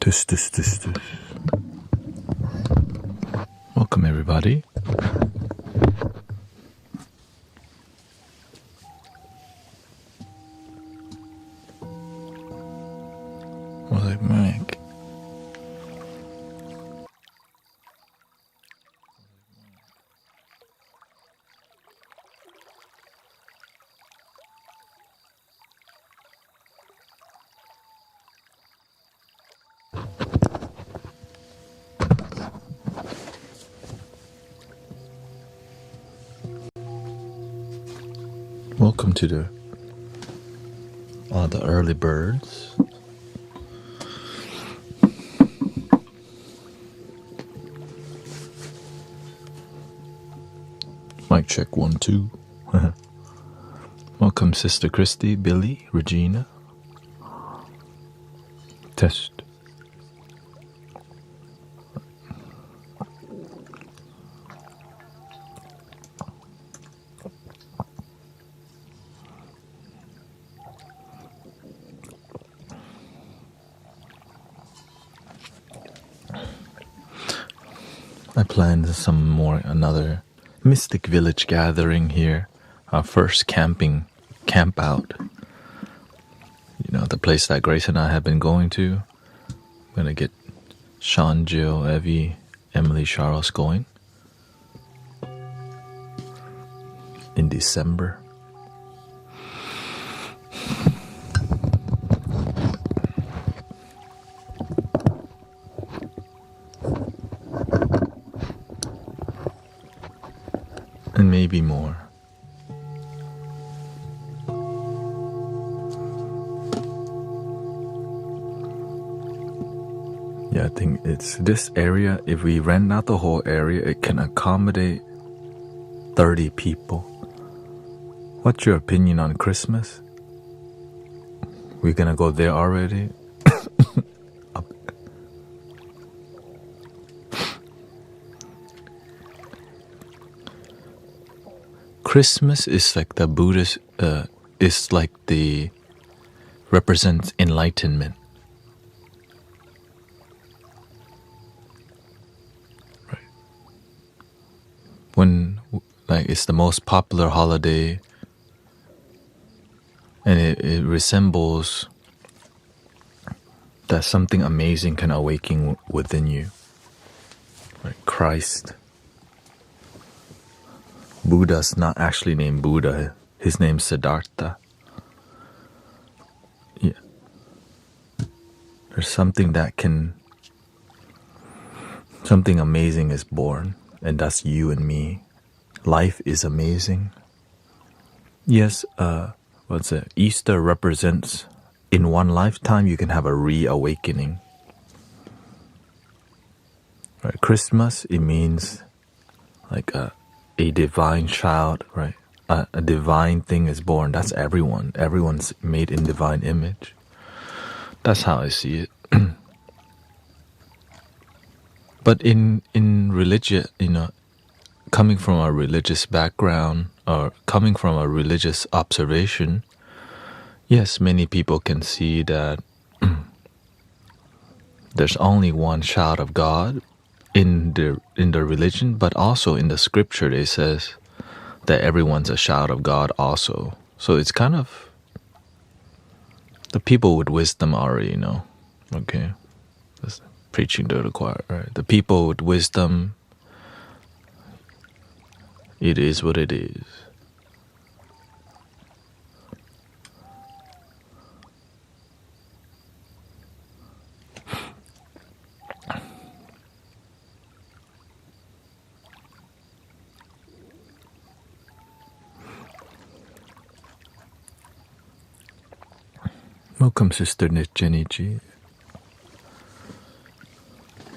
This. Welcome, everybody. More like Mike. Welcome to the early birds. Mic check 1 2. Welcome, Sister Christy, Billy, Regina. Test. I planned another Mystic Village gathering here. Our first camp out. You know, the place that Grace and I have been going to. I'm gonna get Sean, Jill, Evie, Emily, Charles going in December. And maybe more. Yeah, I think it's this area. If we rent out the whole area, it can accommodate 30 people. What's your opinion on Christmas? We're gonna go there already? Christmas is like the Buddhist, is like the represents enlightenment. Right. When like it's the most popular holiday, and it resembles that something amazing can awaken within you. Right? Christ. Buddha's not actually named Buddha. His name's Siddhartha. Yeah. There's something something amazing is born, and that's you and me. Life is amazing. Yes, Easter represents in one lifetime you can have a reawakening. Right? Christmas, it means like a divine child, right? A divine thing is born. That's everyone. Everyone's made in divine image. That's how I see it. But in religion, coming from a religious background or coming from a religious observation, yes, many people can see that there's only one child of God in the religion, but also in the scripture it says that everyone's a child of God also. So it's kind of the people with wisdom already know. Okay, that's preaching to the choir, right? The people with wisdom, it is what it is. Welcome, Sister Jenny G.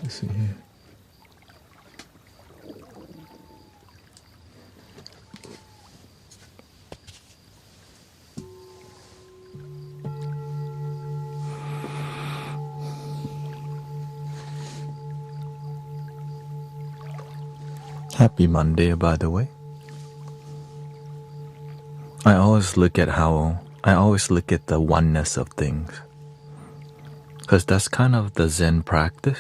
Let's see here. Happy Monday, by the way. I always look at the oneness of things. Because that's kind of the Zen practice,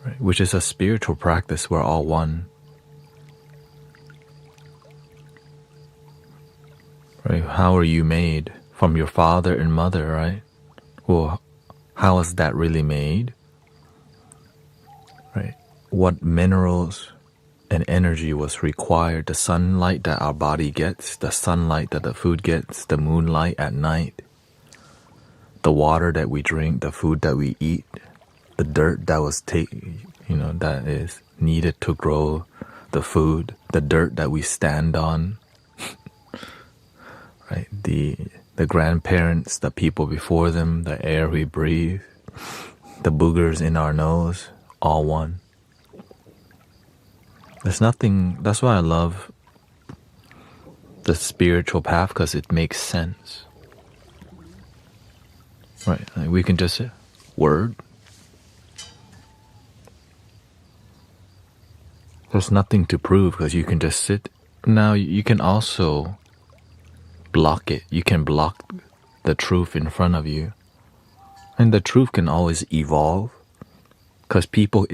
right? Which is a spiritual practice. We're all one. Right? How are you made? From your father and mother, right? Well, how is that really made? Right? What minerals and energy was required? The sunlight that our body gets, the sunlight that the food gets, the moonlight at night, the water that we drink, the food that we eat, the dirt that was that is needed to grow the food, the dirt that we stand on, right? The grandparents, the people before them, the air we breathe, the boogers in our nose, all one. There's nothing. That's why I love the spiritual path, because it makes sense, right? Like we can just say word. There's nothing to prove because you can just sit. Now you can also block it. You can block the truth in front of you, and the truth can always evolve. Because people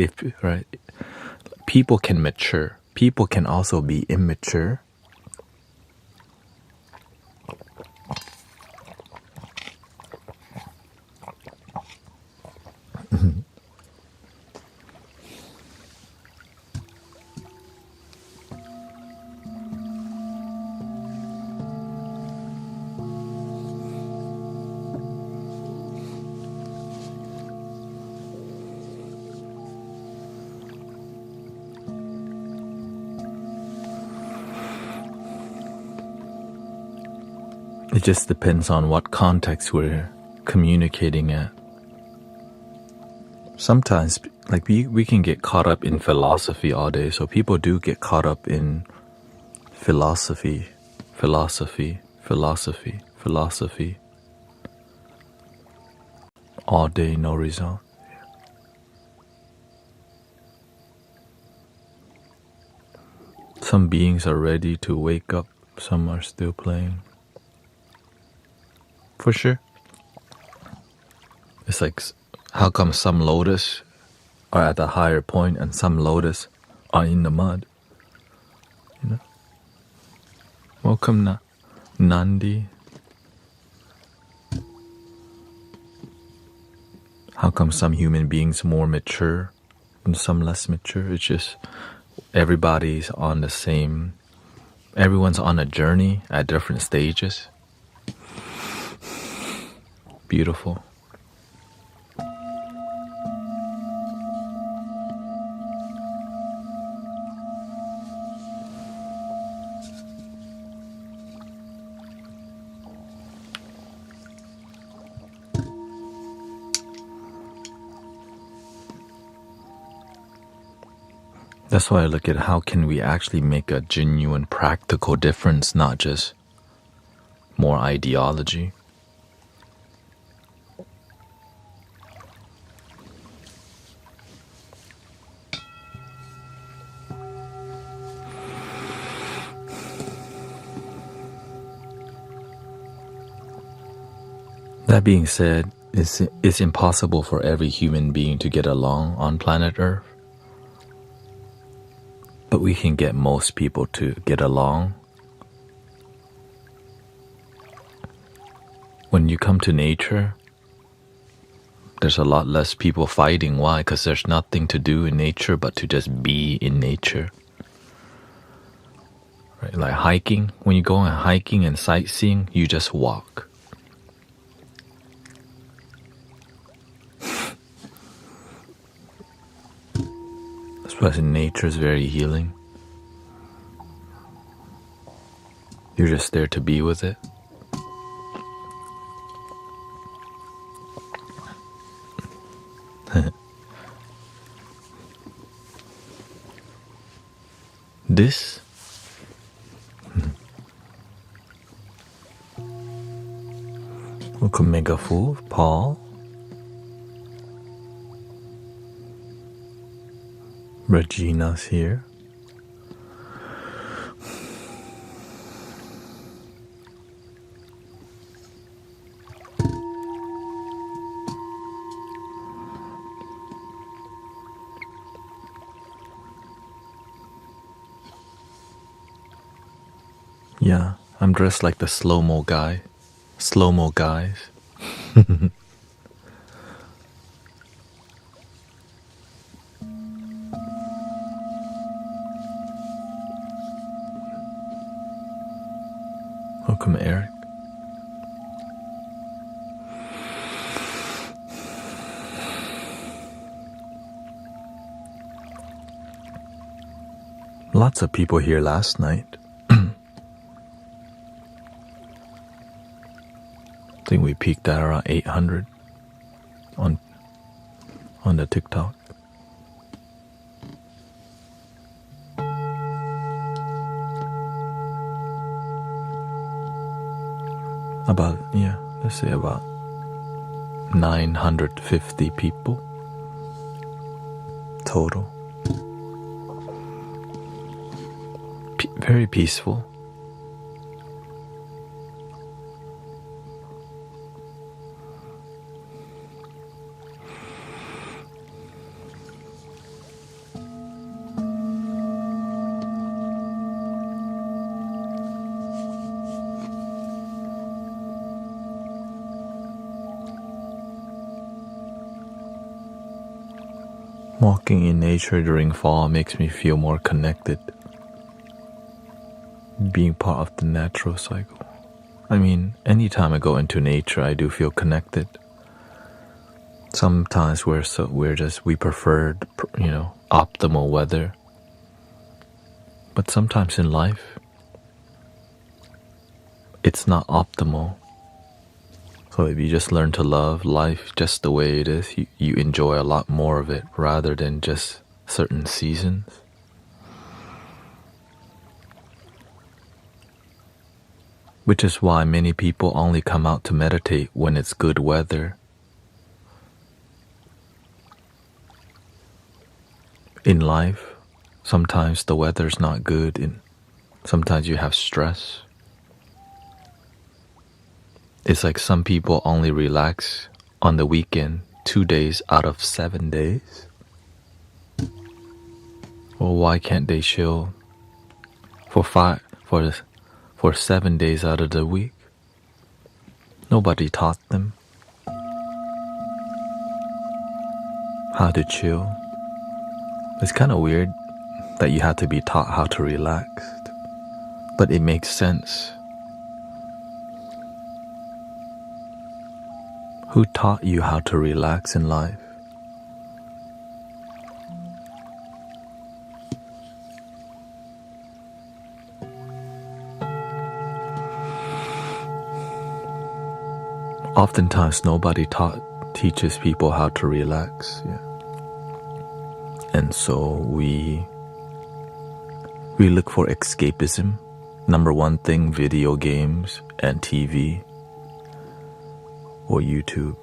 can mature. People can also be immature. It just depends on what context we're communicating at. Sometimes, like we can get caught up in philosophy all day, so people do get caught up in philosophy, all day, no result. Some beings are ready to wake up, some are still playing. For sure. It's like, how come some lotus are at a higher point and some lotus are in the mud? You know? Welcome, Nandi. How come some human beings more mature and some less mature? It's just everybody's on the same. Everyone's on a journey at different stages. Beautiful. That's why I look at how can we actually make a genuine practical difference, not just more ideology. That being said, it's impossible for every human being to get along on planet Earth. But we can get most people to get along. When you come to nature, there's a lot less people fighting. Why? Because there's nothing to do in nature but to just be in nature. Right? Like hiking, when you go on hiking and sightseeing, you just walk. That's why nature is very healing. You're just there to be with it. This welcome Megafool, Paul, Regina's here. Yeah, I'm dressed like the slow-mo guy. Slow-mo guys. Welcome, Eric. Lots of people here last night. I think we peaked at around 800 on the TikTok. Let's say about 950 people total. Very peaceful. Walking in nature during fall makes me feel more connected. Being part of the natural cycle. I mean, anytime I go into nature, I do feel connected. Sometimes we prefer, optimal weather. But sometimes in life, it's not optimal. So if you just learn to love life just the way it is, you enjoy a lot more of it rather than just certain seasons. Which is why many people only come out to meditate when it's good weather. In life, sometimes the weather's not good and sometimes you have stress. It's like some people only relax on the weekend 2 days out of 7 days. Well, why can't they chill for 7 days out of the week? Nobody taught them how to chill. It's kind of weird that you have to be taught how to relax, but it makes sense. Who taught you how to relax in life? Oftentimes nobody teaches people how to relax. Yeah. And so we look for escapism. Number one thing, video games and TV or YouTube.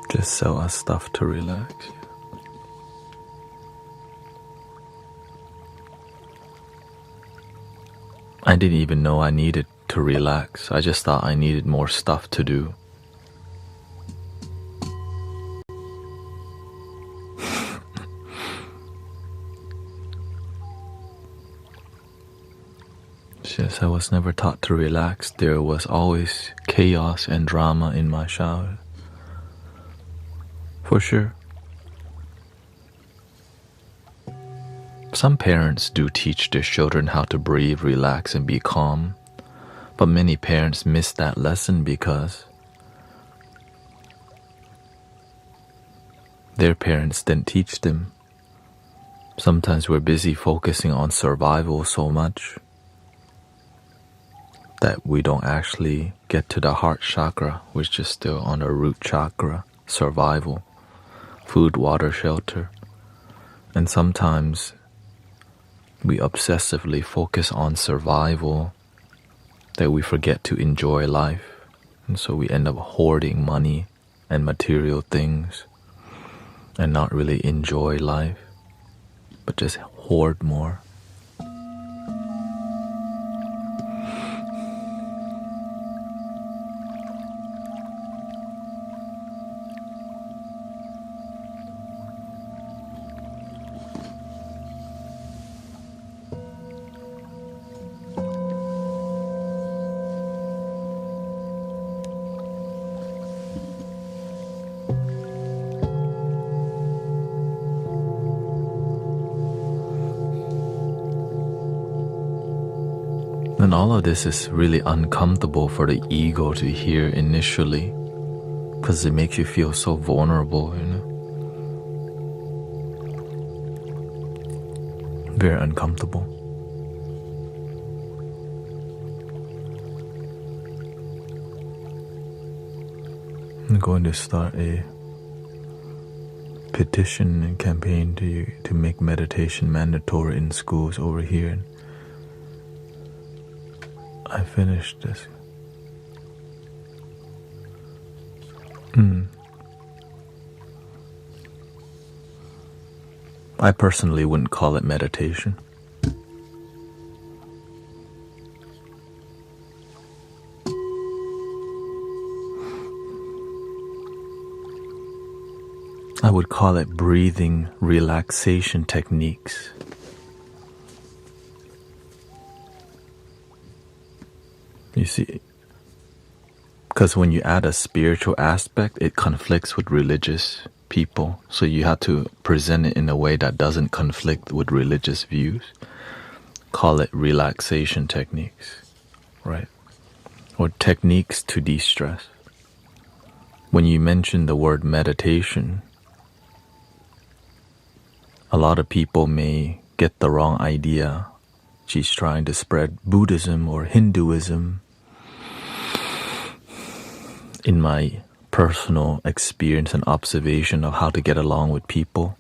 Just sell us stuff to relax. I didn't even know I needed to relax. I just thought I needed more stuff to do. Yes, I was never taught to relax. There was always chaos and drama in my childhood. For sure. Some parents do teach their children how to breathe, relax, and be calm. But many parents miss that lesson because their parents didn't teach them. Sometimes we're busy focusing on survival so much that we don't actually get to the heart chakra, which is still on the root chakra, survival, food, water, shelter. And sometimes we obsessively focus on survival that we forget to enjoy life. And so we end up hoarding money and material things and not really enjoy life, but just hoard more. And all of this is really uncomfortable for the ego to hear initially, because it makes you feel so vulnerable, very uncomfortable. I'm going to start a petition and campaign to make meditation mandatory in schools over here. I finished this. I personally wouldn't call it meditation. I would call it breathing relaxation techniques. You see, because when you add a spiritual aspect, it conflicts with religious people. So you have to present it in a way that doesn't conflict with religious views. Call it relaxation techniques, right? Or techniques to de-stress. When you mention the word meditation, a lot of people may get the wrong idea. She's trying to spread Buddhism or Hinduism. In my personal experience and observation of how to get along with people,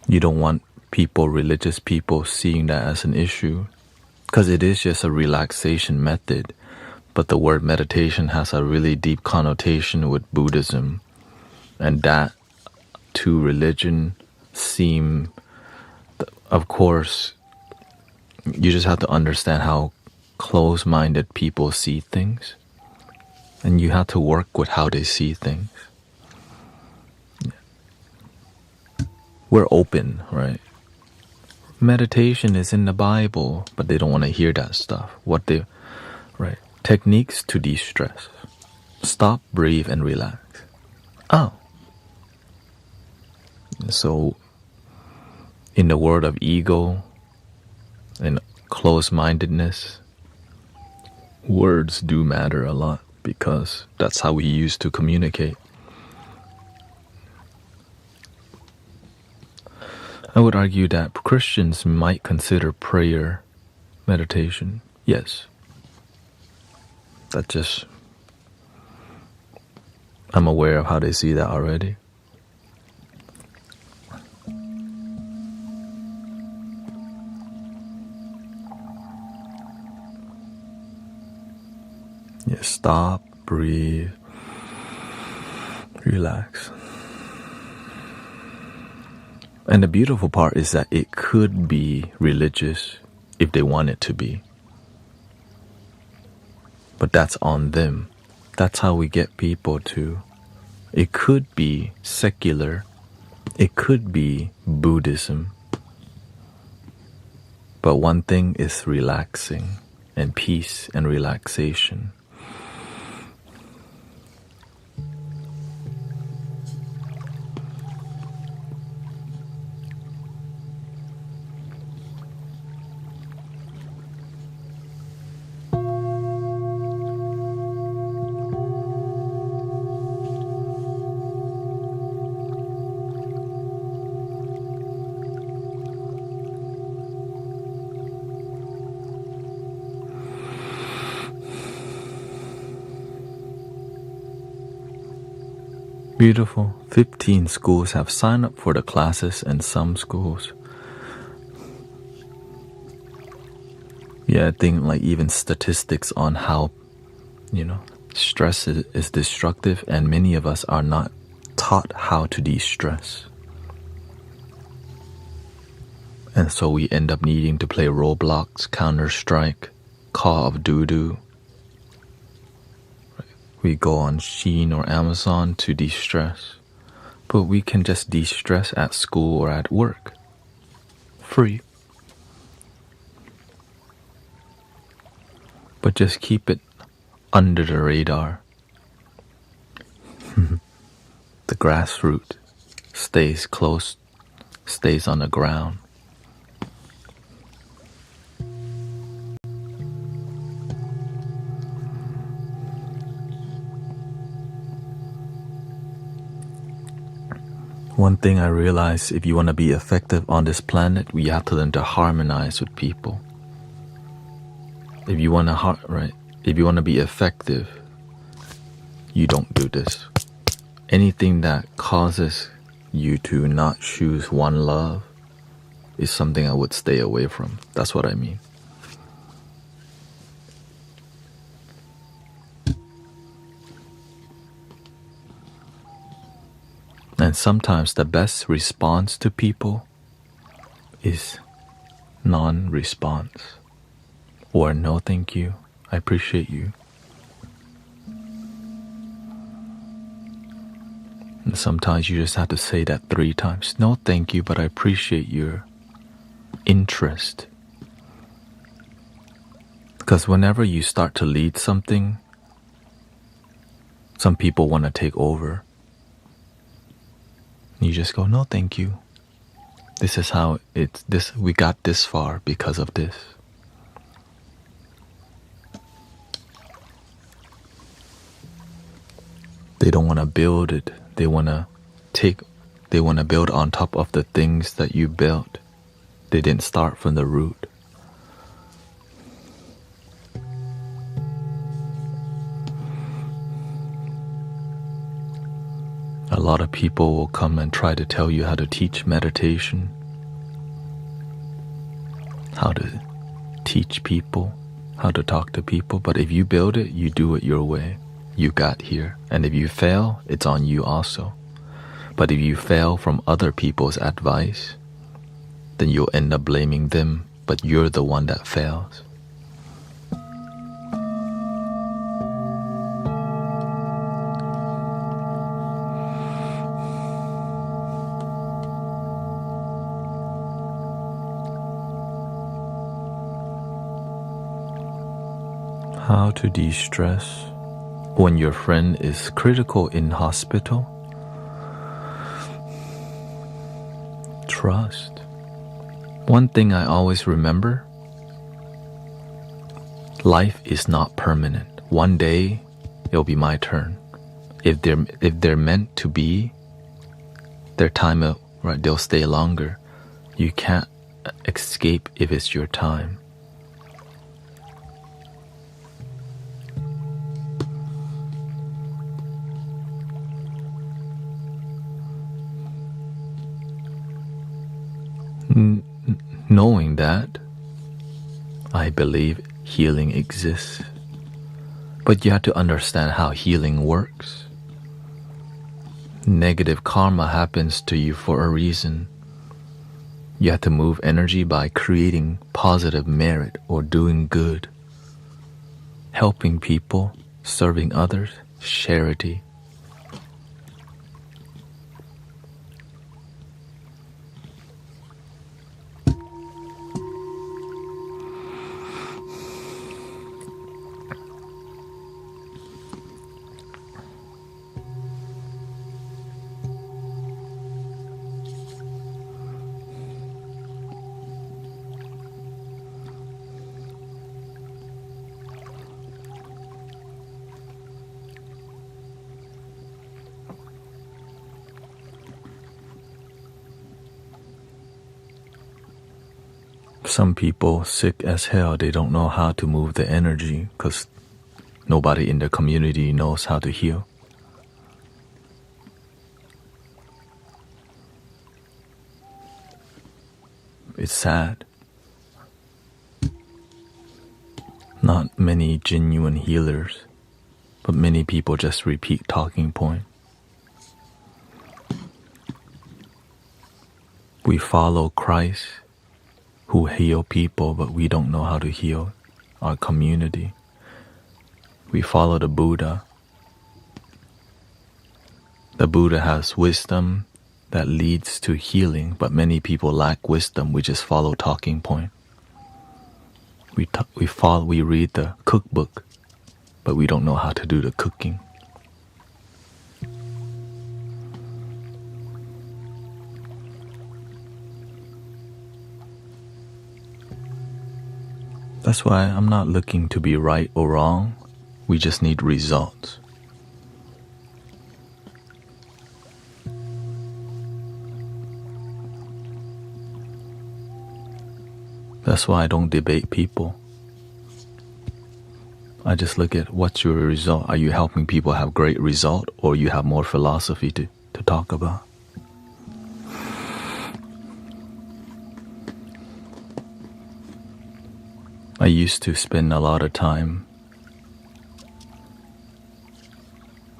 you don't want people, religious people, seeing that as an issue, because it is just a relaxation method. But the word meditation has a really deep connotation with Buddhism, and that to religion seem, of course, you just have to understand how close-minded people see things, and you have to work with how they see things. We're open, right? Meditation is in the Bible, but they don't want to hear that stuff. Right? Techniques to de-stress. Stop, breathe, and relax. Oh. So, in the world of ego and close-mindedness, words do matter a lot, because that's how we used to communicate. I would argue that Christians might consider prayer meditation. Yes. I'm aware of how they see that already. Yeah, stop, breathe, relax. And the beautiful part is that it could be religious if they want it to be. But that's on them. That's how we get people to. It could be secular. It could be Buddhism. But one thing is relaxing, and peace and relaxation. Beautiful. 15 schools have signed up for the classes, and some schools, I think like even statistics on how, stress is destructive, and many of us are not taught how to de-stress. And so we end up needing to play Roblox, Counter-Strike, Call of Duty. We go on Shein or Amazon to de-stress. But we can just de-stress at school or at work. Free. But just keep it under the radar. The grassroots stays on the ground. One thing I realized, if you want to be effective on this planet, we have to learn to harmonize with people. If you want to be effective, you don't do this. Anything that causes you to not choose one love is something I would stay away from. That's what I mean. And sometimes the best response to people is non-response, or no thank you, I appreciate you. And sometimes you just have to say that 3 times. No thank you, but I appreciate your interest. Because whenever you start to lead something, some people want to take over. You just go, no thank you. This is how we got this far because of this. They don't want to build it. They want to build on top of the things that you built. They didn't start from the root. A lot of people will come and try to tell you how to teach meditation, how to teach people, how to talk to people. But if you build it, you do it your way. You got here. And if you fail, it's on you also. But if you fail from other people's advice, then you'll end up blaming them, but you're the one that fails. How to de-stress when your friend is critical in hospital? Trust. One thing I always remember, life is not permanent. One day, it'll be my turn. If they're meant to be, their time up, right? They'll stay longer. You can't escape if it's your time. Knowing that, I believe healing exists. But you have to understand how healing works. Negative karma happens to you for a reason. You have to move energy by creating positive merit or doing good, helping people, serving others, charity. Some people sick as hell, they don't know how to move the energy because nobody in the community knows how to heal. It's sad. Not many genuine healers, but many people just repeat talking point. We follow Christ, who heal people, but we don't know how to heal our community. We follow the Buddha. The Buddha has wisdom that leads to healing, but many people lack wisdom. We just follow talking point. We read the cookbook, but we don't know how to do the cooking. That's why I'm not looking to be right or wrong. We just need results. That's why I don't debate people. I just look at what's your result. Are you helping people have great result, or you have more philosophy to talk about? I used to spend a lot of time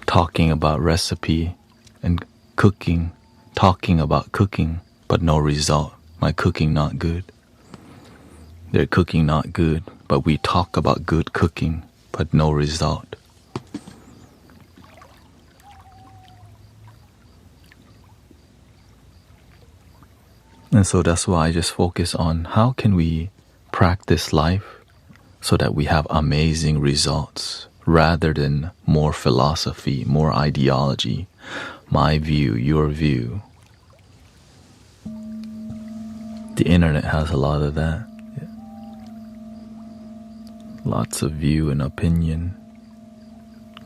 talking about recipe and cooking, talking about cooking, but no result. My cooking not good. Their cooking not good, but we talk about good cooking, but no result. And so that's why I just focus on how can we practice life so that we have amazing results rather than more philosophy, more ideology, my view, your view. The internet has a lot of that. Lots of view and opinion,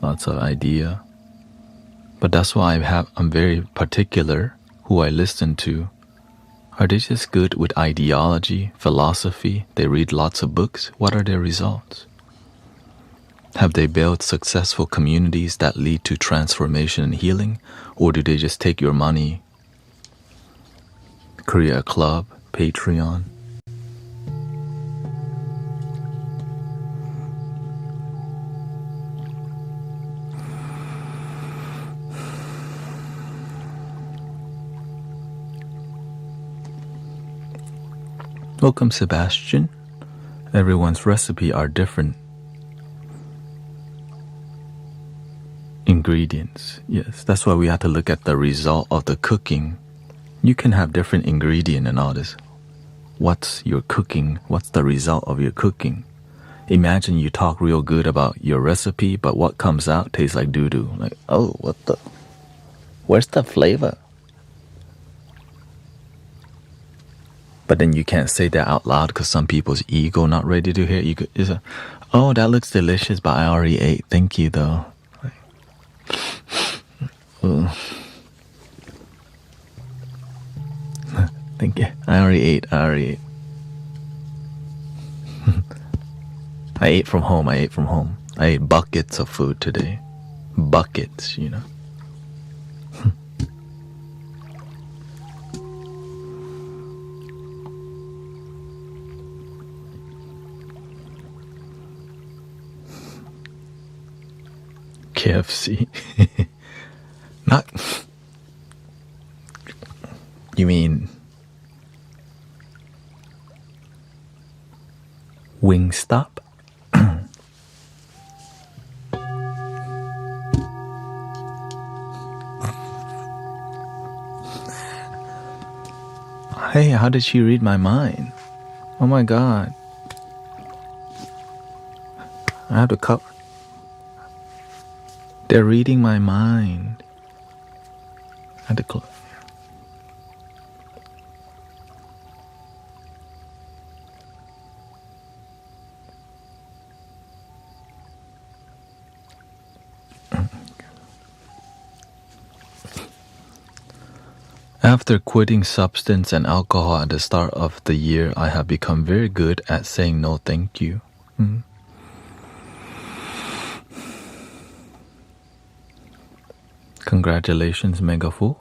lots of idea. But that's why I'm very particular who I listen to. Are they just good with ideology, philosophy? They read lots of books. What are their results? Have they built successful communities that lead to transformation and healing? Or do they just take your money, create a club, Patreon? Welcome, Sebastian. Everyone's recipe are different. Ingredients, yes. That's why we have to look at the result of the cooking. You can have different ingredient and all this. What's your cooking? What's the result of your cooking? Imagine you talk real good about your recipe, but what comes out tastes like doo-doo. Like, oh, what the? Where's the flavor? But then you can't say that out loud because some people's ego not ready to hear. You could, oh, that looks delicious, but I already ate. Thank you, though. Thank you. I already ate. I ate from home. I ate buckets of food today. Buckets, you know. KFC. Not. You mean Wingstop? Hey, how did she read my mind? Oh my god. I have to cover. They're reading my mind. I had to close. After quitting substance and alcohol at the start of the year, I have become very good at saying no thank you. Congratulations, Megafu.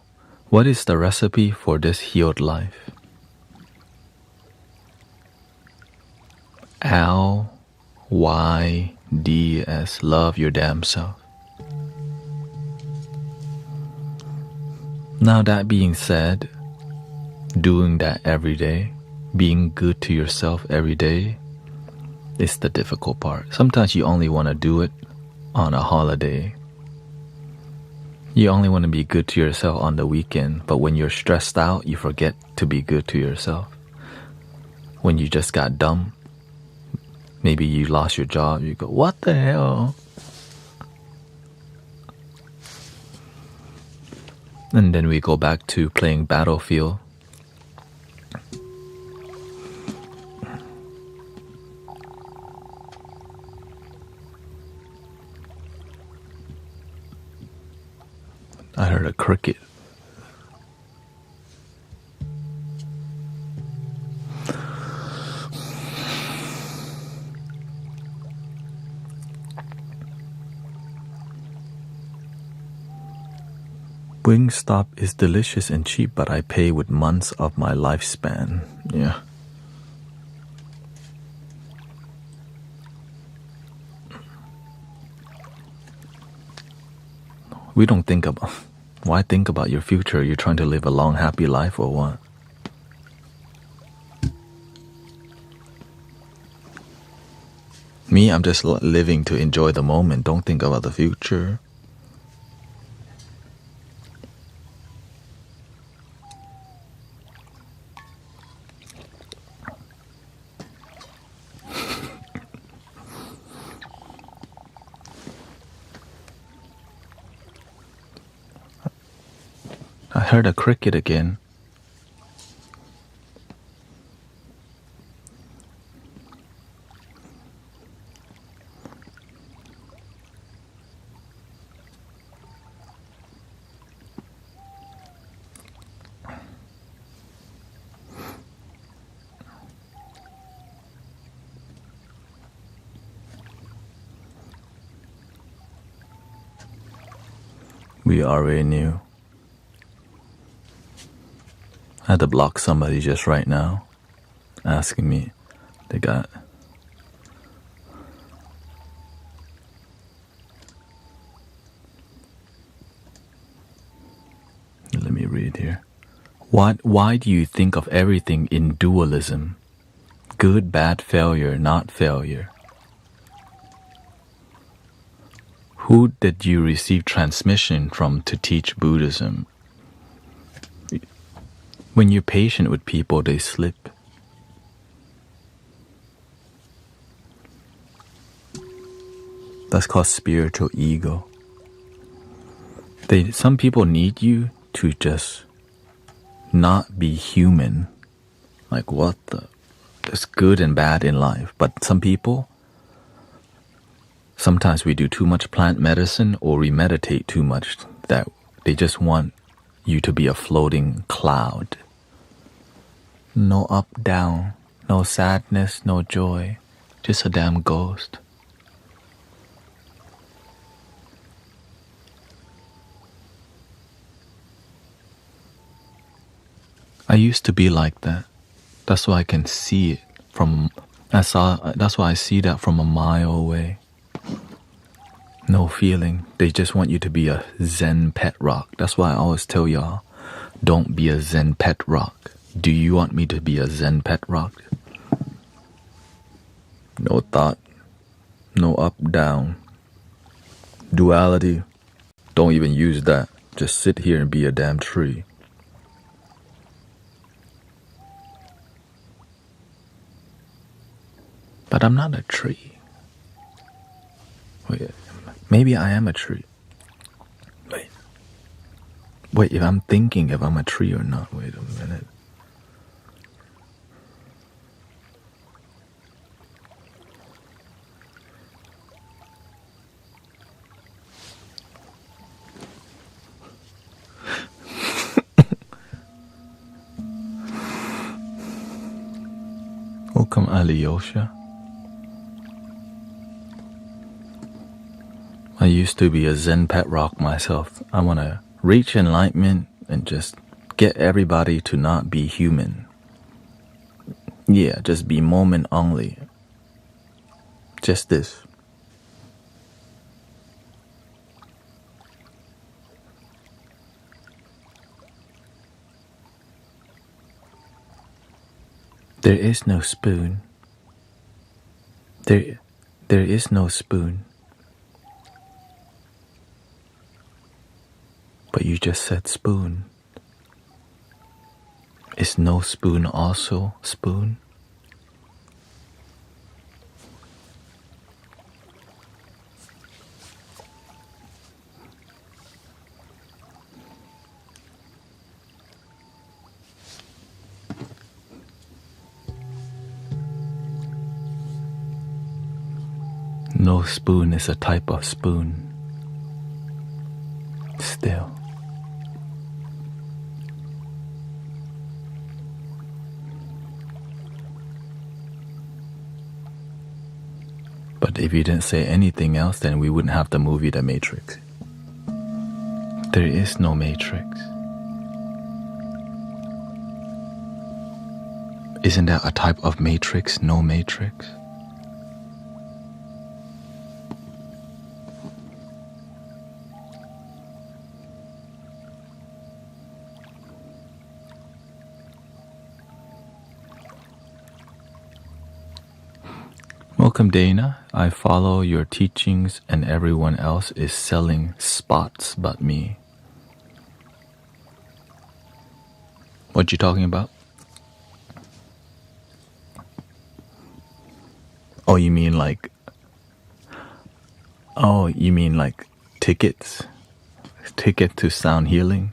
What is the recipe for this healed life? LYDS, love your damn self. Now that being said, doing that every day, being good to yourself every day is the difficult part. Sometimes you only want to do it on a holiday. You only want to be good to yourself on the weekend, but when you're stressed out, you forget to be good to yourself. When you just got dumb, maybe you lost your job, you go, what the hell? And then we go back to playing Battlefield. I heard a cricket. Wingstop is delicious and cheap, but I pay with months of my lifespan. Yeah. We don't think about... Why think about your future? You're trying to live a long, happy life or what? Me, I'm just living to enjoy the moment. Don't think about the future. I heard a cricket again. We already knew. I had to block somebody just right now, asking me. They got... Let me read here. Why do you think of everything in dualism? Good, bad, failure, not failure. Who did you receive transmission from to teach Buddhism? When you're patient with people, they slip. That's called spiritual ego. Some people need you to just not be human. Like what the... There's good and bad in life. But some people, sometimes we do too much plant medicine or we meditate too much that they just want you to be a floating cloud. No up, down, no sadness, no joy, just a damn ghost. I used to be like that. That's why I can see it from... That's why I see that from a mile away. No feeling. They just want you to be a Zen pet rock. That's why I always tell y'all, don't be a Zen pet rock. Do you want me to be a Zen pet rock? No thought, no up, down. Duality, don't even use that. Just sit here and be a damn tree. But I'm not a tree. Wait, maybe I am a tree. Wait, if I'm thinking if I'm a tree or not, wait a minute. Welcome, Alyosha. I used to be a Zen pet rock myself. I want to reach enlightenment and just get everybody to not be human. Yeah, just be moment only. Just this. There is no spoon. There is no spoon. But you just said spoon. Is no spoon also spoon? No spoon is a type of spoon. Still. But if you didn't say anything else, then we wouldn't have the movie The Matrix. There is no matrix. Isn't that a type of matrix? No matrix? Welcome, Dana. I follow your teachings and everyone else is selling spots but me. What you talking about? Oh, you mean like tickets? Ticket to sound healing?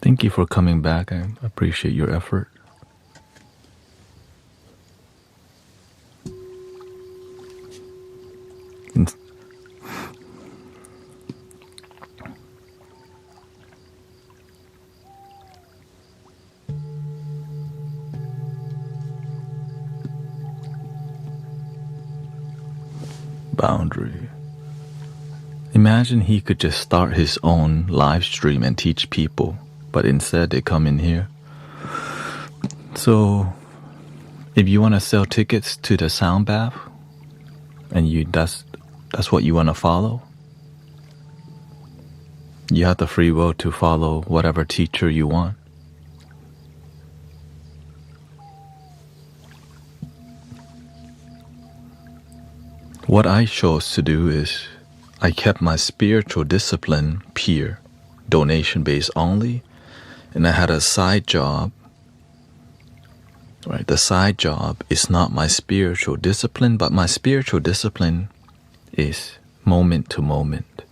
Thank you for coming back. I appreciate your effort. Boundary. Imagine he could just start his own live stream and teach people, but instead they come in here. So if you want to sell tickets to the sound bath and that's what you want to follow, you have the free will to follow whatever teacher you want. What I chose to do is I kept my spiritual discipline pure, donation based only, and I had a side job. Right, the side job is not my spiritual discipline, but my spiritual discipline is moment to moment.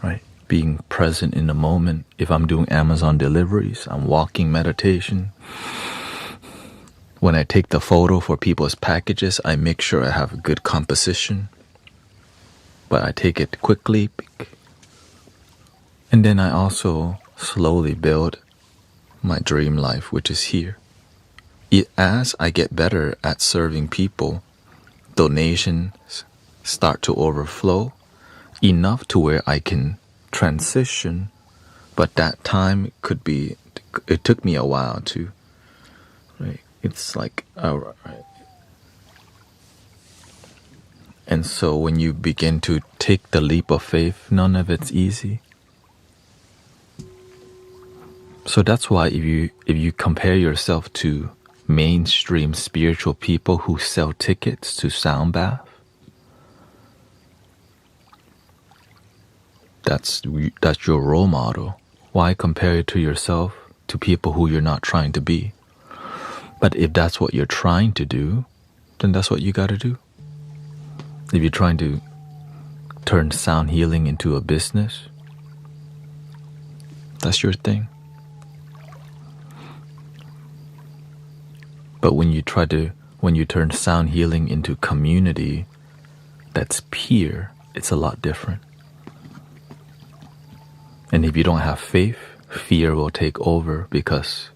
Right, being present in the moment. If I'm doing Amazon deliveries, I'm walking meditation. When I take the photo for people's packages, I make sure I have a good composition. But I take it quickly. And then I also slowly build my dream life, which is here. As I get better at serving people, donations start to overflow enough to where I can transition. But that time it took me a while to, right? It's like, right. And so when you begin to take the leap of faith, none of it's easy. So that's why if you compare yourself to mainstream spiritual people who sell tickets to sound bath, that's your role model. Why compare it to yourself, to people who you're not trying to be? But if that's what you're trying to do, then that's what you got to do. If you're trying to turn sound healing into a business, that's your thing. But when you turn sound healing into community that's peer, it's a lot different. And if you don't have faith, fear will take over because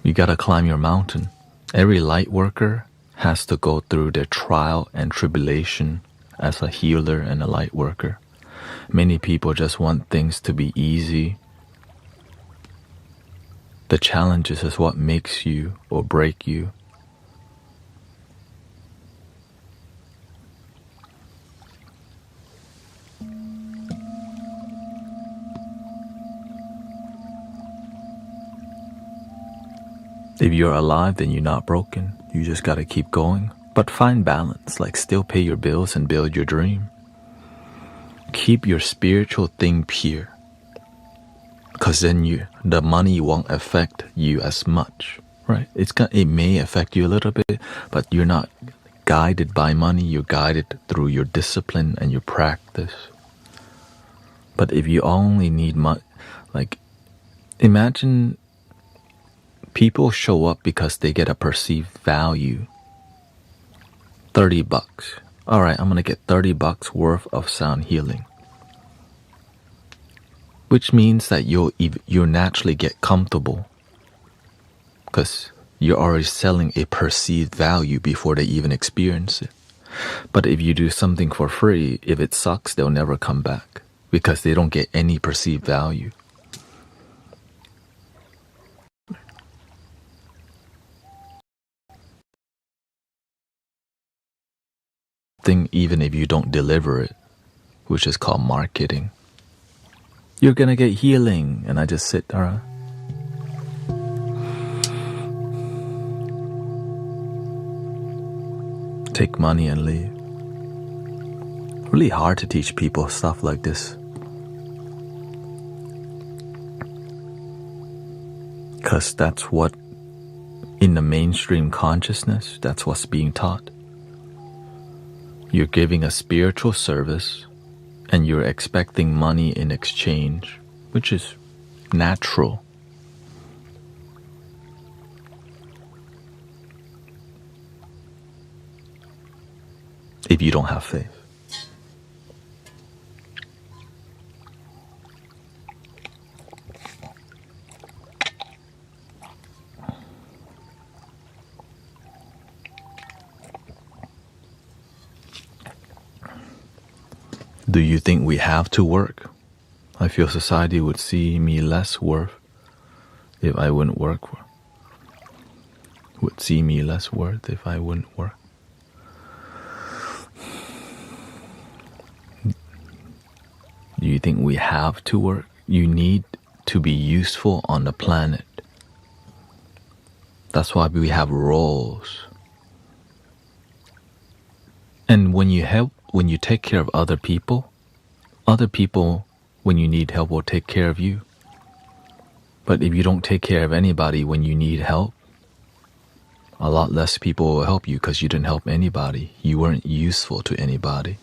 you gotta climb your mountain. Every light worker has to go through their trial and tribulation as a healer and a light worker. Many people just want things to be easy. The challenges is what makes you or break you. If you're alive, then you're not broken. You just gotta keep going. But find balance, like still pay your bills and build your dream. Keep your spiritual thing pure. Because then the money won't affect you as much, right? It may affect you a little bit, but you're not guided by money. You're guided through your discipline and your practice. But if you only need money, like imagine people show up because they get a perceived value. $30. All right, I'm gonna get $30 worth of sound healing. Which means that you'll naturally get comfortable because you're already selling a perceived value before they even experience it. But if you do something for free, if it sucks, they'll never come back because they don't get any perceived value. Thing, even if you don't deliver it, which is called marketing. You're gonna get healing, and I just sit around. Take money and leave. Really hard to teach people stuff like this. Because that's what, in the mainstream consciousness, that's what's being taught. You're giving a spiritual service and you're expecting money in exchange, which is natural. If you don't have faith. Do you think we have to work? I feel society would see me less worth if I wouldn't work. Would see me less worth if I wouldn't work. Do you think we have to work? You need to be useful on the planet. That's why we have roles. And when you take care of other people, when you need help, will take care of you. But if you don't take care of anybody when you need help, a lot less people will help you because you didn't help anybody. You weren't useful to anybody.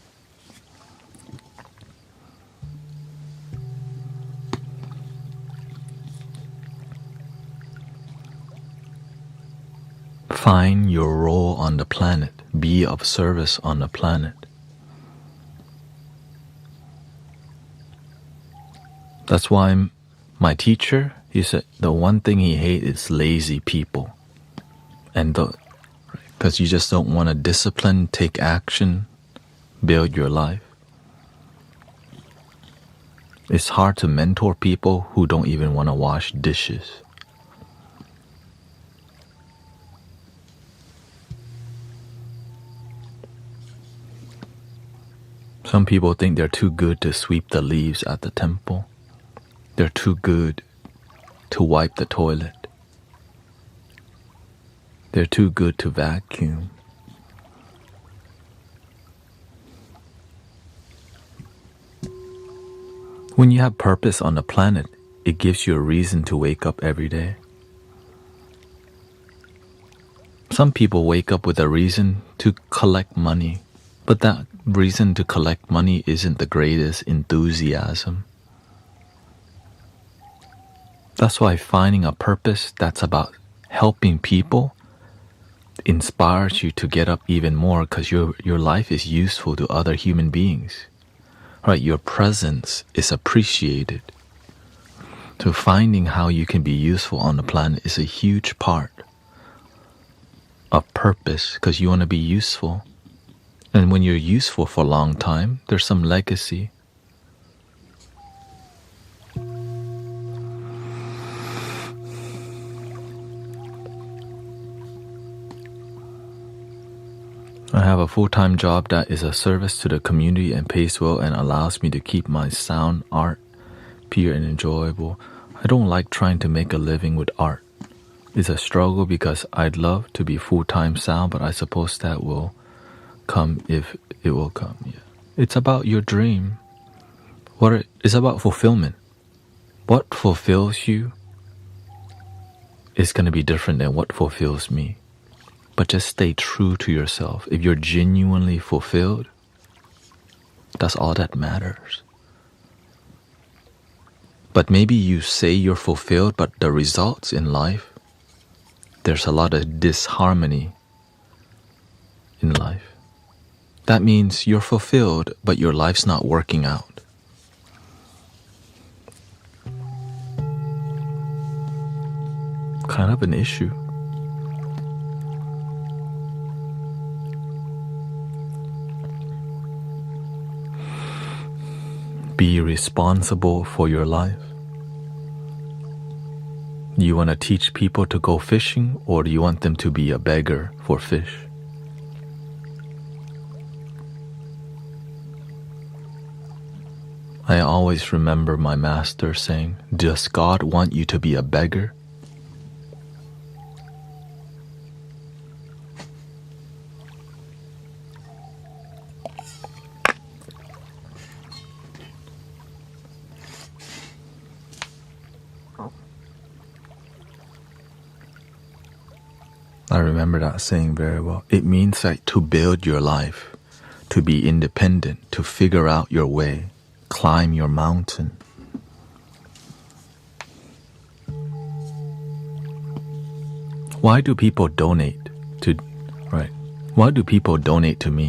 Find your role on the planet. Be of service on the planet. That's why my teacher, he said the one thing he hates is lazy people. And because you just don't want to discipline, take action, build your life. It's hard to mentor people who don't even want to wash dishes. Some people think they're too good to sweep the leaves at the temple. They're too good to wipe the toilet. They're too good to vacuum. When you have purpose on the planet, it gives you a reason to wake up every day. Some people wake up with a reason to collect money, but that reason to collect money isn't the greatest enthusiasm. That's why finding a purpose that's about helping people inspires you to get up even more because your life is useful to other human beings. Right? Your presence is appreciated. So finding how you can be useful on the planet is a huge part of purpose because you want to be useful. And when you're useful for a long time, there's some legacy. I have a full-time job that is a service to the community and pays well and allows me to keep my sound art pure and enjoyable. I don't like trying to make a living with art. It's a struggle because I'd love to be full-time sound, but I suppose that will come if it will come. Yeah. It's about your dream. It's about fulfillment. What fulfills you is going to be different than what fulfills me. But just stay true to yourself. If you're genuinely fulfilled, that's all that matters. But maybe you say you're fulfilled, but the results in life, there's a lot of disharmony in life. That means you're fulfilled, but your life's not working out. Kind of an issue. be responsible for your life? Do you want to teach people to go fishing, or do you want them to be a beggar for fish? I always remember my master saying, "Does God want you to be a beggar?" I remember that saying very well. It means like to build your life, to be independent, to figure out your way, climb your mountain. Why do people donate to, right? Why do people donate to me?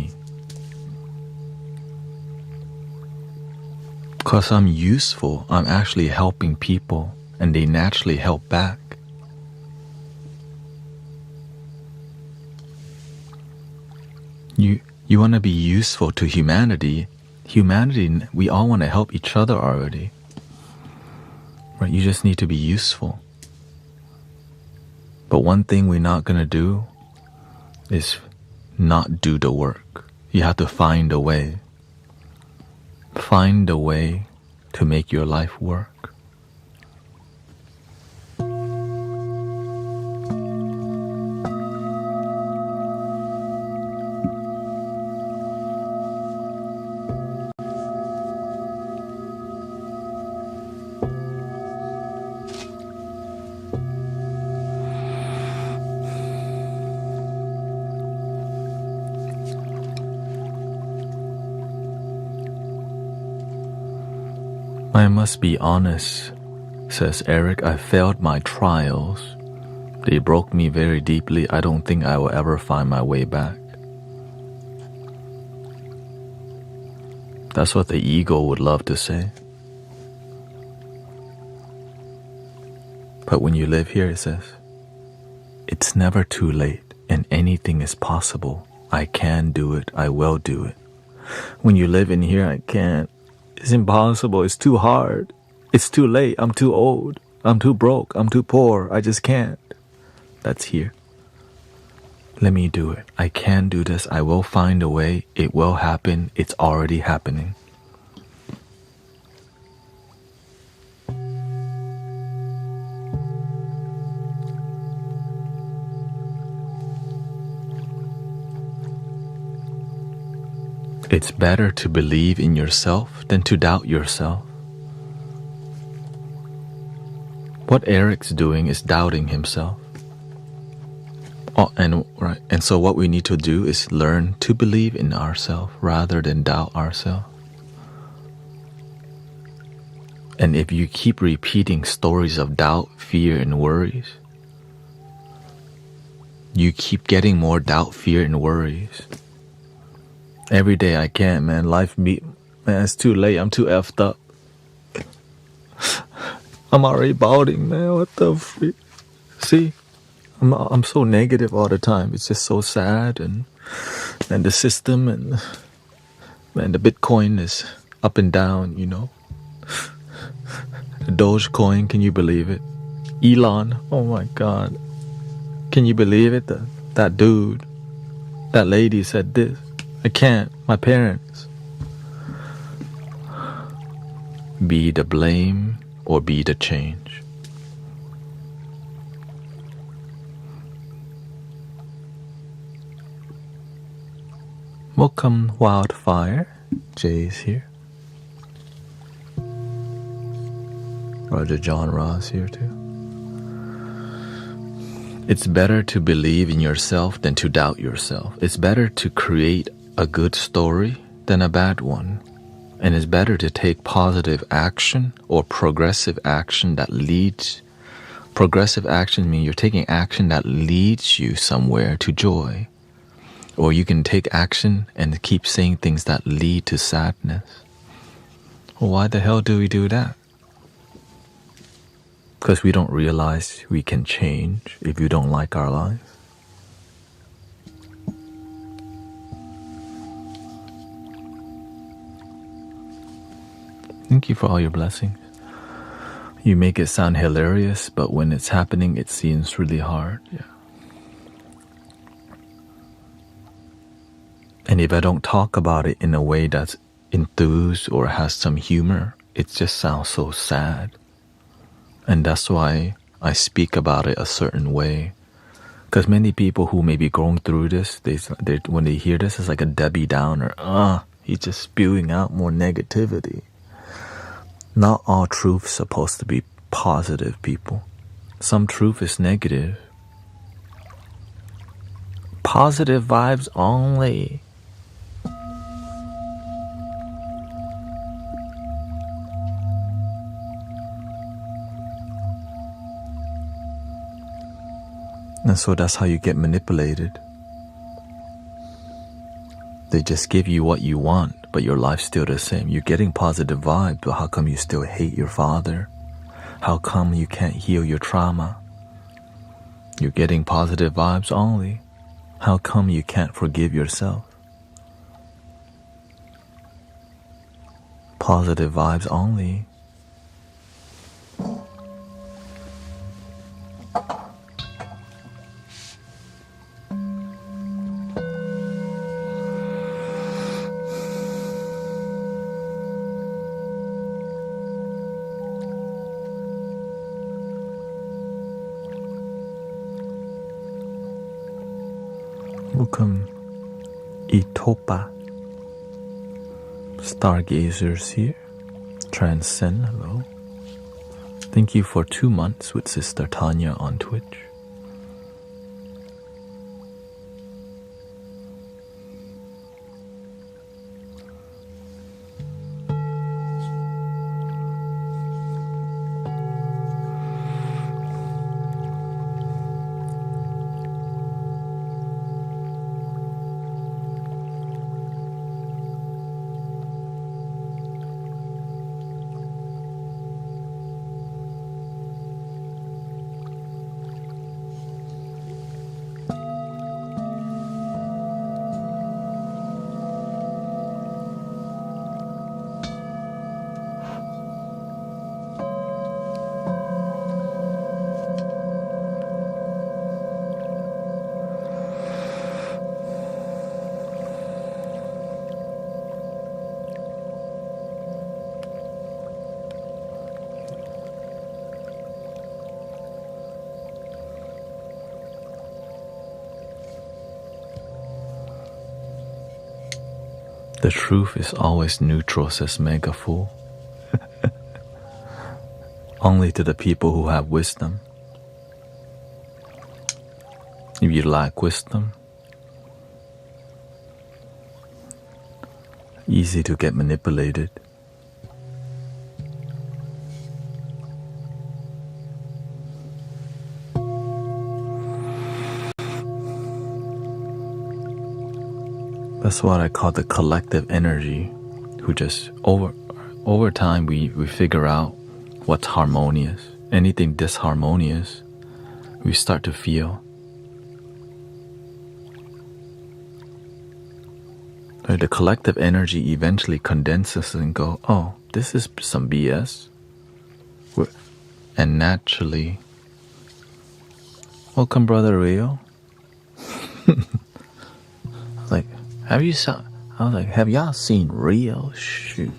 Because I'm useful. I'm actually helping people, and they naturally help back. You want to be useful to humanity. Humanity, we all want to help each other already. Right? You just need to be useful. But one thing we're not going to do is not do the work. You have to find a way. Find a way to make your life work. I must be honest, says Eric. I failed my trials. They broke me very deeply. I don't think I will ever find my way back. That's what the ego would love to say. But when you live here, it says, it's never too late and anything is possible. I can do it. I will do it. When you live in here, I can't. It's impossible. It's too hard. It's too late. I'm too old. I'm too broke. I'm too poor. I just can't. That's here. Let me do it. I can do this. I will find a way. It will happen. It's already happening. It's better to believe in yourself than to doubt yourself. What Eric's doing is doubting himself. And so what we need to do is learn to believe in ourselves rather than doubt ourselves. And if you keep repeating stories of doubt, fear, and worries, you keep getting more doubt, fear, and worries. Every day I can't, man. Life beat, man, it's too late. I'm too effed up. I'm already balding, man. What the freak? See? I'm so negative all the time. It's just so sad, and the system, and the Bitcoin is up and down, you know. The Dogecoin, can you believe it? Elon, oh my God. Can you believe it? That dude, that lady said this. I can't. My parents. Be the blame or be the change. Welcome, Wildfire. Jay's here. Roger John Ross here too. It's better to believe in yourself than to doubt yourself. It's better to create a good story than a bad one. And it's better to take positive action or progressive action that leads. Progressive action means you're taking action that leads you somewhere to joy. Or you can take action and keep saying things that lead to sadness. Well, why the hell do we do that? Because we don't realize we can change if you don't like our life. Thank you for all your blessings. You make it sound hilarious, but when it's happening, it seems really hard. Yeah. And if I don't talk about it in a way that's enthused or has some humor, it just sounds so sad. And that's why I speak about it a certain way. Because many people who may be going through this, when they hear this, it's like a Debbie Downer. He's just spewing out more negativity. Not all truth's supposed to be positive, people. Some truth is negative. Positive vibes only. And so that's how you get manipulated. They just give you what you want, but your life's still the same. You're getting positive vibes, but how come you still hate your father? How come you can't heal your trauma? You're getting positive vibes only. How come you can't forgive yourself? Positive vibes only. Welcome, Itopa. Stargazers here. Transcend, hello. Thank you for 2 months with Sister Tanya on Twitch. The truth is always neutral, says Megafool. Only to the people who have wisdom. If you lack wisdom, easy to get manipulated. That's what I call the collective energy, who just over time we figure out what's harmonious. Anything disharmonious, we start to feel. The collective energy eventually condenses and go, oh, this is some BS. And naturally, welcome, Brother Rio. Like, have y'all seen Rio? Shoot.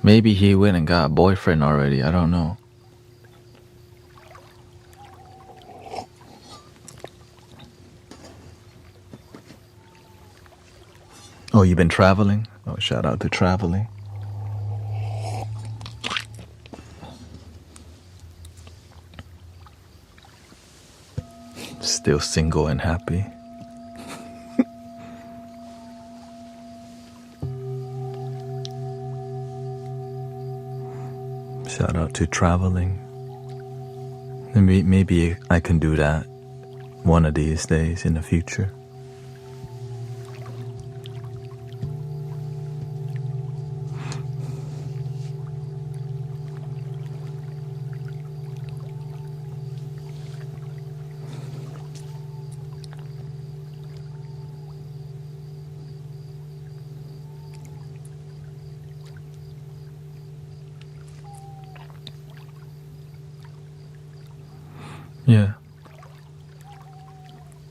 Maybe he went and got a boyfriend already, I don't know. Oh, you've been traveling? Oh, shout out to traveling. Still single and happy. Shout out to traveling. Maybe I can do that one of these days in the future. Yeah.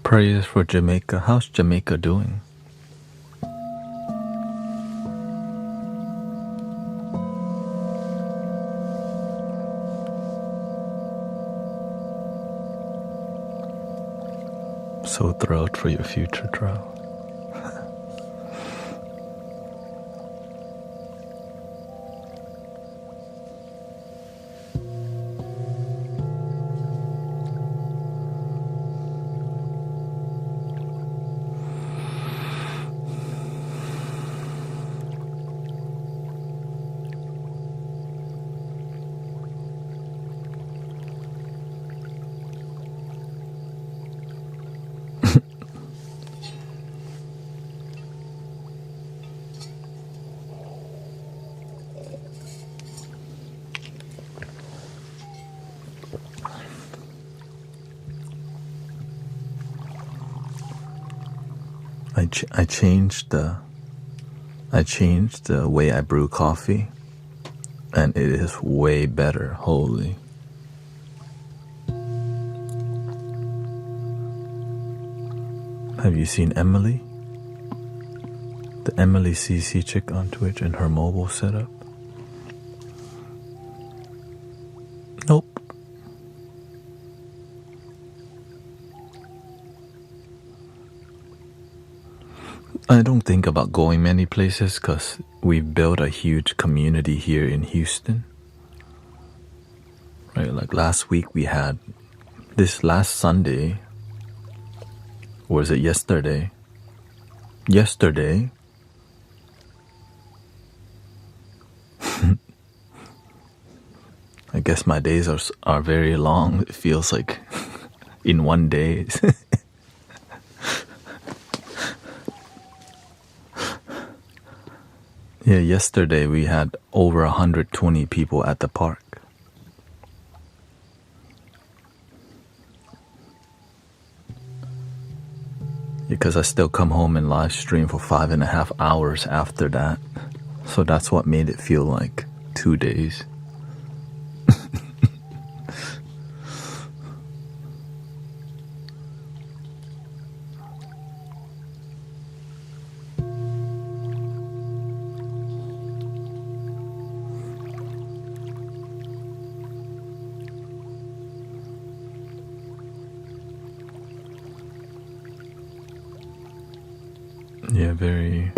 Prayers for Jamaica. How's Jamaica doing? So thrilled for your future trial. I changed the way I brew coffee, and it is way better. Holy. Have you seen Emily? The Emily CC chick on Twitch and her mobile setup? Nope. I don't think about going many places because we've built a huge community here in Houston. Right, like last week we had this last Sunday, or was it yesterday? Yesterday, I guess my days are very long. It feels like in one day. Yeah, yesterday we had over 120 people at the park. Because I still come home and live stream for 5.5 hours after that. So that's what made it feel like 2 days. Yeah, very.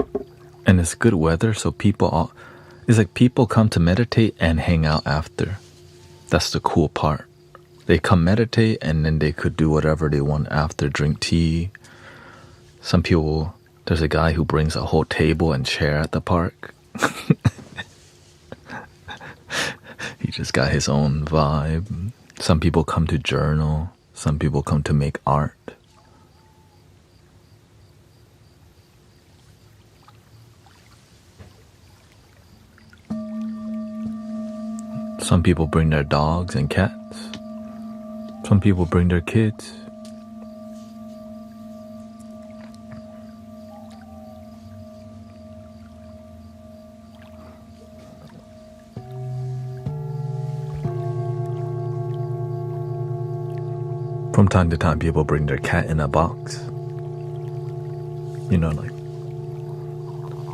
And it's good weather, so it's like people come to meditate and hang out after. That's the cool part. They come meditate and then they could do whatever they want after, drink tea. Some people, there's a guy who brings a whole table and chair at the park. He just got his own vibe. Some people come to journal. Some people come to make art. Some people bring their dogs and cats. Some people bring their kids. From time to time, people bring their cat in a box. You know, like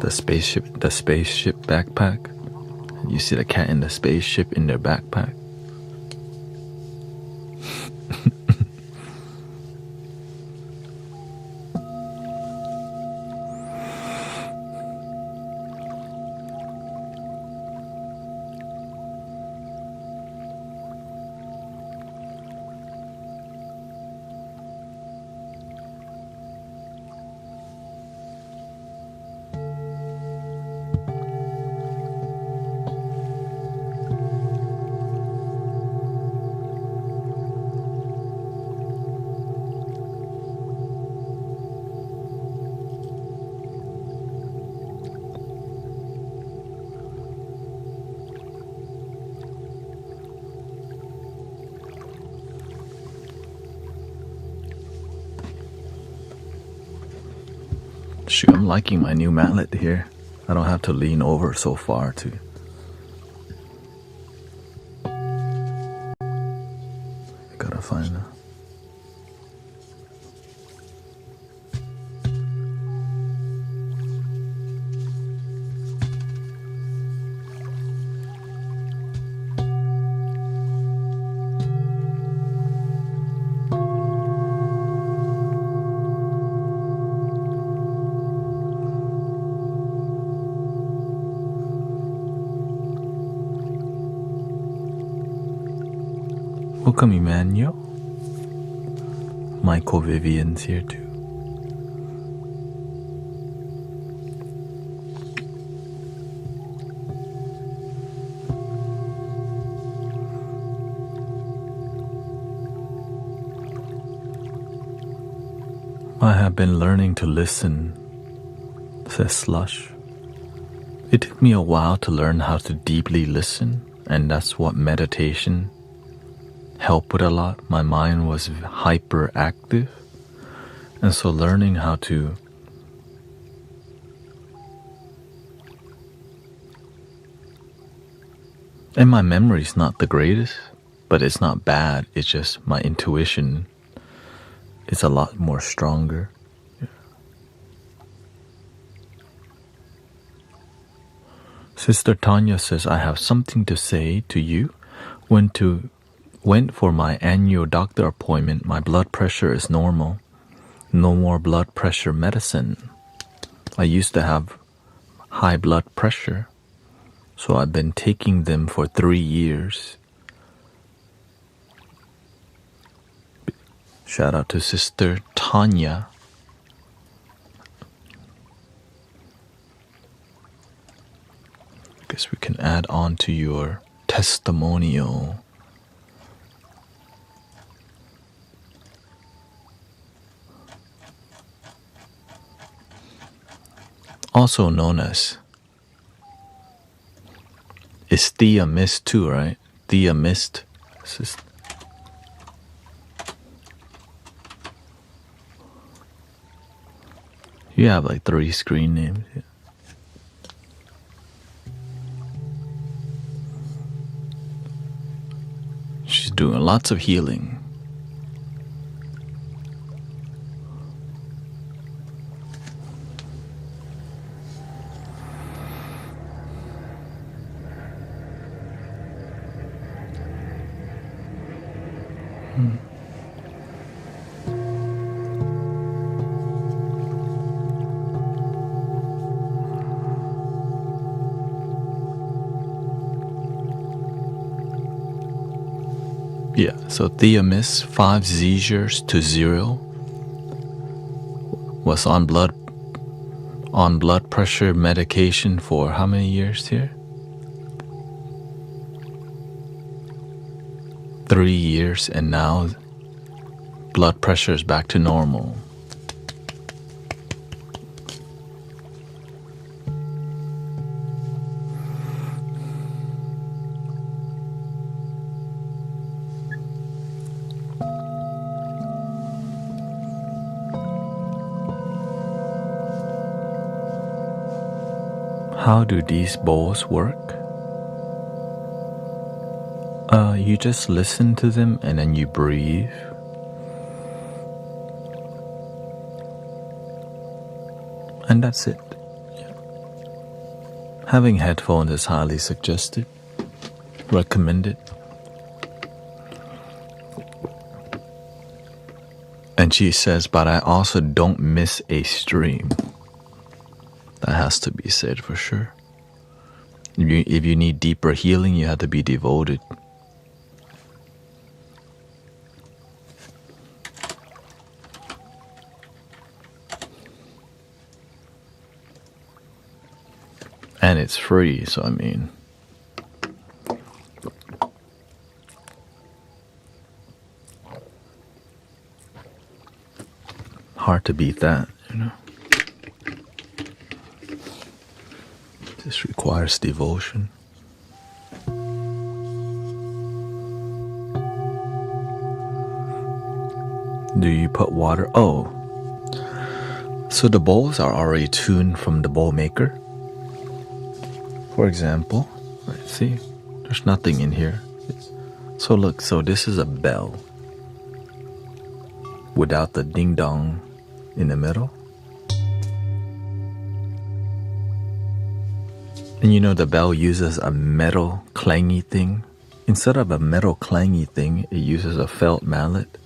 the spaceship backpack. You see the cat in the spaceship in their backpack. Shoot, I'm liking my new mallet here. I don't have to lean over so far to. I gotta to find that. Welcome, Emmanuel. Michael Vivian's here too. I have been learning to listen, says Slush. It took me a while to learn how to deeply listen, and that's what meditation helped with a lot. My mind was hyperactive, and so learning how to and my memory's not the greatest, but it's not bad. It's just my intuition is a lot more stronger. Yeah. Sister Tanya says, I have something to say to you. Went for my annual doctor appointment. My blood pressure is normal. No more blood pressure medicine. I used to have high blood pressure, so I've been taking them for 3 years. Shout out to Sister Tanya. Guess we can add on to your testimonial. Also known as, it's Thea Mist too, right? Thea Mist. You have like 3 screen names. Yeah. She's doing lots of healing. Yeah, so Thea Miss, 5 seizures to 0, was on blood pressure medication for how many years here? 3 years, and now blood pressure is back to normal. How do these bowls work? You just listen to them and then you breathe. And that's it. Yeah. Having headphones is highly suggested, recommended. And she says, but I also don't miss a stream. That has to be said for sure. If you need deeper healing, you have to be devoted. And it's free, so I mean, hard to beat that, you know. This requires devotion. Do you put water? Oh, so the bowls are already tuned from the bowl maker. For example, let's see, there's nothing in here. So look, so this is a bell. without the ding dong in the middle. And you know the bell uses a metal clangy thing. Instead of a metal clangy thing, it uses a felt mallet.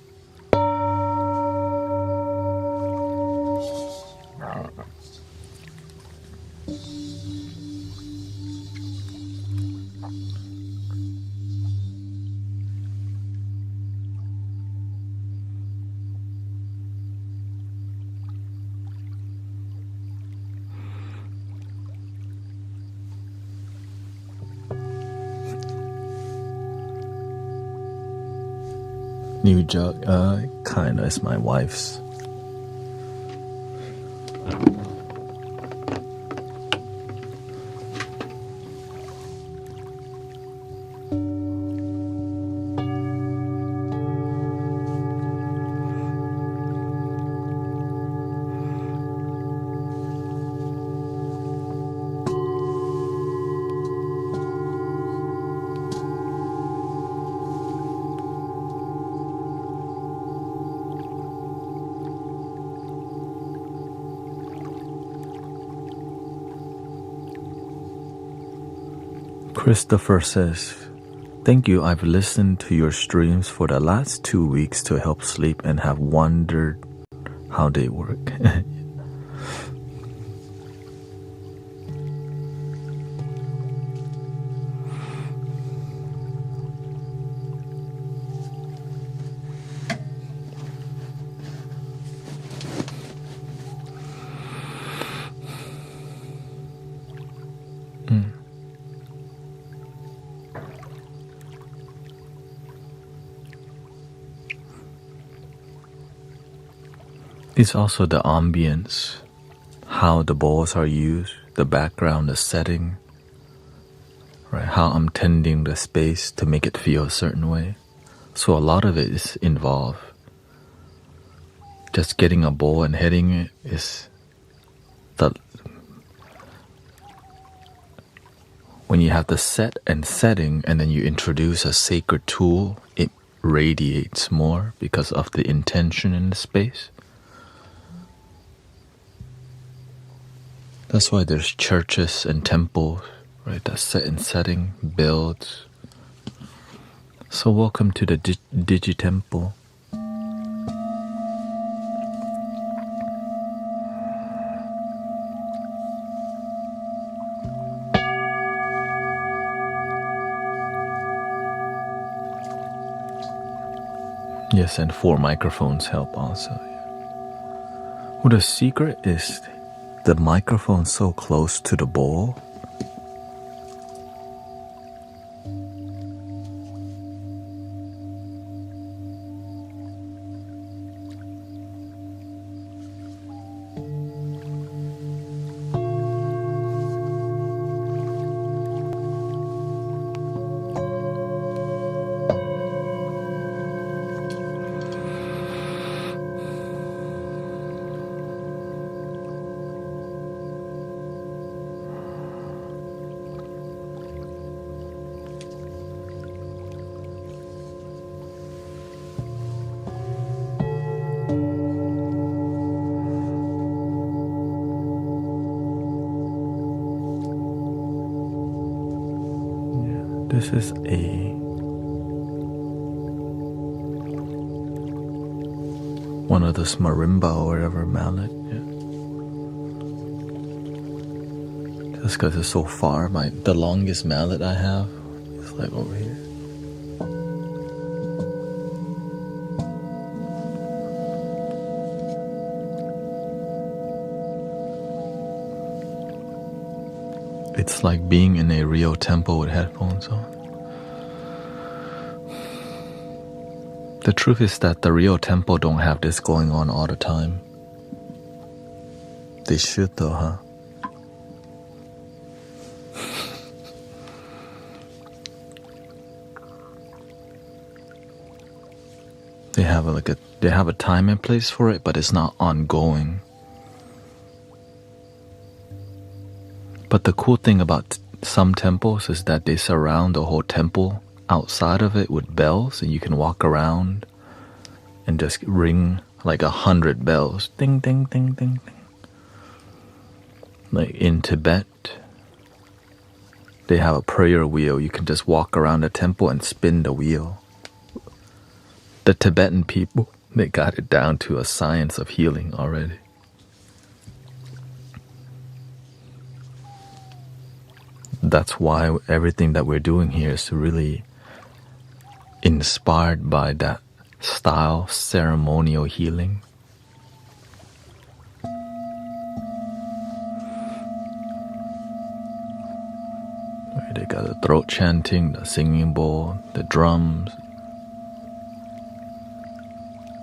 New jug, kinda is my wife's. Christopher says, thank you. I've listened to your streams for the last 2 weeks to help sleep and have wondered how they work. It's also the ambience, how the bowls are used, the background, the setting, right? How I'm tending the space to make it feel a certain way. So a lot of it is involved. Just getting a bowl and hitting it is the when you have the set and setting and then you introduce a sacred tool, it radiates more because of the intention in the space. That's why there's churches and temples, right? That set and setting builds. So welcome to the Digitemple. Yes, and 4 microphones help also. Well, the secret is the microphone so close to the bowl. This is one of those marimba or whatever mallet. Yeah. Just because it's so far, the longest mallet I have is like over here. It's like being in a real temple with headphones on. The truth is that the real temple don't have this going on all the time. They should though, huh? They have a time and place for it, but it's not ongoing. But the cool thing about some temples is that they surround the whole temple outside of it with bells, and you can walk around and just ring like 100 bells. Ding, ding, ding, ding, ding. Like in Tibet, they have a prayer wheel. You can just walk around the temple and spin the wheel. The Tibetan people, they got it down to a science of healing already. That's why everything that we're doing here is really inspired by that style, ceremonial healing. They got the throat chanting, the singing bowl, the drums.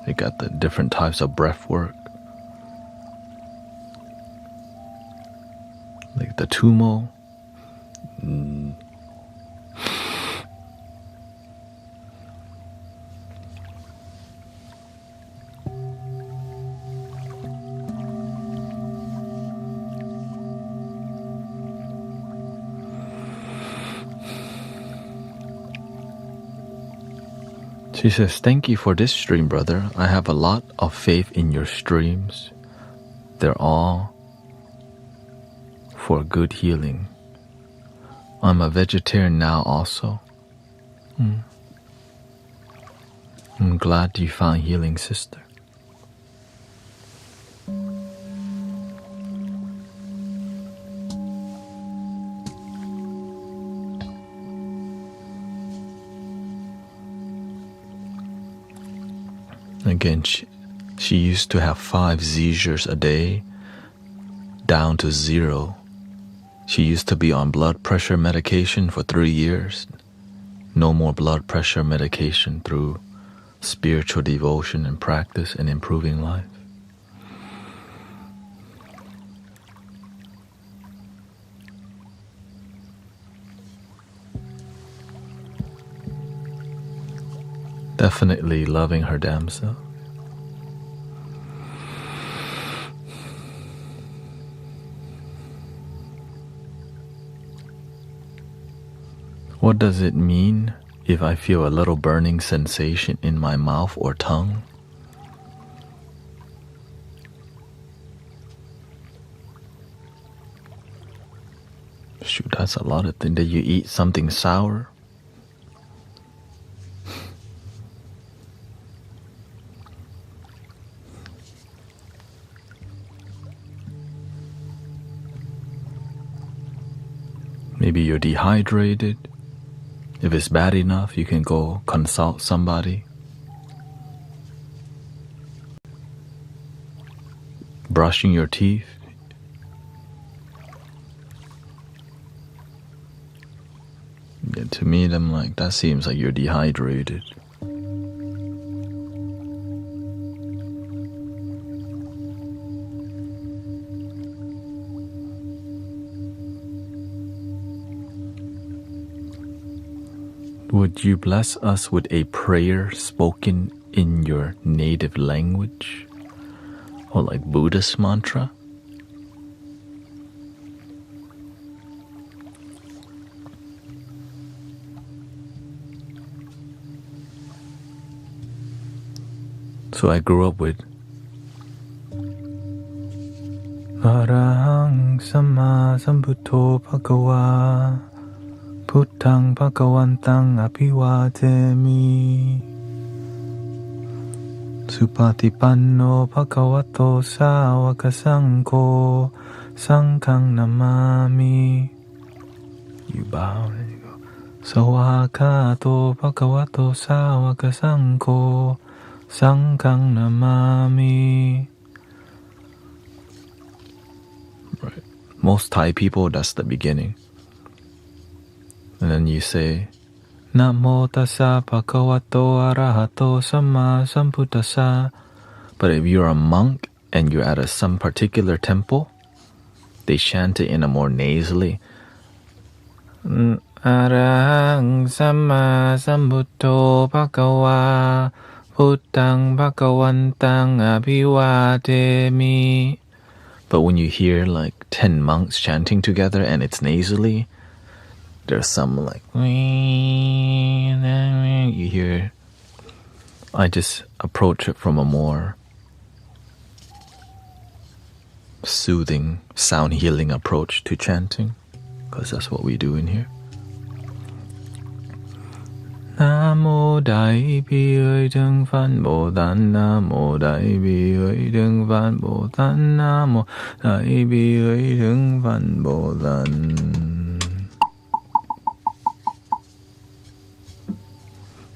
They got the different types of breath work. Like the tumo. She says, thank you for this stream, brother. I have a lot of faith in your streams. They're all for good healing. I'm a vegetarian now also. I'm glad you found healing, sister. Again, she used to have 5 seizures a day, down to 0. She used to be on blood pressure medication for 3 years. No more blood pressure medication through spiritual devotion and practice and improving life. Definitely loving her damn self. What does it mean if I feel a little burning sensation in my mouth or tongue? Shoot, that's a lot of things. Did you eat something sour? Maybe you're dehydrated. If it's bad enough, you can go consult somebody. Brushing your teeth. Yeah, to me, I'm like, that seems like you're dehydrated. Would you bless us with a prayer spoken in your native language? Or like Buddhist mantra? So I grew up with Arahang Sama Sambuddho Bhagava Buddhang Bhagavantang Abhivademi Supatipanno Bhagavato Sāvaka Sangho Sanghang Namami. You bow and you go Sawakato Bhagavato Sāvaka Sangho Sanghang Namami. Right. Most Thai people, that's the beginning. And then you say, Namo tassa bhagavato arahato samma sambuddhassa. But if you're a monk and you're at some particular temple, they chant it in a more nasally. Arahang samma sambuddho bhagava buddhang bhagavantang abhivademi. But when you hear like 10 monks chanting together and it's nasally, there's some like, you hear, I just approach it from a more soothing, sound healing approach to chanting, because that's what we do in here. Namo Dai Bi Hui Dung Fan Bo Dan Namo Dai Bi Hui Dung Fan Bo Dan Namo Dai Bi Hui Dung Fan Bo Dan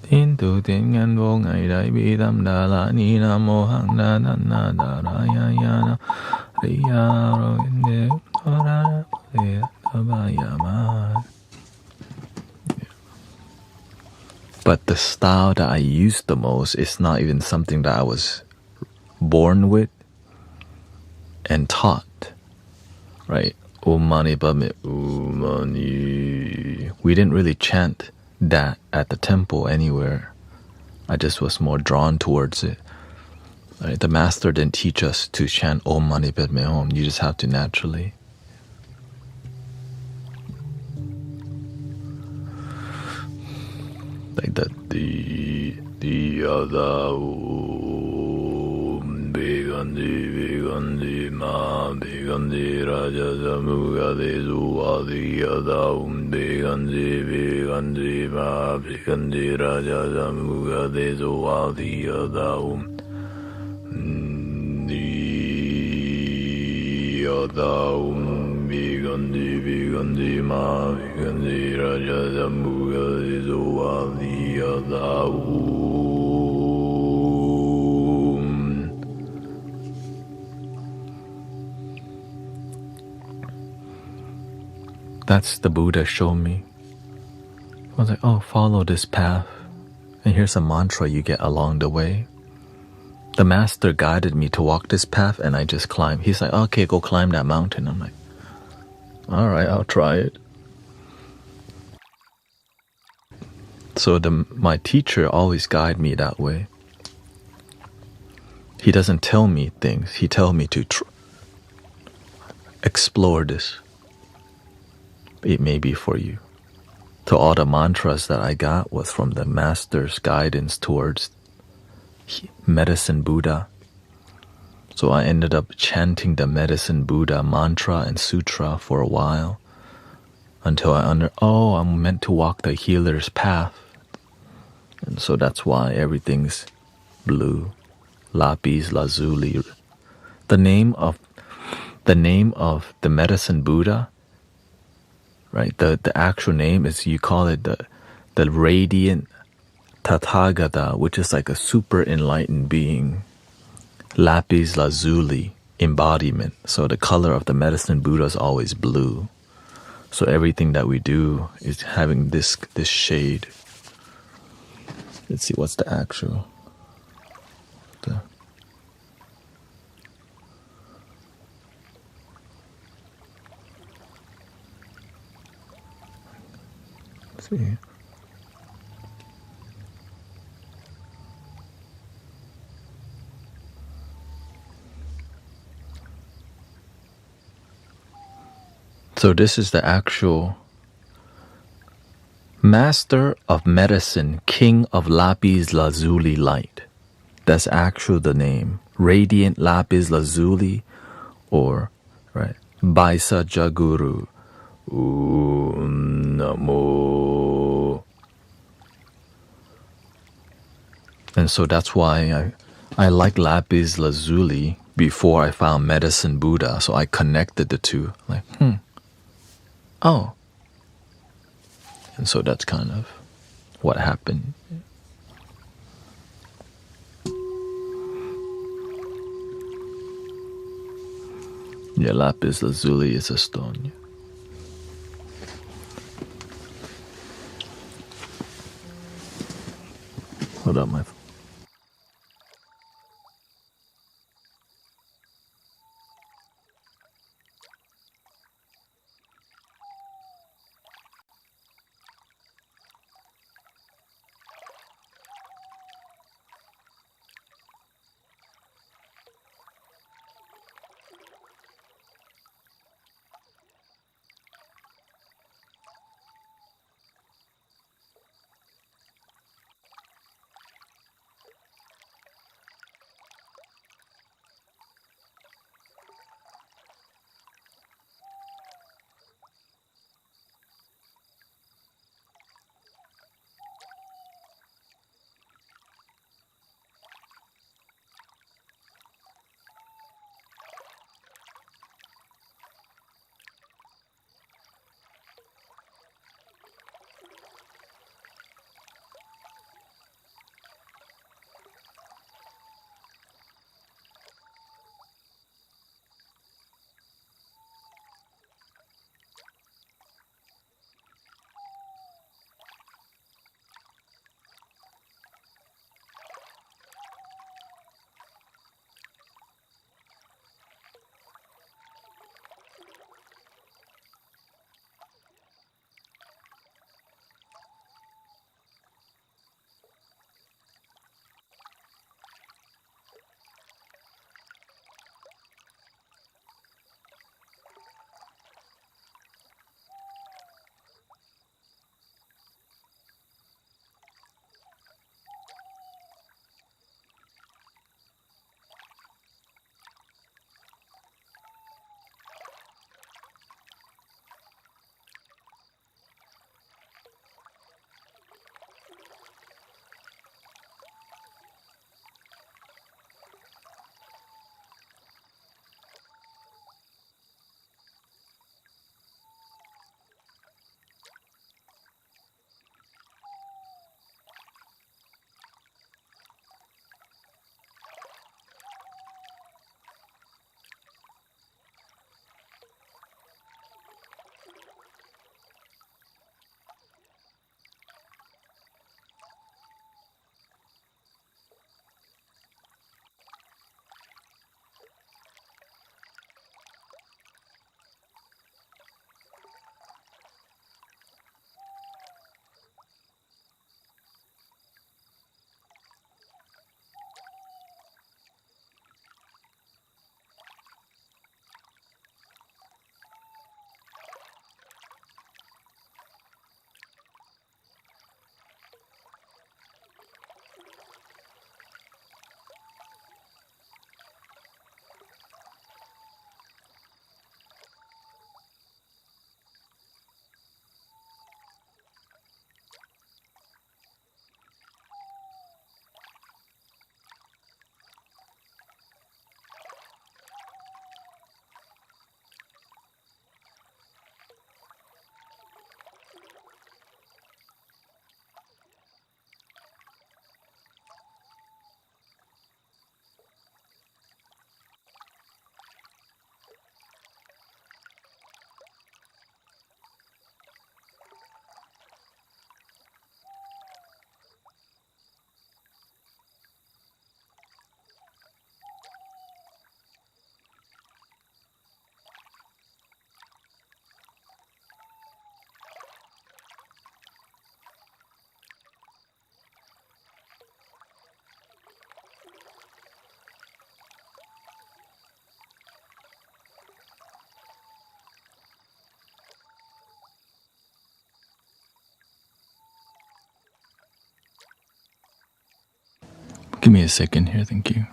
Tin tu tiên ngàn vô ngày đại bi tâm đà la ni nam mô hằng đa na na đà ra ya ya na ri ya ro ne tho ra re tho ba ya ma. But the style that I use the most is not even something that I was born with and taught, right? Om mani padme Om mani. We didn't really chant that at the temple anywhere. I just was more drawn towards it. Right? The master didn't teach us to chant Om mani padme Hum. You just have to naturally. Like that. The other Bigandi ma Bigandi Raja Samuga de Zua the other Bigandi ma Bigandi Raja Samuga de Zua the other the other Bigandi ma Bigandi Raja Samuga de Zua the other That's the Buddha showed me. I was like, oh, follow this path. And here's a mantra you get along the way. The master guided me to walk this path and I just climbed. He's like, okay, go climb that mountain. I'm like, all right, I'll try it. So my teacher always guide me that way. He doesn't tell me things. He tells me to explore this. It may be for you. So all the mantras that I got was from the master's guidance towards medicine Buddha. So I ended up chanting the medicine Buddha mantra and sutra for a while until I'm meant to walk the healer's path. And so that's why everything's blue. Lapis lazuli. The name of the medicine Buddha, right? The actual name is, you call it the radiant Tathagata, which is like a super enlightened being. Lapis lazuli, embodiment. So the color of the medicine Buddha is always blue. So everything that we do is having this shade. Let's see, what's the actual? Let's see. So this is the actual Master of Medicine, King of Lapis Lazuli Light. That's actually the name. Radiant Lapis Lazuli, or, right, Baisa Jaguru. Namo. And so that's why I like Lapis Lazuli before I found Medicine Buddha. So I connected the two. Like, oh. And so that's kind of what happened. Yeah, Lapis Lazuli is a stone. Hold up, my phone. Give me a second here, thank you.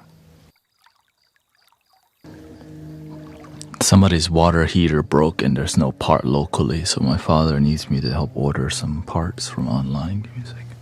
Somebody's water heater broke and there's no part locally, so my father needs me to help order some parts from online. Give me a second.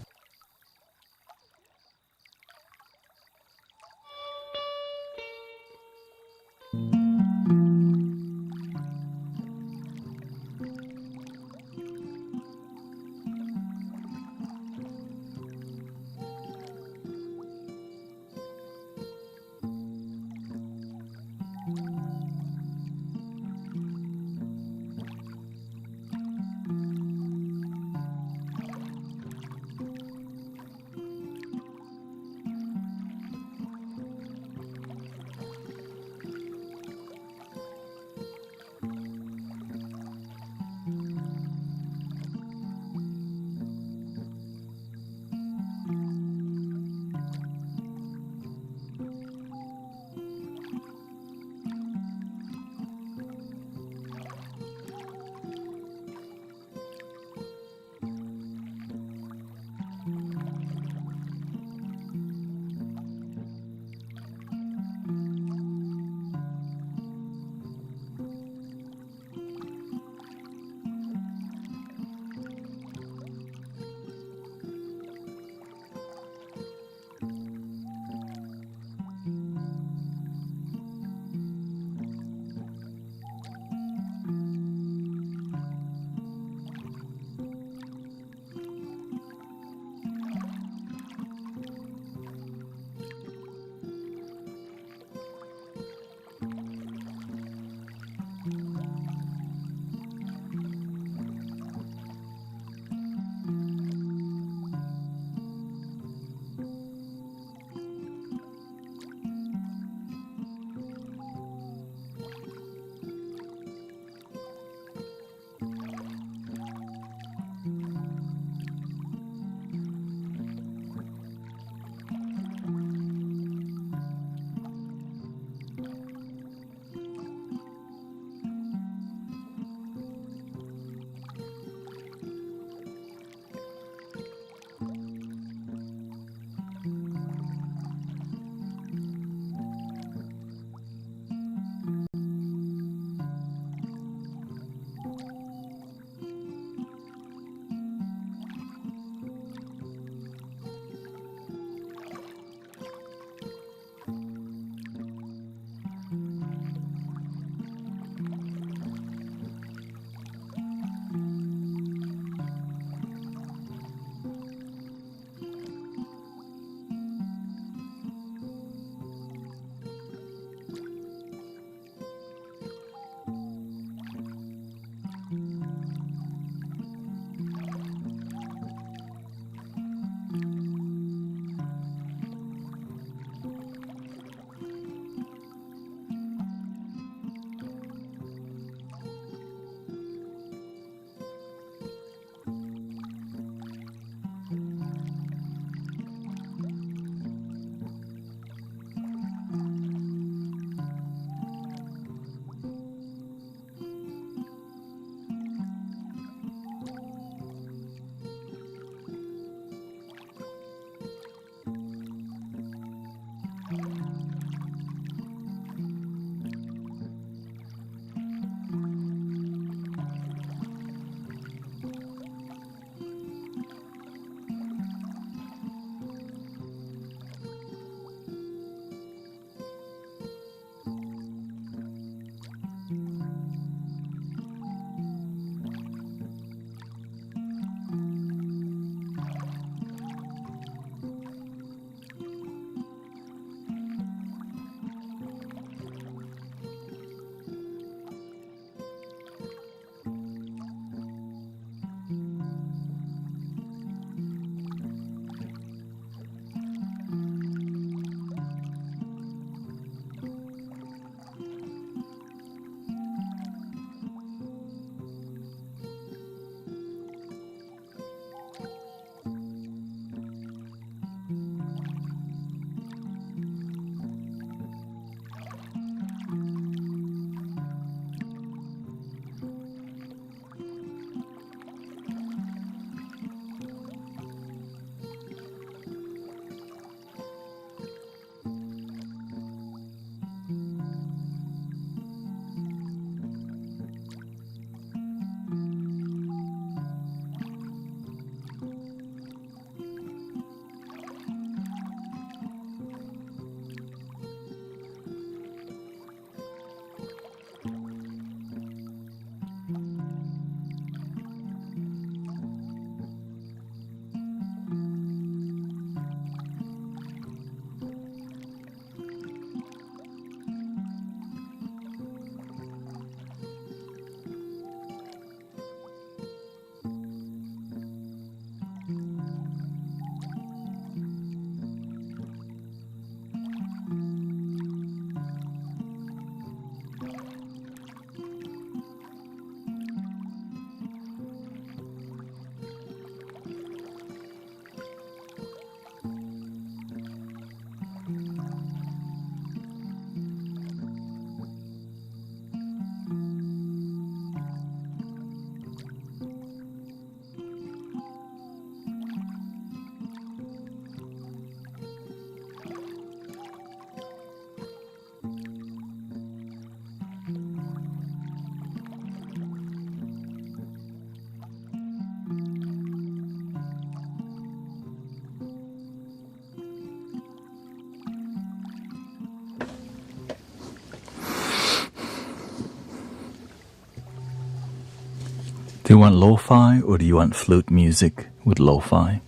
Do you want lo-fi or do you want flute music with lo-fi?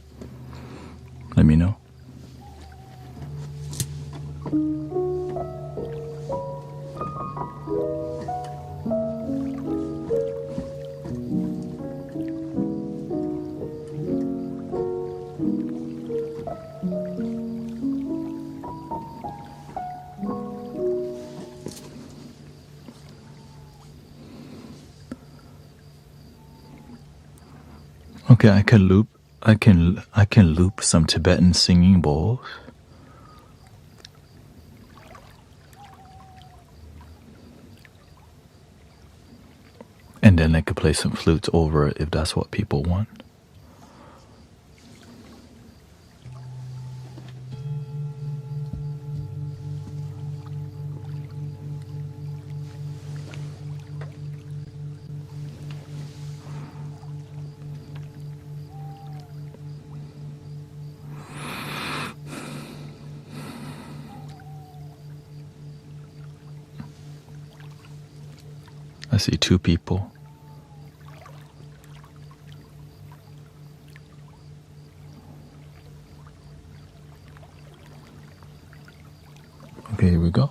Let me know. Okay, I can loop some Tibetan singing bowls. And then I could play some flutes over it if that's what people want. I see 2 people. Okay, here we go.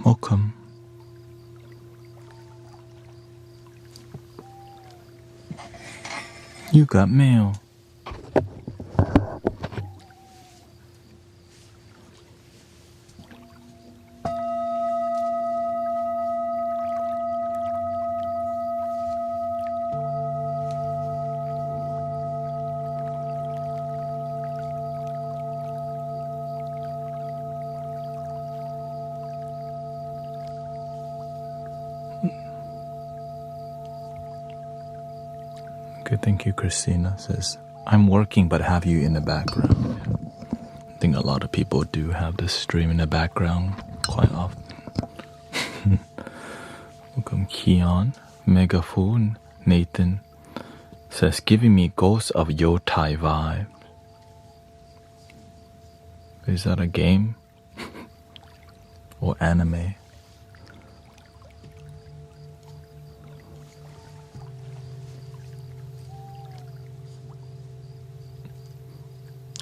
Welcome. You got mail. Good, thank you, Christina. Says, I'm working but have you in the background. I think a lot of people do have this stream in the background quite often. Welcome, Keon, Megaphone, Nathan. Says, giving me Ghost of Yotai vibe. Is that a game? Or anime?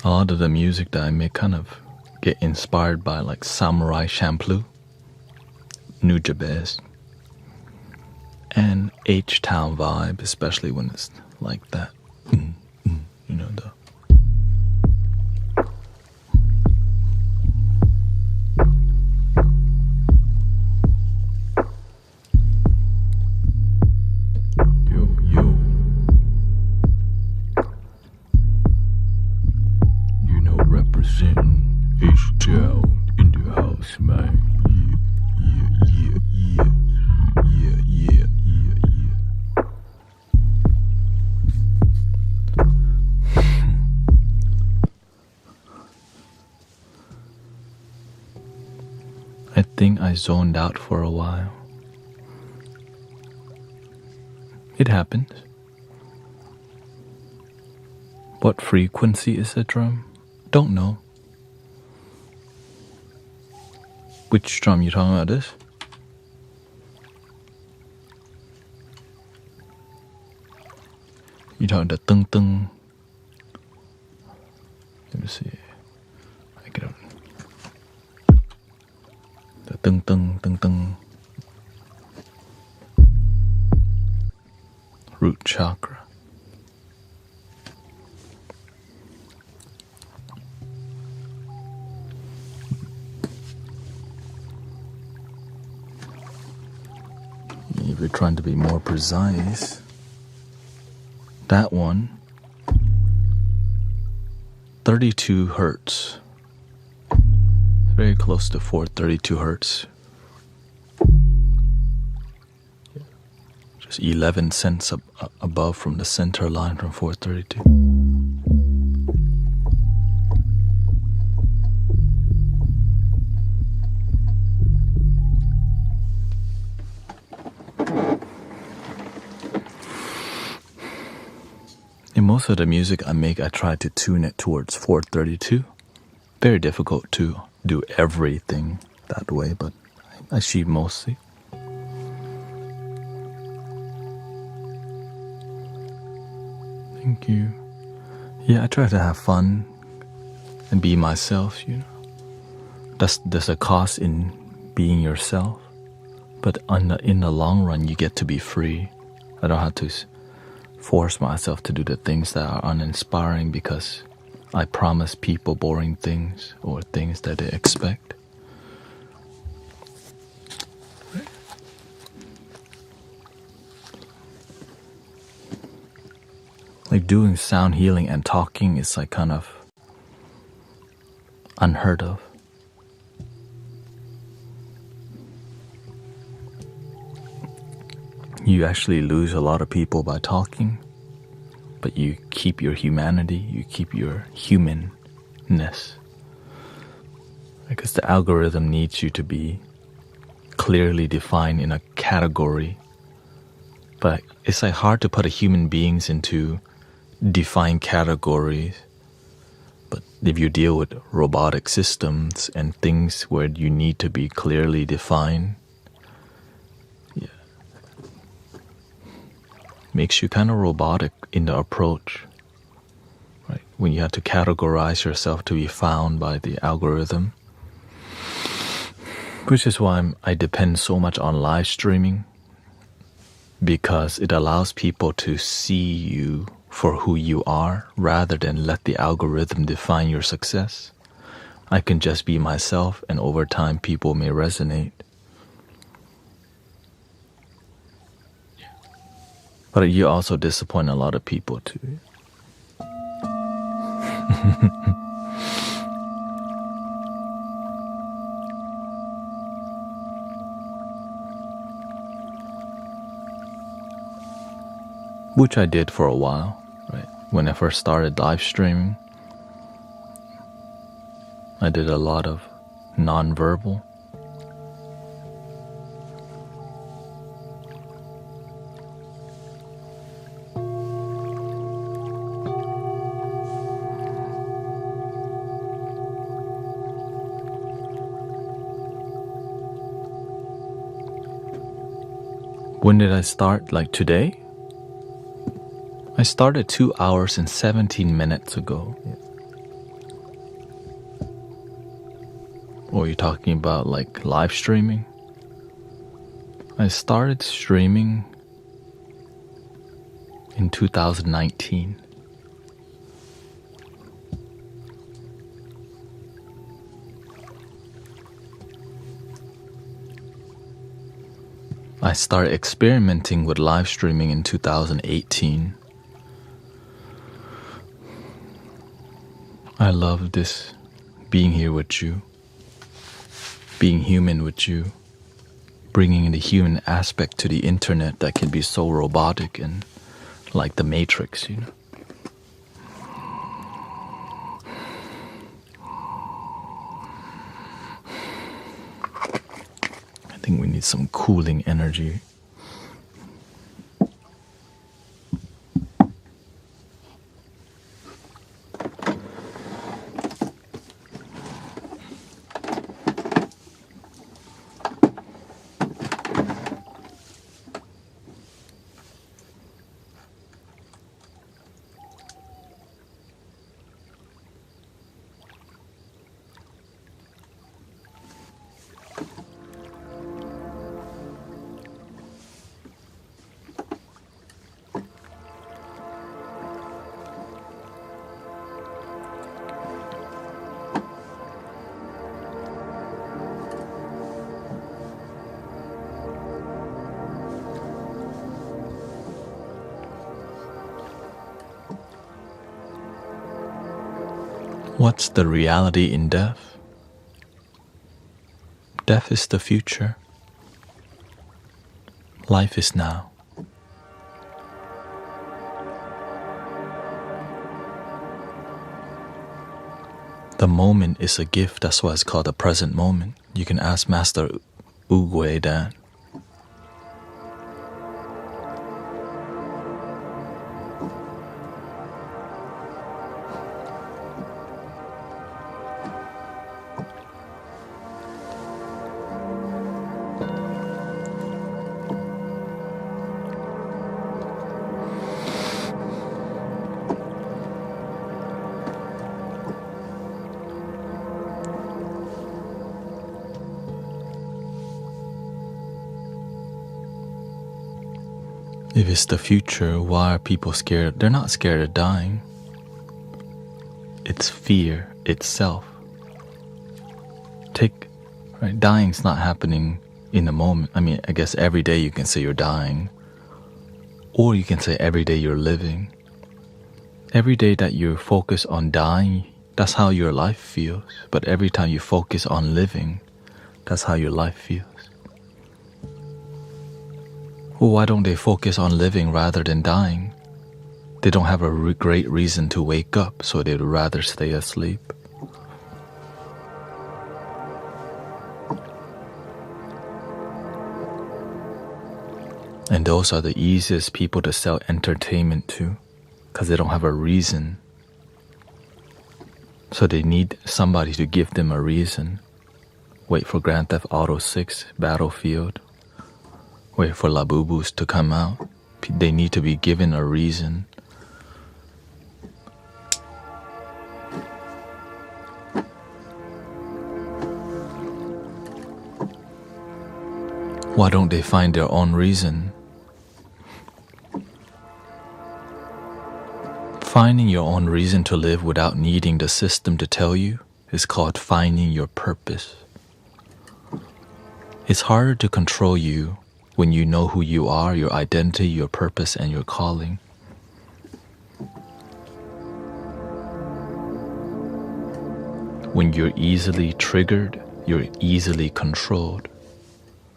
A lot of the music that I make kind of get inspired by like Samurai Champloo, Nujabes, and H-Town vibe, especially when it's like that. You know, the I zoned out for a while. It happens. What frequency is the drum? Don't know. Which drum you talking about? This? You talking the tung tung? Let me see. I get it. The tung tung tung tung. Root chakra. If you're trying to be more precise, that one 32 hertz. Very close to 432 hertz. Just 11 cents above from the center line from 432. In most of the music I make, I try to tune it towards 432. Very difficult to do everything that way, but I achieve mostly. Thank you. Yeah, I try to have fun and be myself, you know. There's a cost in being yourself, but in the long run, you get to be free. I don't have to force myself to do the things that are uninspiring because I promise people boring things or things that they expect. Like doing sound healing and talking is like kind of unheard of. You actually lose a lot of people by talking, but you keep your humanity, you keep your humanness. Because the algorithm needs you to be clearly defined in a category. But it's like hard to put human beings into defined categories. But if you deal with robotic systems and things where you need to be clearly defined, yeah, makes you kind of robotic in the approach, right? When you have to categorize yourself to be found by the algorithm, which is why I depend so much on live streaming, because it allows people to see you for who you are rather than let the algorithm define your success. I can just be myself, and over time people may resonate. But you also disappoint a lot of people too. Which I did for a while, right? When I first started live streaming, I did a lot of non-verbal. When did I start? Like today? I started 2 hours and 17 minutes ago. Or you're talking about like live streaming? I started streaming in 2019. I started experimenting with live streaming in 2018. I love this, being here with you, being human with you, bringing the human aspect to the internet that can be so robotic and like the Matrix, you know. I think we need some cooling energy. What's the reality in death? Death is the future. Life is now. The moment is a gift, that's why it's called the present moment. You can ask Master Ugwe that. If it's the future, why are people scared? They're not scared of dying. It's fear itself. Right? Dying's not happening in the moment. I mean, I guess every day you can say you're dying. Or you can say every day you're living. Every day that you focus on dying, that's how your life feels. But every time you focus on living, that's how your life feels. Well, why don't they focus on living rather than dying? They don't have a great reason to wake up, so they'd rather stay asleep. And those are the easiest people to sell entertainment to, because they don't have a reason. So they need somebody to give them a reason. Wait for Grand Theft Auto 6, Battlefield. Wait for Labubus to come out. They need to be given a reason. Why don't they find their own reason? Finding your own reason to live without needing the system to tell you is called finding your purpose. It's harder to control you when you know who you are, your identity, your purpose, and your calling. When you're easily triggered, you're easily controlled.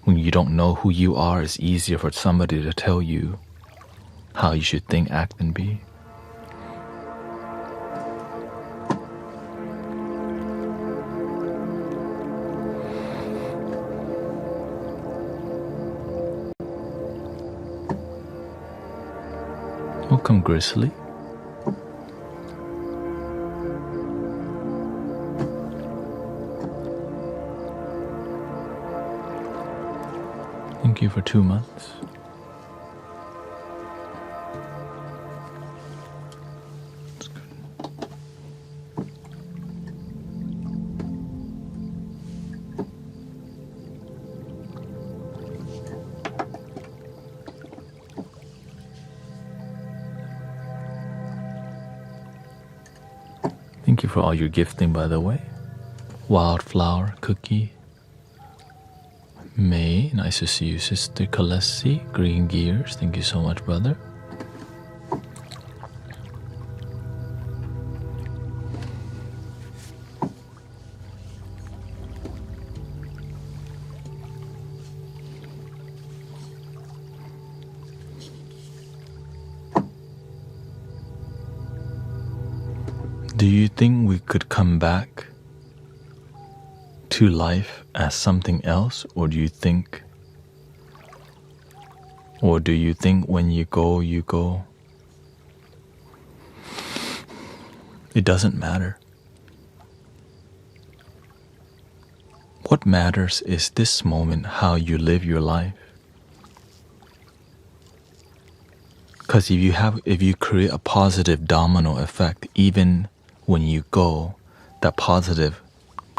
When you don't know who you are, it's easier for somebody to tell you how you should think, act, and be. Welcome, Grizzly. Thank you for 2 months. That's good. Thank you for all your gifting, by the way. Wildflower cookie. May, nice to see you, Sister Kalesi. Green Gears, thank you so much, brother. Do you think we could come back to life as something else, or do you think when you go, you go? It doesn't matter. What matters is this moment, how you live your life. Because if you create a positive domino effect, even when you go, that positive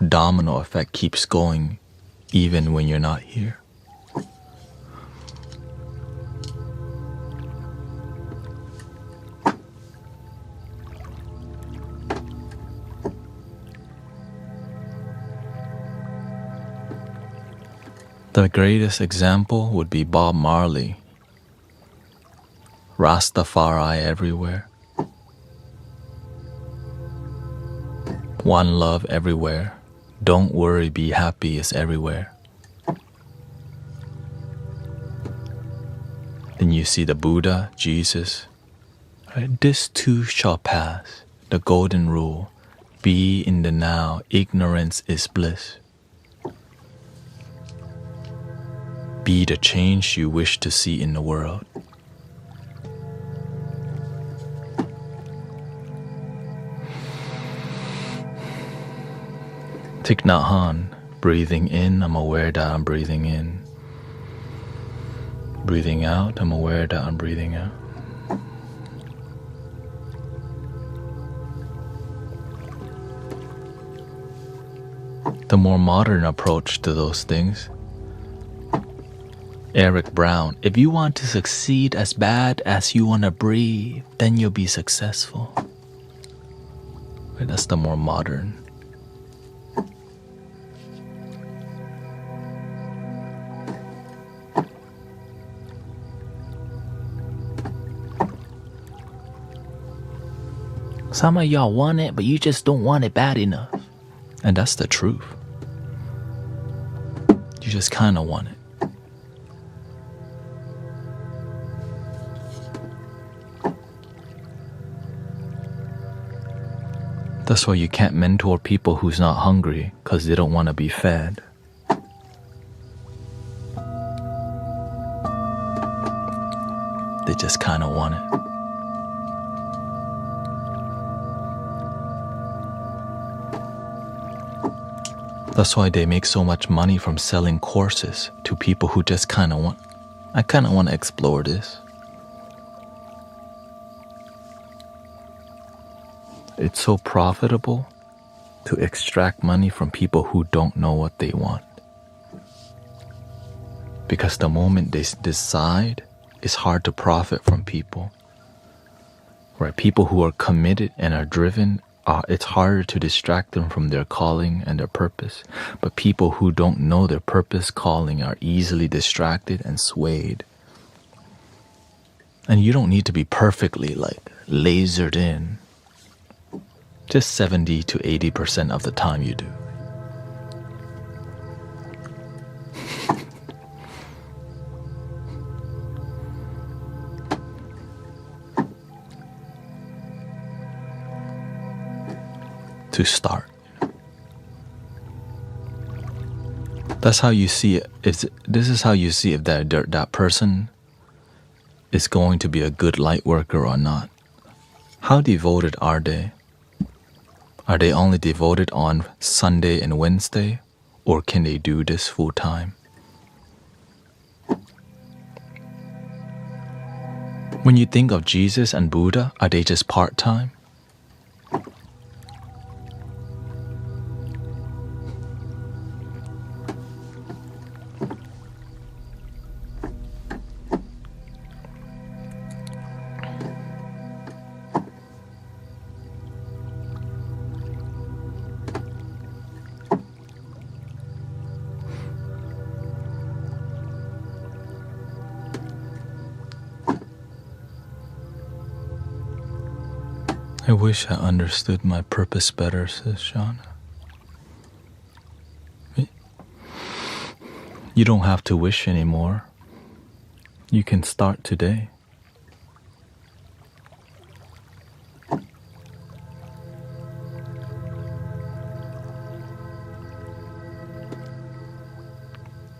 domino effect keeps going even when you're not here. The greatest example would be Bob Marley. Rastafari everywhere. One love everywhere. Don't worry, be happy is everywhere. Then you see the Buddha, Jesus. Right? This too shall pass. The golden rule. Be in the now. Ignorance is bliss. Be the change you wish to see in the world. Thich Nhat Hanh, breathing in, I'm aware that I'm breathing in. Breathing out, I'm aware that I'm breathing out. The more modern approach to those things, Eric Brown, if you want to succeed as bad as you want to breathe, then you'll be successful. Right, that's the more modern. Some of y'all want it, but you just don't want it bad enough. And that's the truth. You just kind of want it. That's why you can't mentor people who's not hungry, because they don't want to be fed. They just kind of want it. That's why they make so much money from selling courses to people who just kind of want, I kind of want to explore this. It's so profitable to extract money from people who don't know what they want. Because the moment they decide, it's hard to profit from people. Right? People who are committed and are driven, it's harder to distract them from their calling and their purpose. But people who don't know their purpose, calling, are easily distracted and swayed. And you don't need to be perfectly lasered in. Just 70 to 80% of the time you do. To start. That's how you see it. This is how you see if that person is going to be a good light worker or not. How devoted are they? Are they only devoted on Sunday and Wednesday, or can they do this full time? When you think of Jesus and Buddha, are they just part-time? I wish I understood my purpose better, says Shauna. You don't have to wish anymore. You can start today.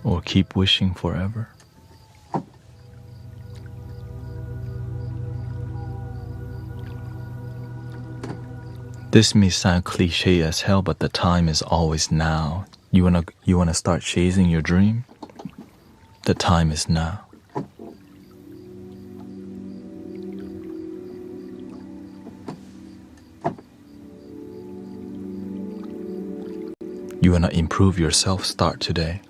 Or keep wishing forever. This may sound cliche as hell, but the time is always now. You wanna start chasing your dream? The time is now. You wanna improve yourself? Start today.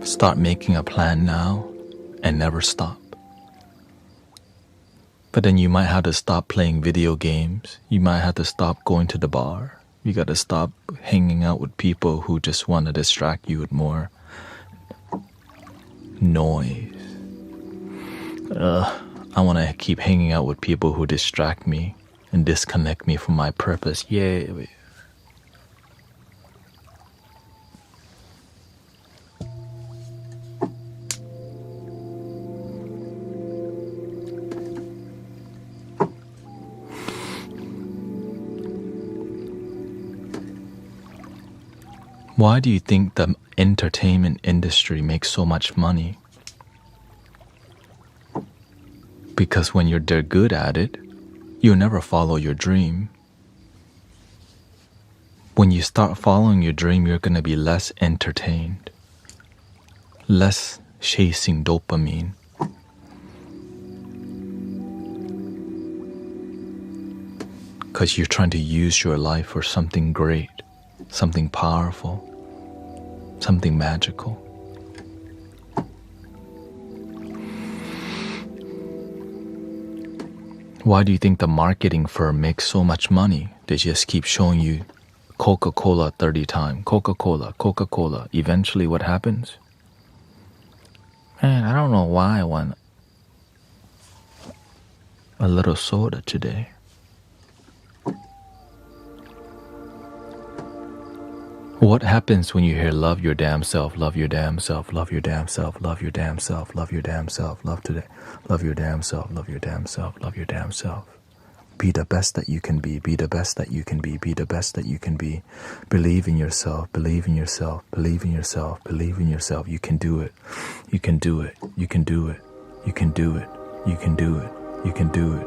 Start making a plan now and never stop. But then you might have to stop playing video games. You might have to stop going to the bar. You got to stop hanging out with people who just want to distract you with more noise. I want to keep hanging out with people who distract me and disconnect me from my purpose. Yay. Why do you think the entertainment industry makes so much money? Because when they're good at it, you'll never follow your dream. When you start following your dream, you're going to be less entertained, less chasing dopamine. Because you're trying to use your life for something great, something powerful, something magical. Why do you think the marketing firm makes so much money? They just keep showing you Coca-Cola 30 times. Coca-Cola, Coca-Cola. Eventually what happens? Man, I don't know why I want a little soda today. What happens when you hear love your damn self, love your damn self, love your damn self, love your damn self, love your damn self, love today, love your damn self, love your damn self, love your damn self. Be the best that you can be the best that you can be the best that you can be. Believe in yourself, believe in yourself, believe in yourself, believe in yourself. You can do it, you can do it, you can do it, you can do it, you can do it, you can do it,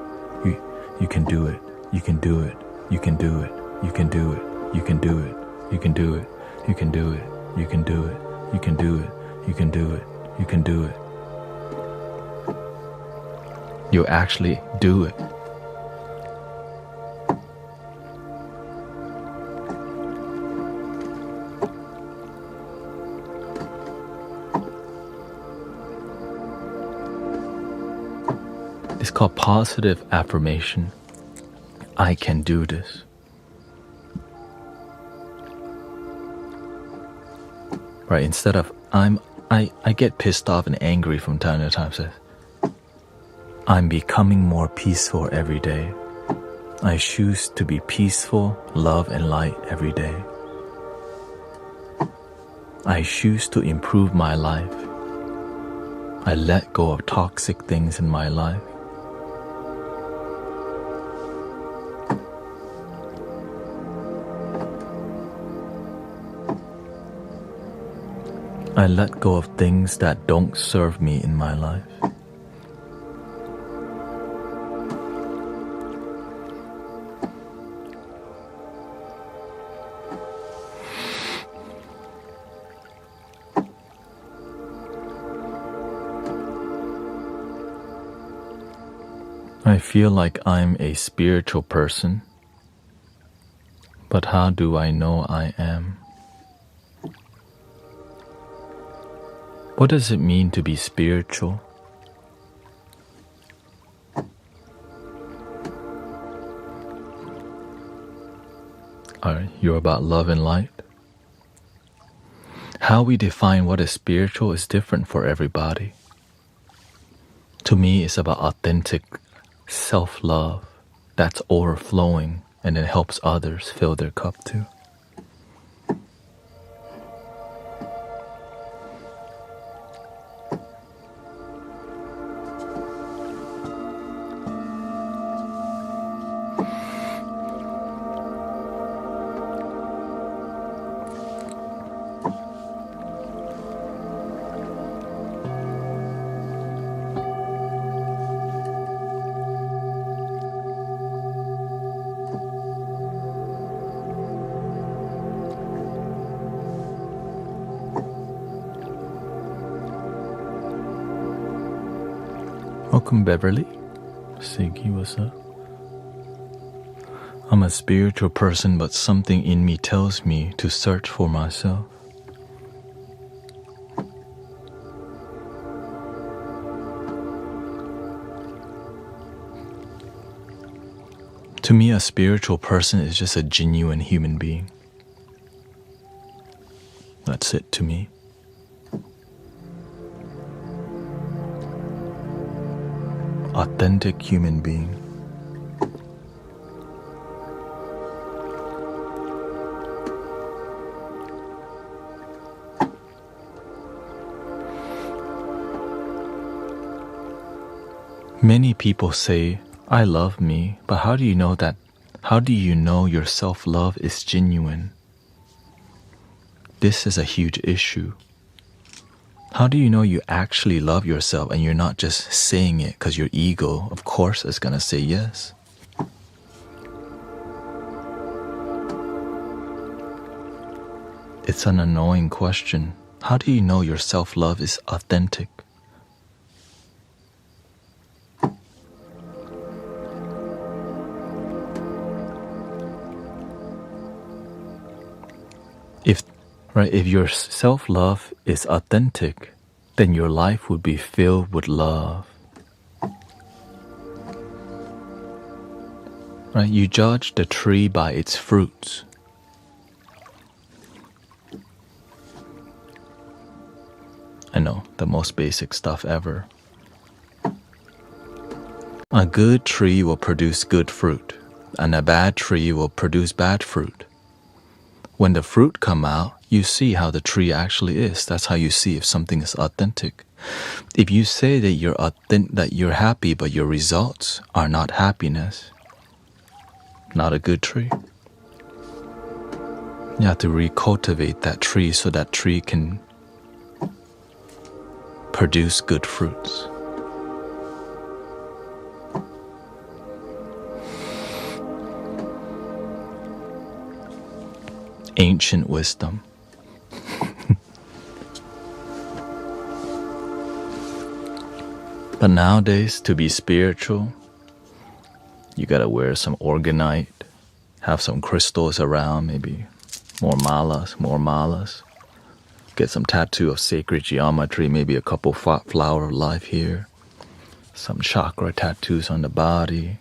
you can do it, you can do it, you can do it, you can do it, you can do it. You can do it, you can do it, you can do it, you can do it, you can do it, you can do it. You actually do it. It's called positive affirmation. I can do this. Right, instead of I get pissed off and angry from time to time. Says, I'm becoming more peaceful every day. I choose to be peaceful, love, and light every day. I choose to improve my life. I let go of toxic things in my life. I let go of things that don't serve me in my life. I feel like I'm a spiritual person, but how do I know I am? What does it mean to be spiritual? Alright, you're about love and light. How we define what is spiritual is different for everybody. To me, it's about authentic self-love that's overflowing and it helps others fill their cup too. Welcome, Beverly. Siggy, what's up? I'm a spiritual person, but something in me tells me to search for myself. To me, a spiritual person is just a genuine human being. That's it to me. Authentic human being. Many people say, I love me, but how do you know that? How do you know your self-love is genuine? This is a huge issue. How do you know you actually love yourself and you're not just saying it because your ego, of course, is going to say yes? It's an annoying question. How do you know your self-love is authentic? If your self-love is authentic, then your life would be filled with love. Right? You judge the tree by its fruits. I know, the most basic stuff ever. A good tree will produce good fruit, and a bad tree will produce bad fruit. When the fruit come out, you see how the tree actually is. That's how you see if something is authentic. If you say that you're happy, but your results are not happiness, not a good tree. You have to recultivate that tree so that tree can produce good fruits. Ancient wisdom. But nowadays, to be spiritual, you gotta wear some organite, have some crystals around, maybe more malas. Get some tattoo of sacred geometry, maybe a couple flower of life here, some chakra tattoos on the body.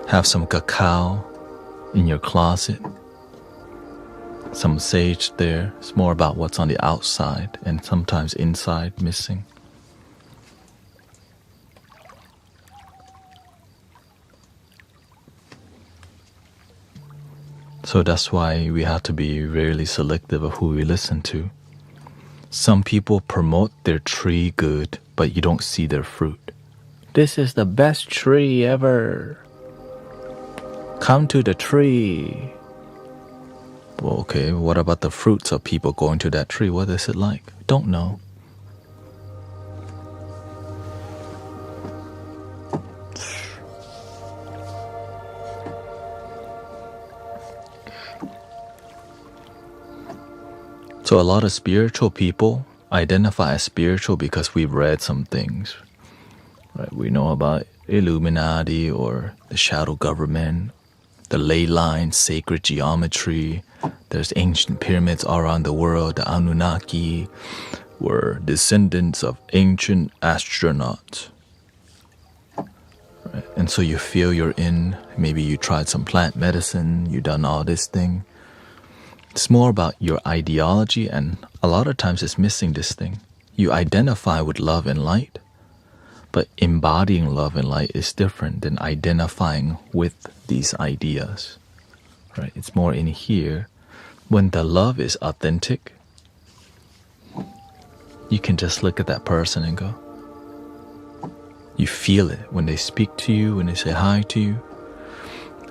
Have some cacao in your closet. Some sage there. It's more about what's on the outside and sometimes inside missing. So that's why we have to be really selective of who we listen to. Some people promote their tree good, but you don't see their fruit. This is the best tree ever. Come to the tree. Well, okay, what about the fruits of people going to that tree? What is it like? Don't know. So a lot of spiritual people identify as spiritual because we've read some things. Right? We know about Illuminati or the shadow government, the ley lines, sacred geometry. There's ancient pyramids all around the world. The Anunnaki were descendants of ancient astronauts. Right? And so you feel you're in, maybe you tried some plant medicine, you done all this thing. It's more about your ideology, and a lot of times it's missing this thing. You identify with love and light, but embodying love and light is different than identifying with these ideas. Right? It's more in here. When the love is authentic, you can just look at that person and go. You feel it when they speak to you, when they say hi to you.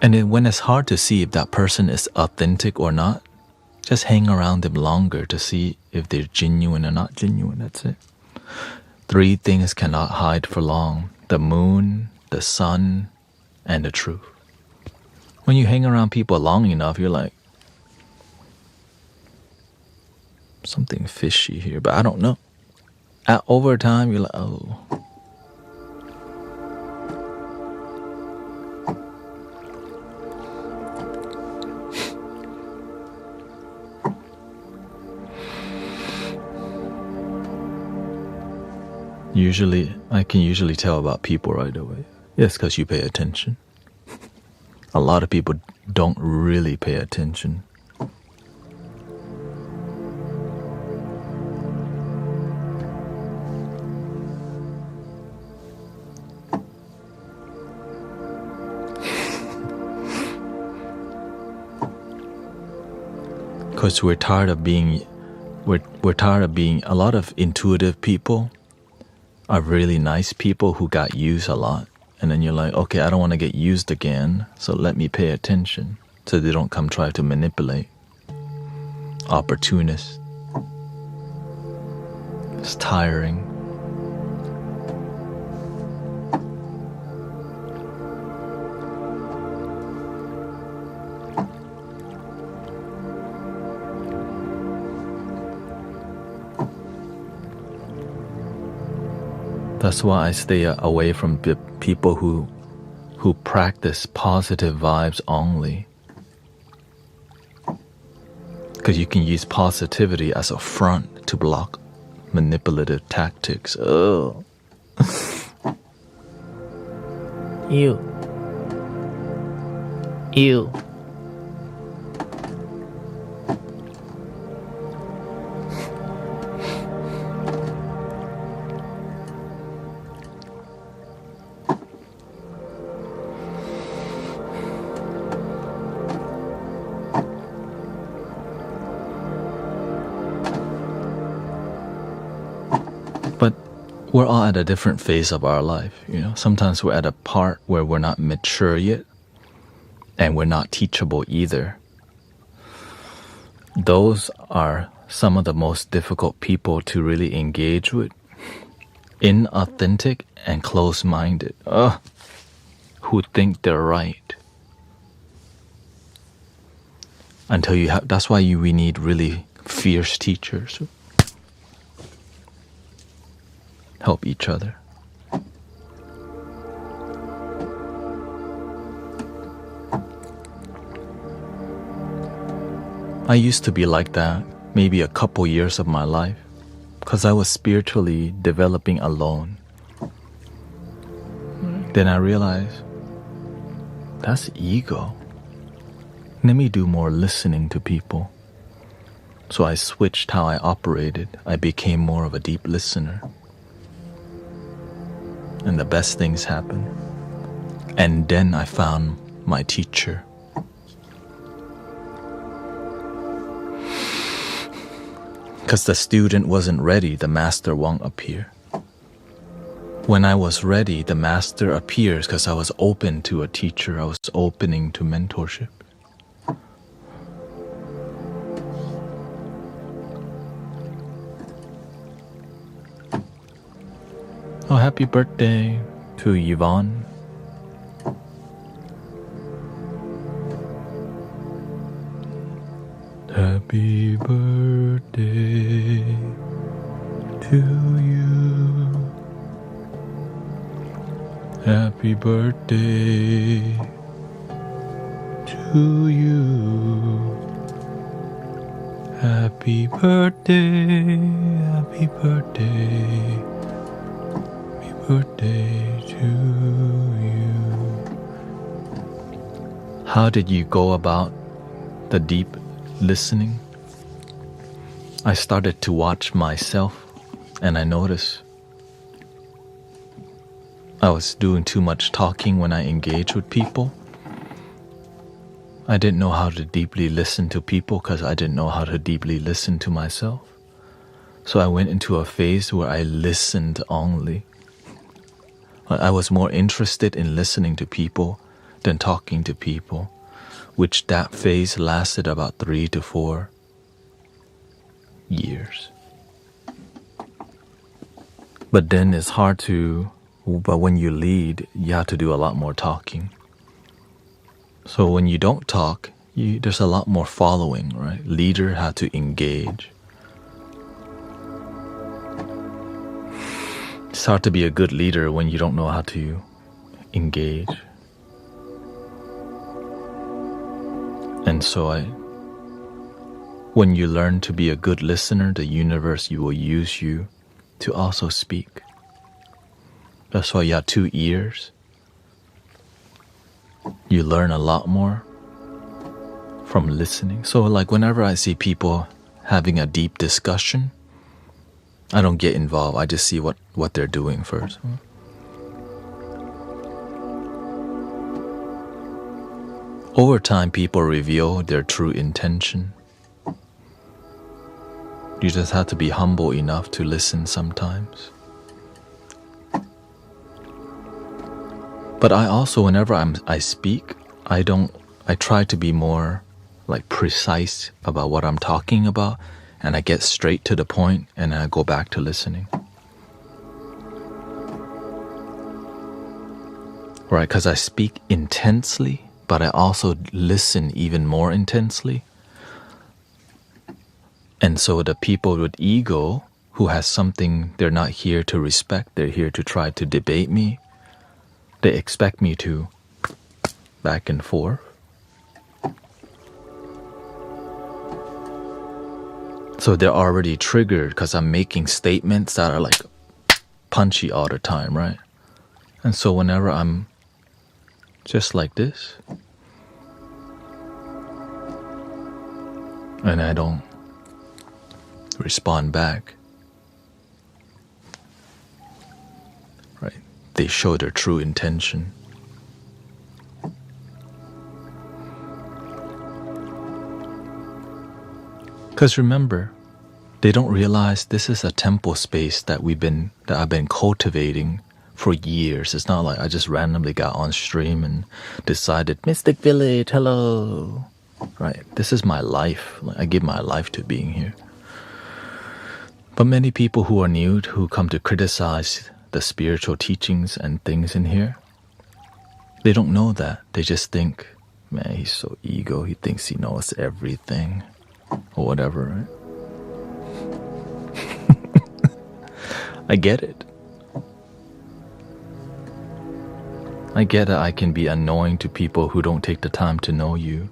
And then when it's hard to see if that person is authentic or not, just hang around them longer to see if they're genuine or not genuine. That's it. 3 things cannot hide for long: the moon, the sun, and the truth. When you hang around people long enough, you're like, something fishy here, but I don't know. Over time, you're like, oh. I can usually tell about people right away. Yes, because you pay attention. A lot of people don't really pay attention. Because we're tired of being We're tired of being a lot of intuitive people are really nice people who got used a lot. And then you're like, okay, I don't want to get used again, so let me pay attention so they don't come try to manipulate. Opportunists. It's tiring. That's why I stay away from people who practice positive vibes only. Because you can use positivity as a front to block manipulative tactics. Oh. Ew. Ew. But we're all at a different phase of our life, you know. Sometimes we're at a part where we're not mature yet, and we're not teachable either. Those are some of the most difficult people to really engage with. Inauthentic and close-minded. Who think they're right. Until you have, that's why we need really fierce teachers. Help each other. I used to be like that maybe a couple years of my life because I was spiritually developing alone. Then I realized that's ego. Let me do more listening to people. So I switched how I operated. I became more of a deep listener. And the best things happened. And then I found my teacher. Because the student wasn't ready, the master won't appear. When I was ready, the master appears because I was open to a teacher. I was opening to mentorship. Oh, happy birthday to Yvonne. Happy birthday to you. Happy birthday to you. Happy birthday, happy birthday. Birthday to you. How did you go about the deep listening? I started to watch myself and I noticed I was doing too much talking when I engaged with people. I didn't know how to deeply listen to people because I didn't know how to deeply listen to myself. So I went into a phase where I listened only. I was more interested in listening to people than talking to people, which that phase lasted about 3 to 4 years. But then it's hard to, but when you lead, you have to do a lot more talking. So when you don't talk, there's a lot more following, right? Leader had to engage. It's hard to be a good leader when you don't know how to engage. And so when you learn to be a good listener, the universe will use you to also speak. That's why you have 2 ears. You learn a lot more from listening. So like whenever I see people having a deep discussion, I don't get involved. I just see what they're doing first. Over time, people reveal their true intention. You just have to be humble enough to listen sometimes. But I also, whenever I speak, I try to be more like precise about what I'm talking about, and I get straight to the point, and I go back to listening. Right, because I speak intensely, but I also listen even more intensely. And so the people with ego who has something they're not here to respect, they're here to try to debate me, they expect me to back and forth. So they're already triggered because I'm making statements that are like punchy all the time, right? And so whenever I'm just like this, and I don't respond back, right? They show their true intention. Because remember, they don't realize this is a temple space that I've been cultivating for years. It's not like I just randomly got on stream and decided, Mystic Village, hello. Right? This is my life. I give my life to being here. But many people who are new, who come to criticize the spiritual teachings and things in here, they don't know that. They just think, man, he's so ego. He thinks he knows everything. Or whatever, right? I get it. I get that I can be annoying to people who don't take the time to know you.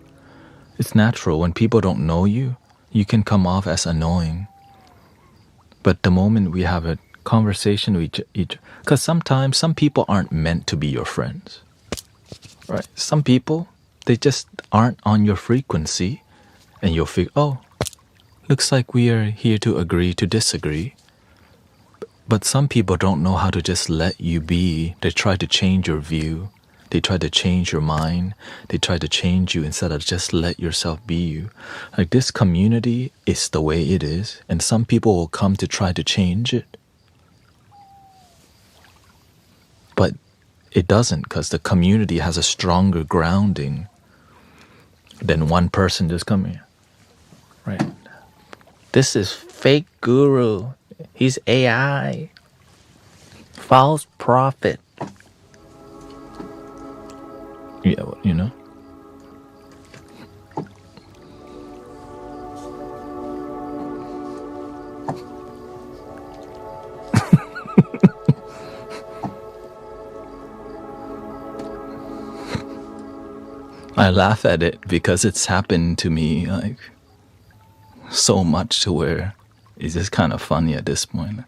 It's natural. When people don't know you, you can come off as annoying. But the moment we have a conversation with each, because sometimes some people aren't meant to be your friends, right? Some people, they just aren't on your frequency, and you'll figure, oh, looks like we are here to agree to disagree. But some people don't know how to just let you be. They try to change your view. They try to change your mind. They try to change you instead of just let yourself be you. Like this community is the way it is, and some people will come to try to change it. But it doesn't, because the community has a stronger grounding than one person just coming. Right? This is fake guru. He's AI. False prophet. Yeah, you know? I laugh at it because it's happened to me like so much to where it's just kind of funny at this point.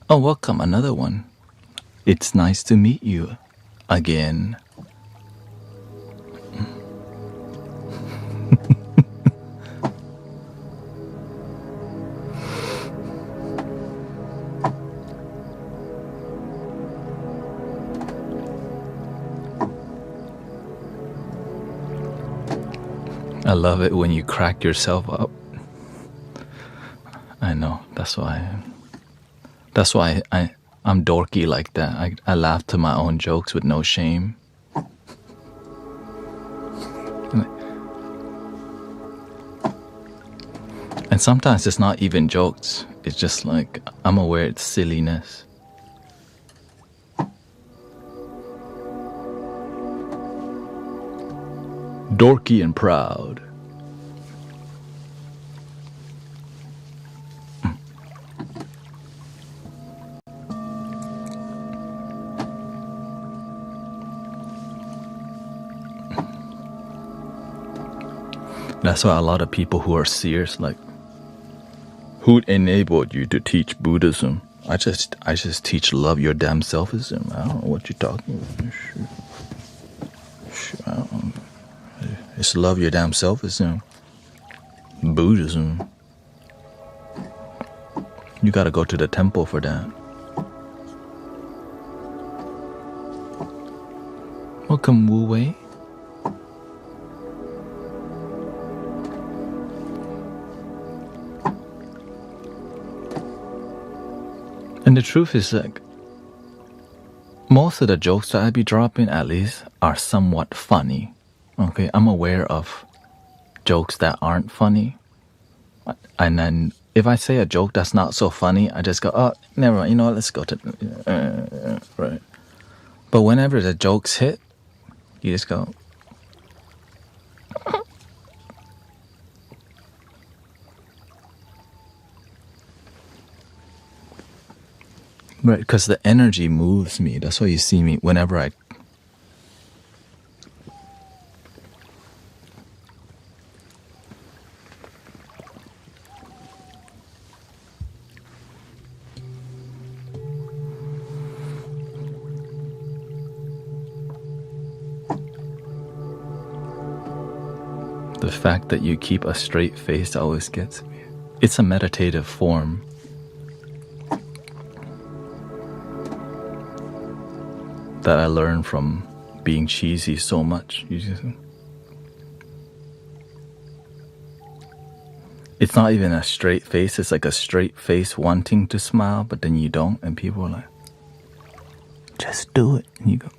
Oh, welcome, another one. It's nice to meet you again. I love it when you crack yourself up. I know, that's why I'm dorky like that. I laugh to my own jokes with no shame. And sometimes it's not even jokes. It's just like, I'm aware it's silliness. Dorky and proud. That's why a lot of people who are seers, like, who enabled you to teach Buddhism? I just teach love your damn selfism. I don't know what you're talking about. I don't know. It's love your damn selfism. Buddhism. You gotta go to the temple for that. Welcome, Wu Wei. And the truth is, like, most of the jokes that I be dropping, at least, are somewhat funny. Okay, I'm aware of jokes that aren't funny, and then if I say a joke that's not so funny, I just go, oh, never mind. You know what? Let's go to right. But whenever the jokes hit, you just go. Right, because the energy moves me. That's why you see me whenever I. The fact that you keep a straight face always gets me. It's a meditative form. That I learned from being cheesy so much. It's not even a straight face, it's like a straight face wanting to smile, but then you don't, and people are like, just do it. And you go,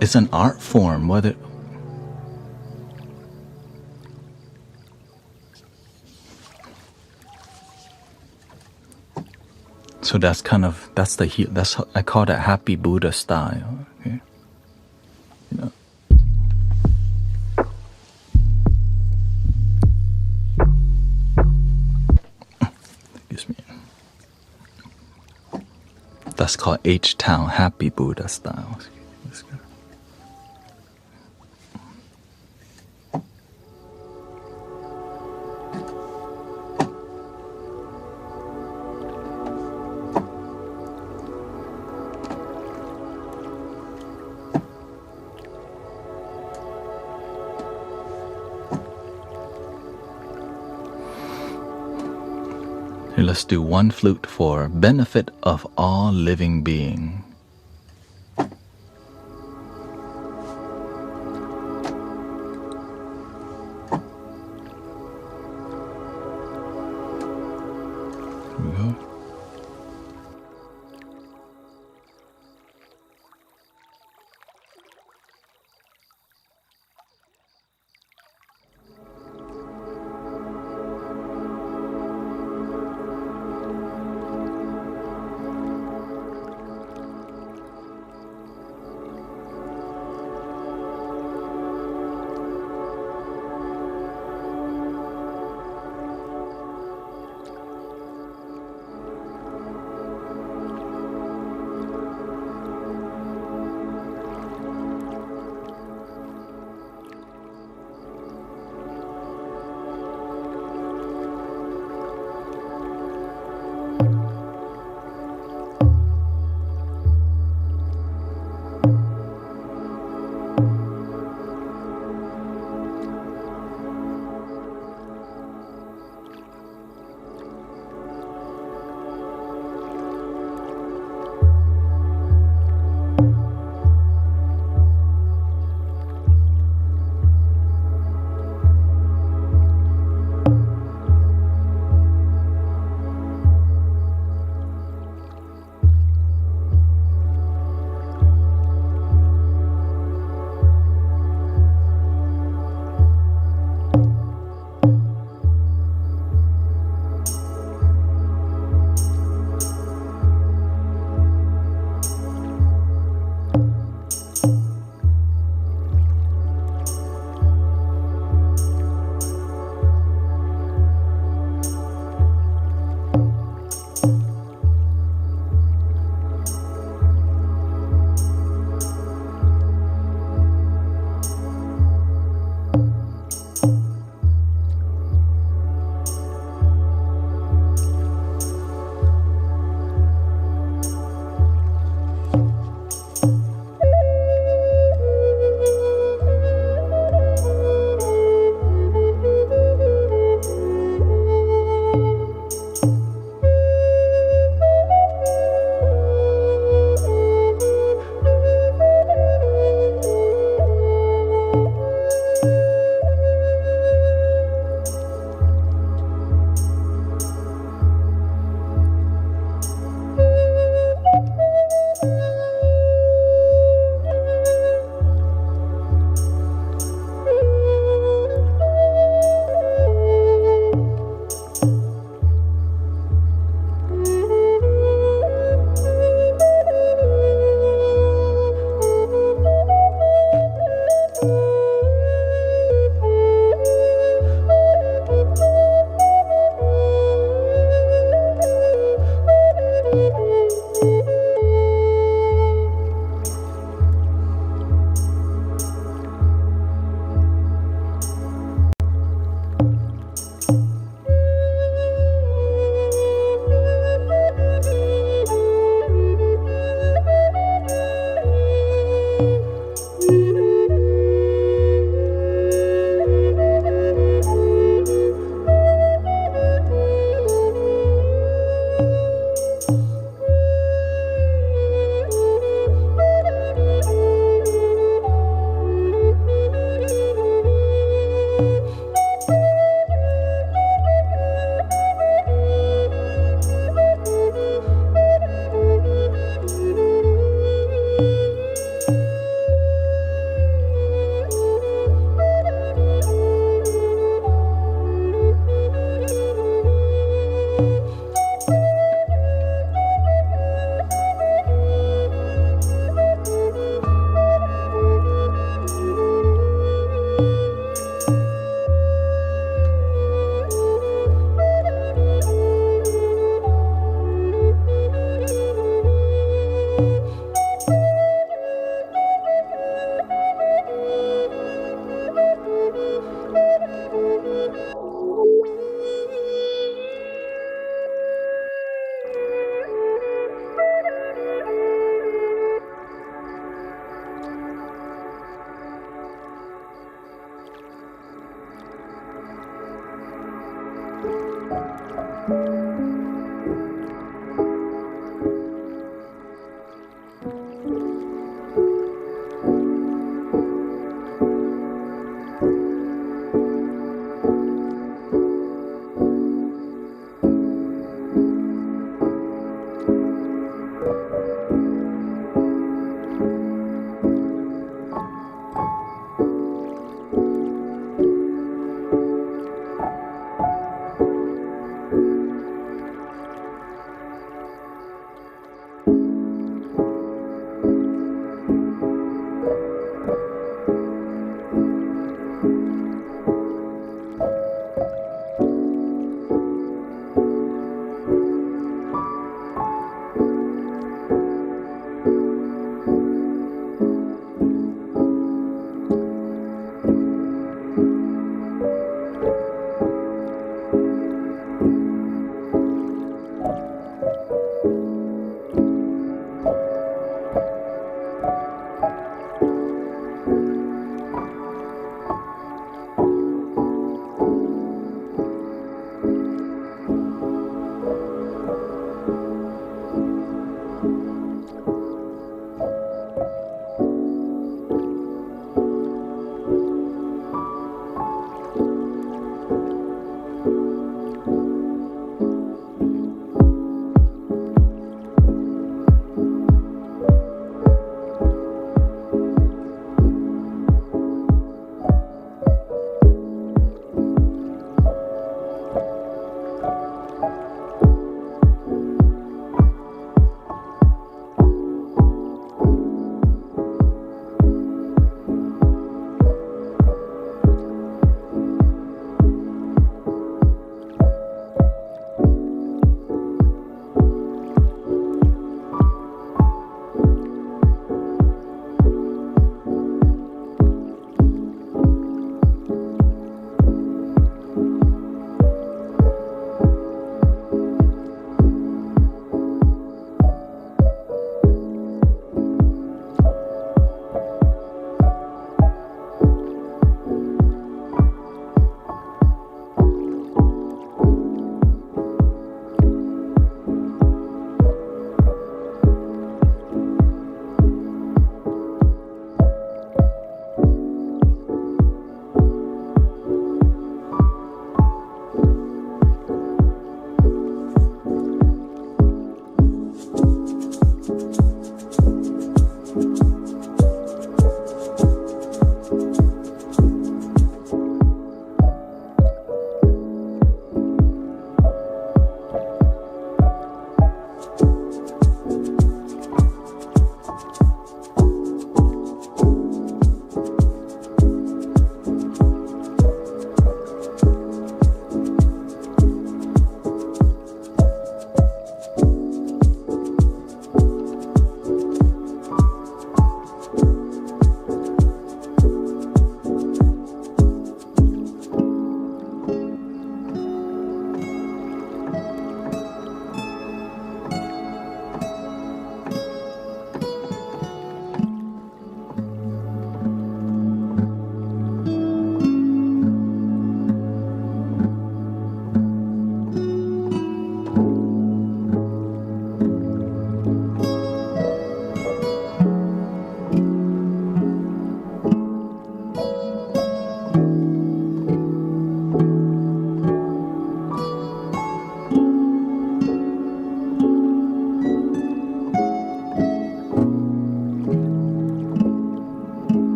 it's an art form, whether. So that's I call that happy Buddha style. Okay? You know. Excuse me. That's called H-Town happy Buddha style. Here, let's do one flute for benefit of all living being. Here we go.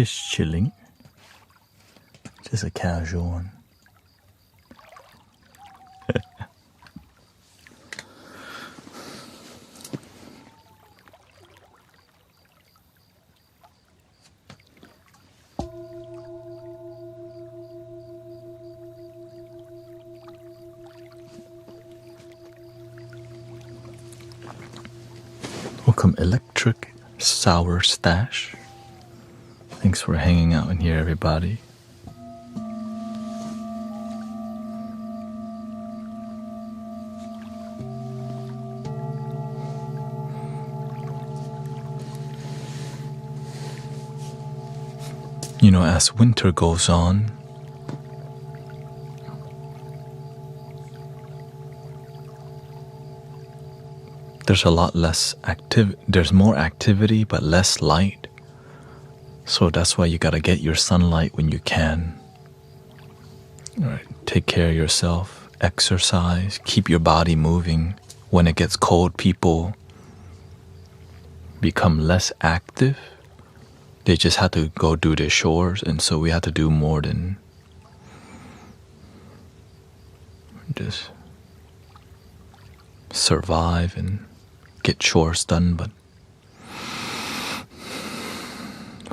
Just chilling. Just a casual one. Welcome, Electric Sour Stash. Thanks for hanging out in here, everybody. You know, as winter goes on, there's a lot less there's more activity but less light. So that's why you gotta get your sunlight when you can. All right, take care of yourself, exercise, keep your body moving. When it gets cold, people become less active. They just have to go do their chores, and so we have to do more than just survive and get chores done, but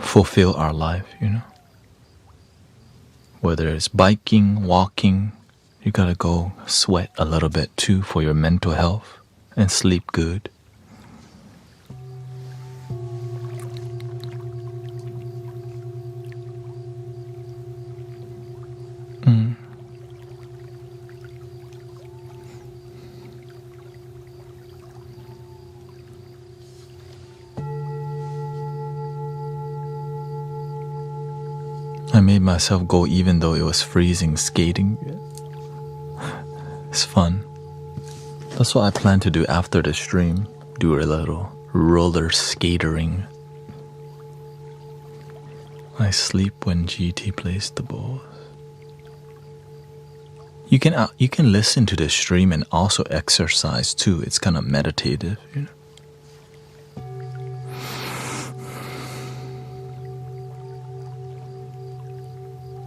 fulfill our life, you know. Whether it's biking, walking, you gotta go sweat a little bit too for your mental health and sleep good. I made myself go even though it was freezing skating. It's fun. That's what I plan to do after the stream. Do a little roller skatering. I sleep when GT plays the balls. You can listen to the stream and also exercise too. It's kind of meditative, you know.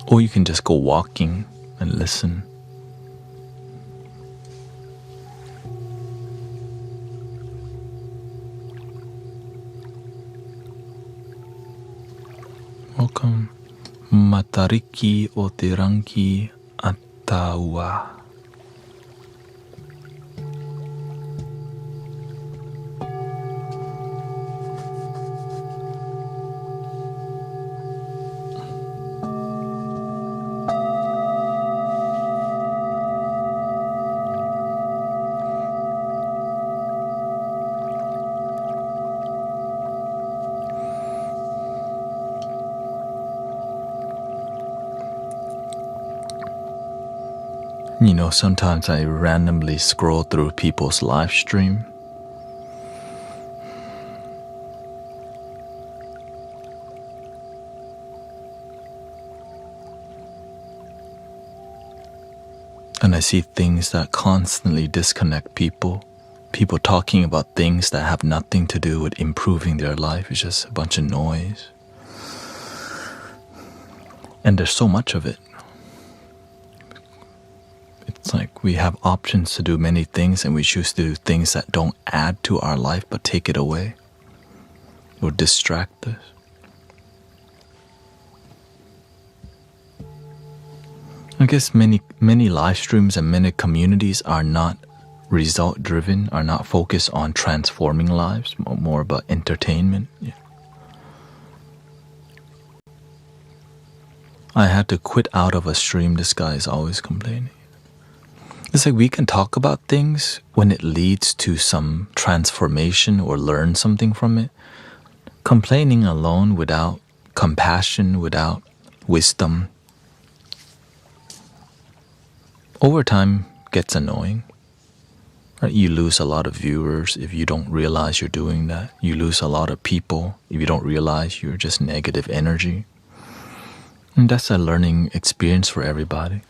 Or you can just go walking and listen. Welcome, Matariki Otiranki Ataua. You know, sometimes I randomly scroll through people's live stream. And I see things that constantly disconnect people. People talking about things that have nothing to do with improving their life. It's just a bunch of noise. And there's so much of it. It's like we have options to do many things and we choose to do things that don't add to our life but take it away or distract us. I guess many live streams and many communities are not result driven, are not focused on transforming lives, more about entertainment. Yeah. I had to quit out of a stream. This guy is always complaining. It's like we can talk about things when it leads to some transformation or learn something from it. Complaining alone without compassion, without wisdom, over time gets annoying. Right? You lose a lot of viewers if you don't realize you're doing that. You lose a lot of people if you don't realize you're just negative energy. And that's a learning experience for everybody.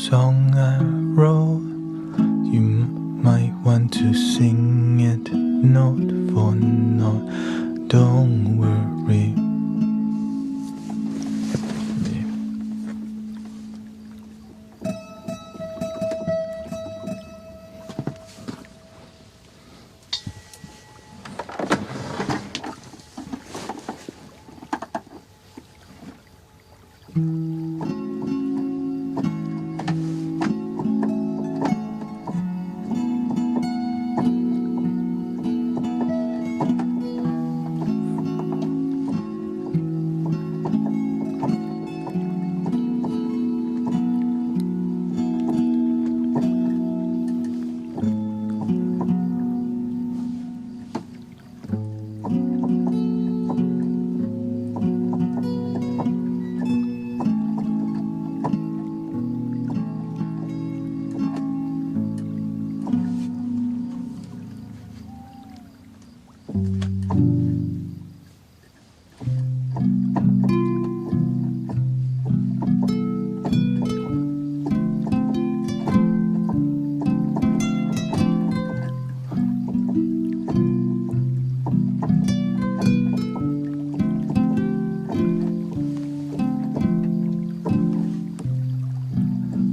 song I wrote. You might want to sing it note for note. Don't worry.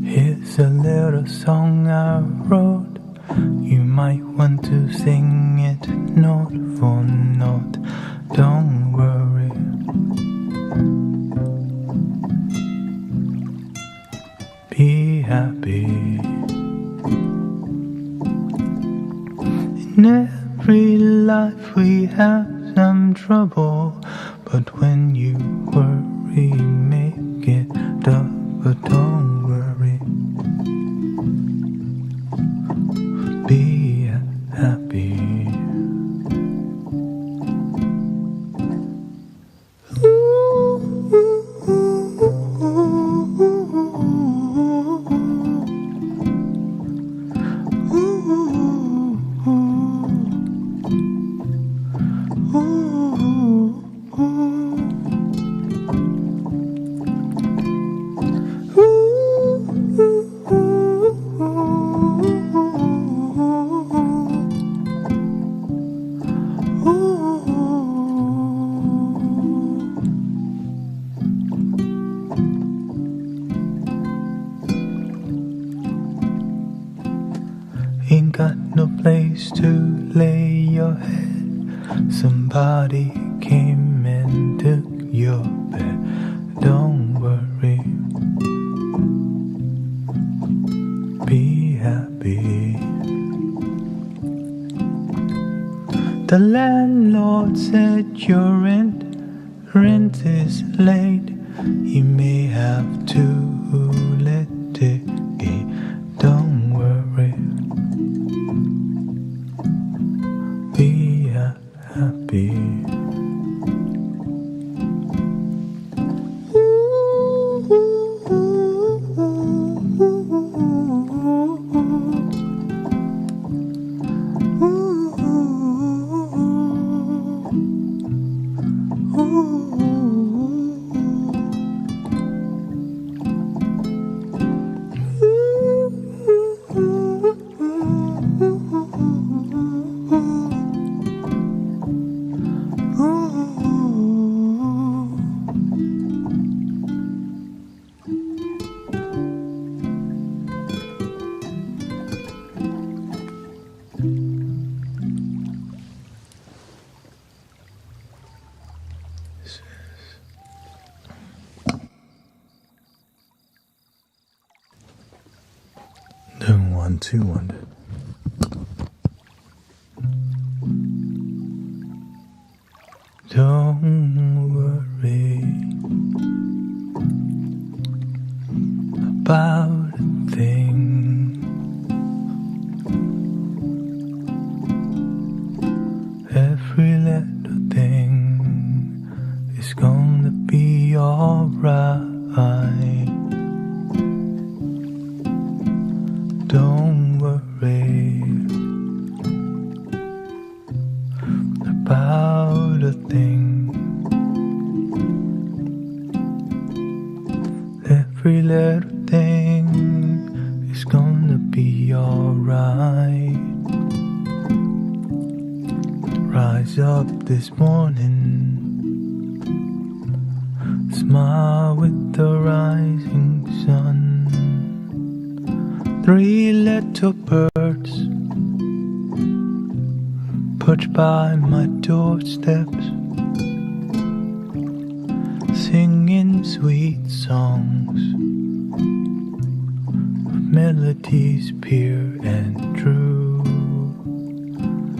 Here's a little song I wrote. You might want to sing it note for note. Don't worry. Be happy. In every life we have some trouble, but when you worry, make it up. But don't worry. Be happy. Ain't got no place to lay your head. Somebody came and took your bed. Don't worry. Be happy. The landlord said your rent is late. He may have to litigate. Don't worry. Be happy. Don't want to wonder. Don't worry about a thing. Every little thing is gonna be alright. Don't worry about a thing. Every little thing be alright. Rise up this morning, smile with the rising sun. 3 little birds perched by my doorsteps, singing sweet songs, melodies pure and true,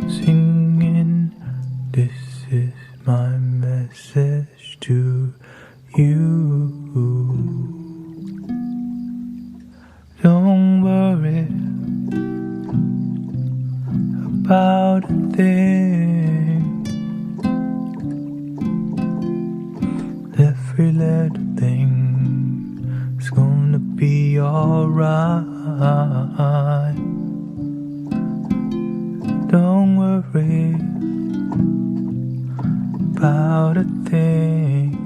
singing, this is my message to you. Don't worry about a thing. Every little thing is gonna be alright. Don't worry about a thing.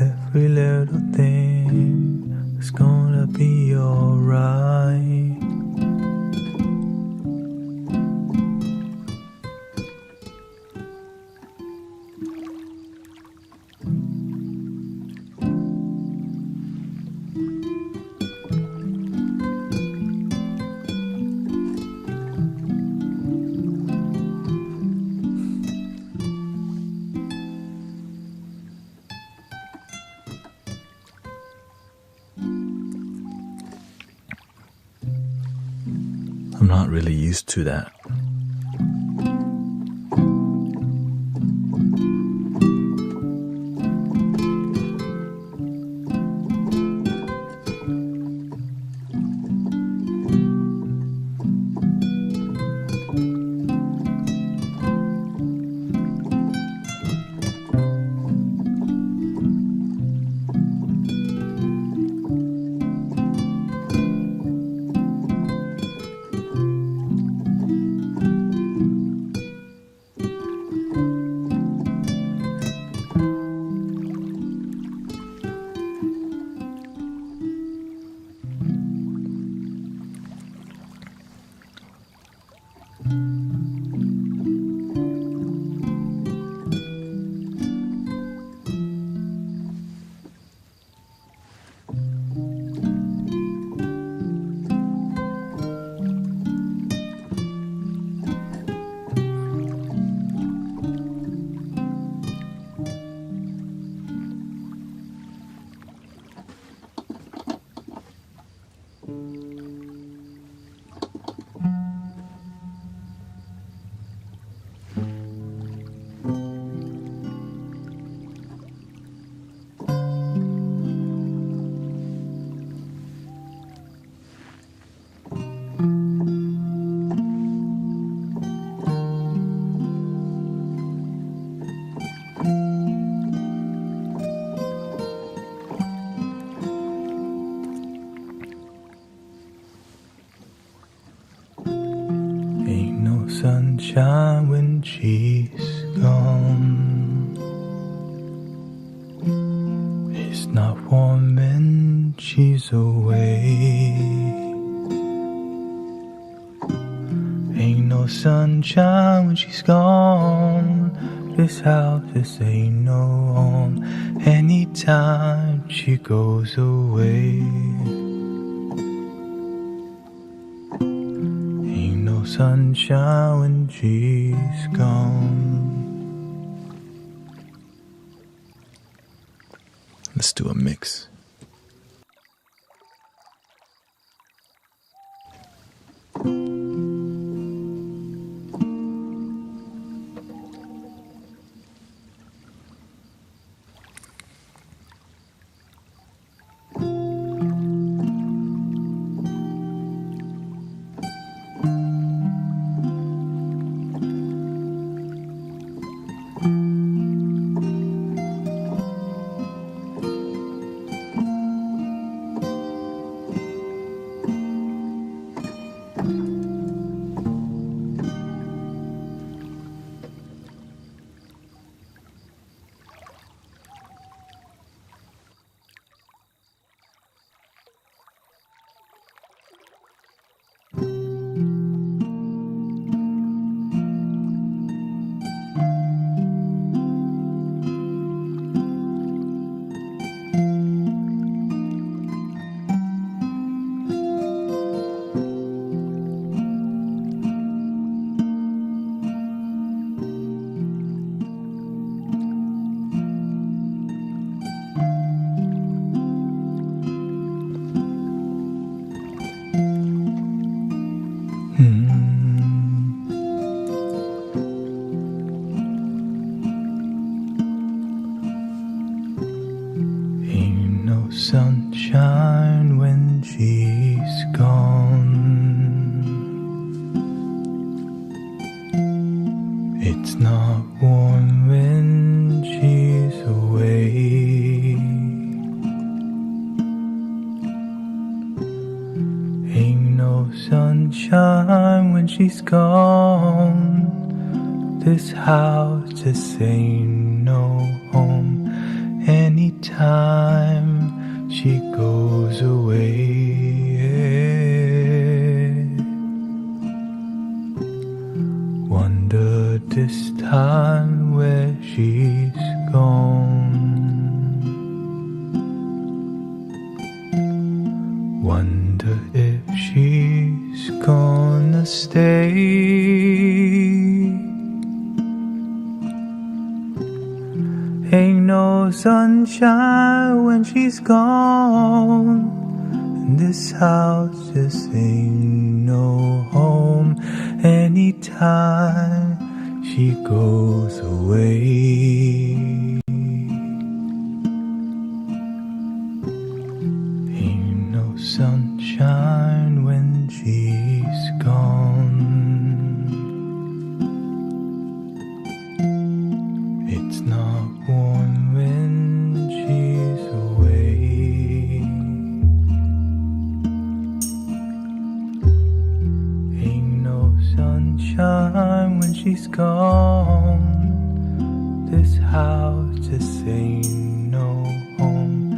Every little thing is gonna be alright. I'm not really used to that. Sunshine when she's gone. It's not warm when she's away. Ain't no sunshine when she's gone. This house just ain't no home anytime she goes away. Sunshine when she's gone. Let's do a mix. sunshine when she's gone. This house just ain't no home. Anytime she goes away, wonder this time where she's gone. Wonder if she's gonna stay. Ain't no sunshine when she's gone, and this house just ain't no home. Anytime she goes away, ain't no sunshine when she's gone. It's not warm when she's away. Ain't no sunshine when she's gone. This house just ain't no home.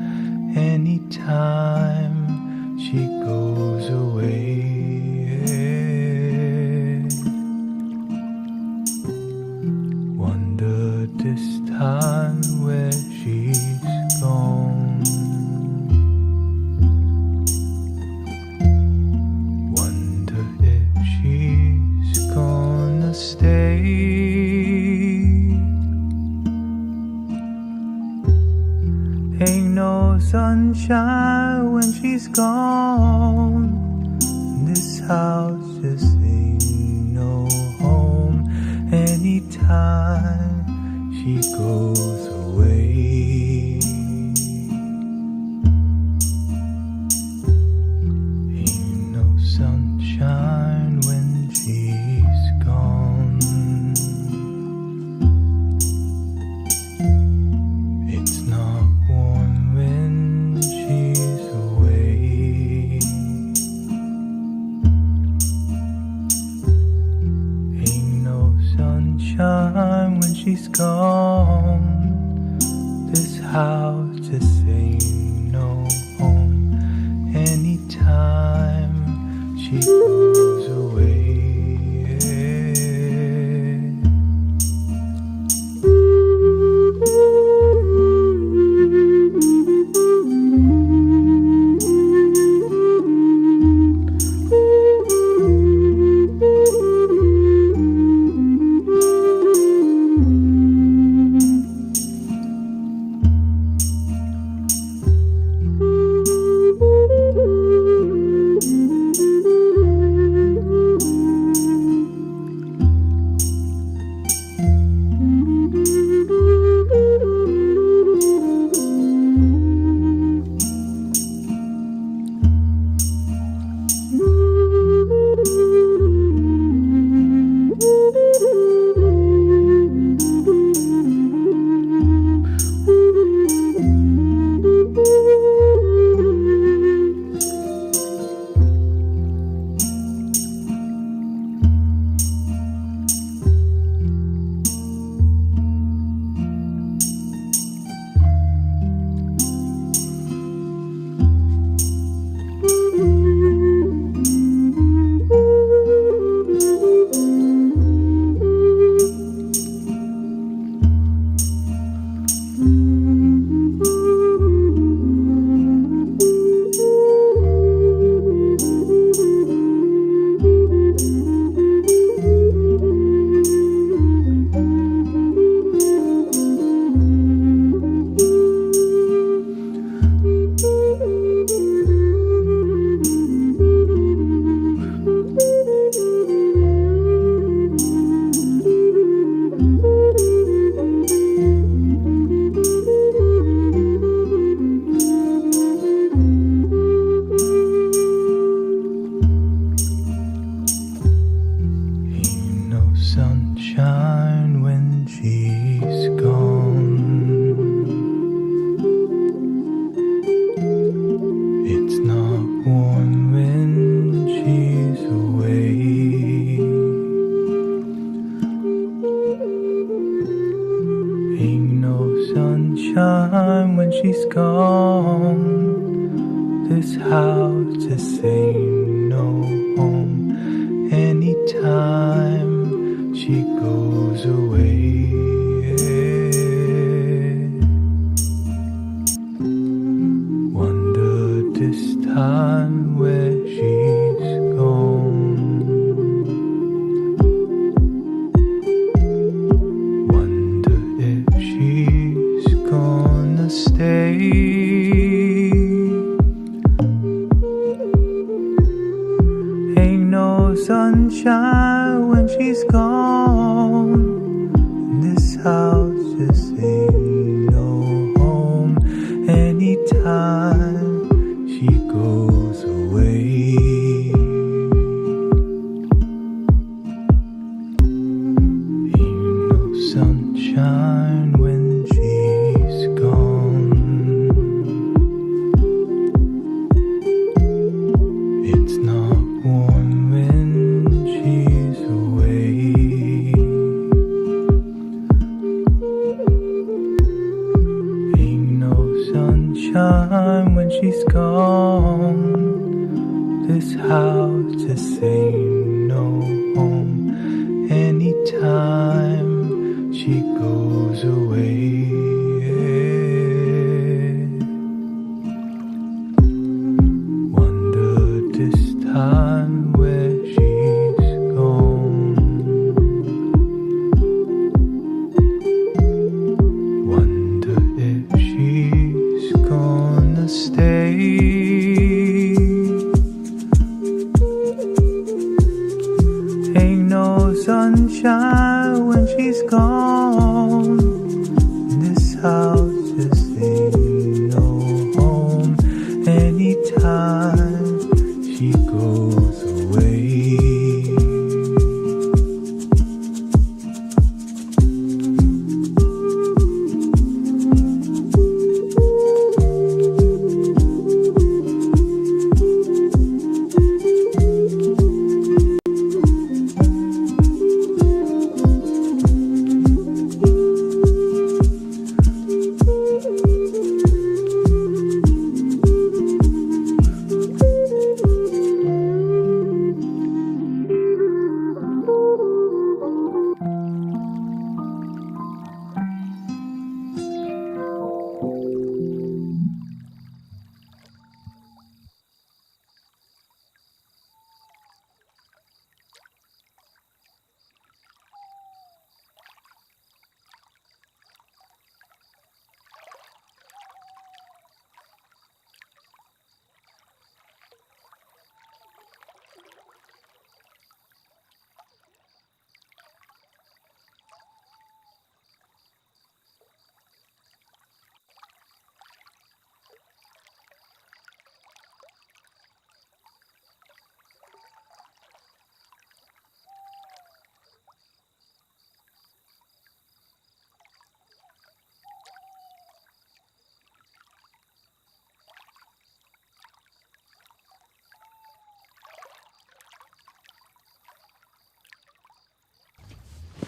Anytime she goes away, wonder this time where she's gone. Wonder if she's gonna stay. Ain't no sunshine when she's gone. This house just ain't no home. Anytime she goes away, ain't no sunshine when she's gone. It's not warm when she's away. Ain't no sunshine when she's gone. This house just ain't no home. Anytime she goes away. to say no home anytime she goes away. Wonder this time where she's gone. Wonder if she's gonna stay. Ain't no sunshine when she's gone. This house just ain't no home anytime she goes away. Ain't no sunshine when she's gone. It's not warm when she's away. Ain't no sunshine when she's gone. This house just ain't no home anytime she goes away. Wonder this time where she's gone. Wonder if she's gonna stay. Ain't no sunshine when she's gone. This house just ain't no home anytime she goes away.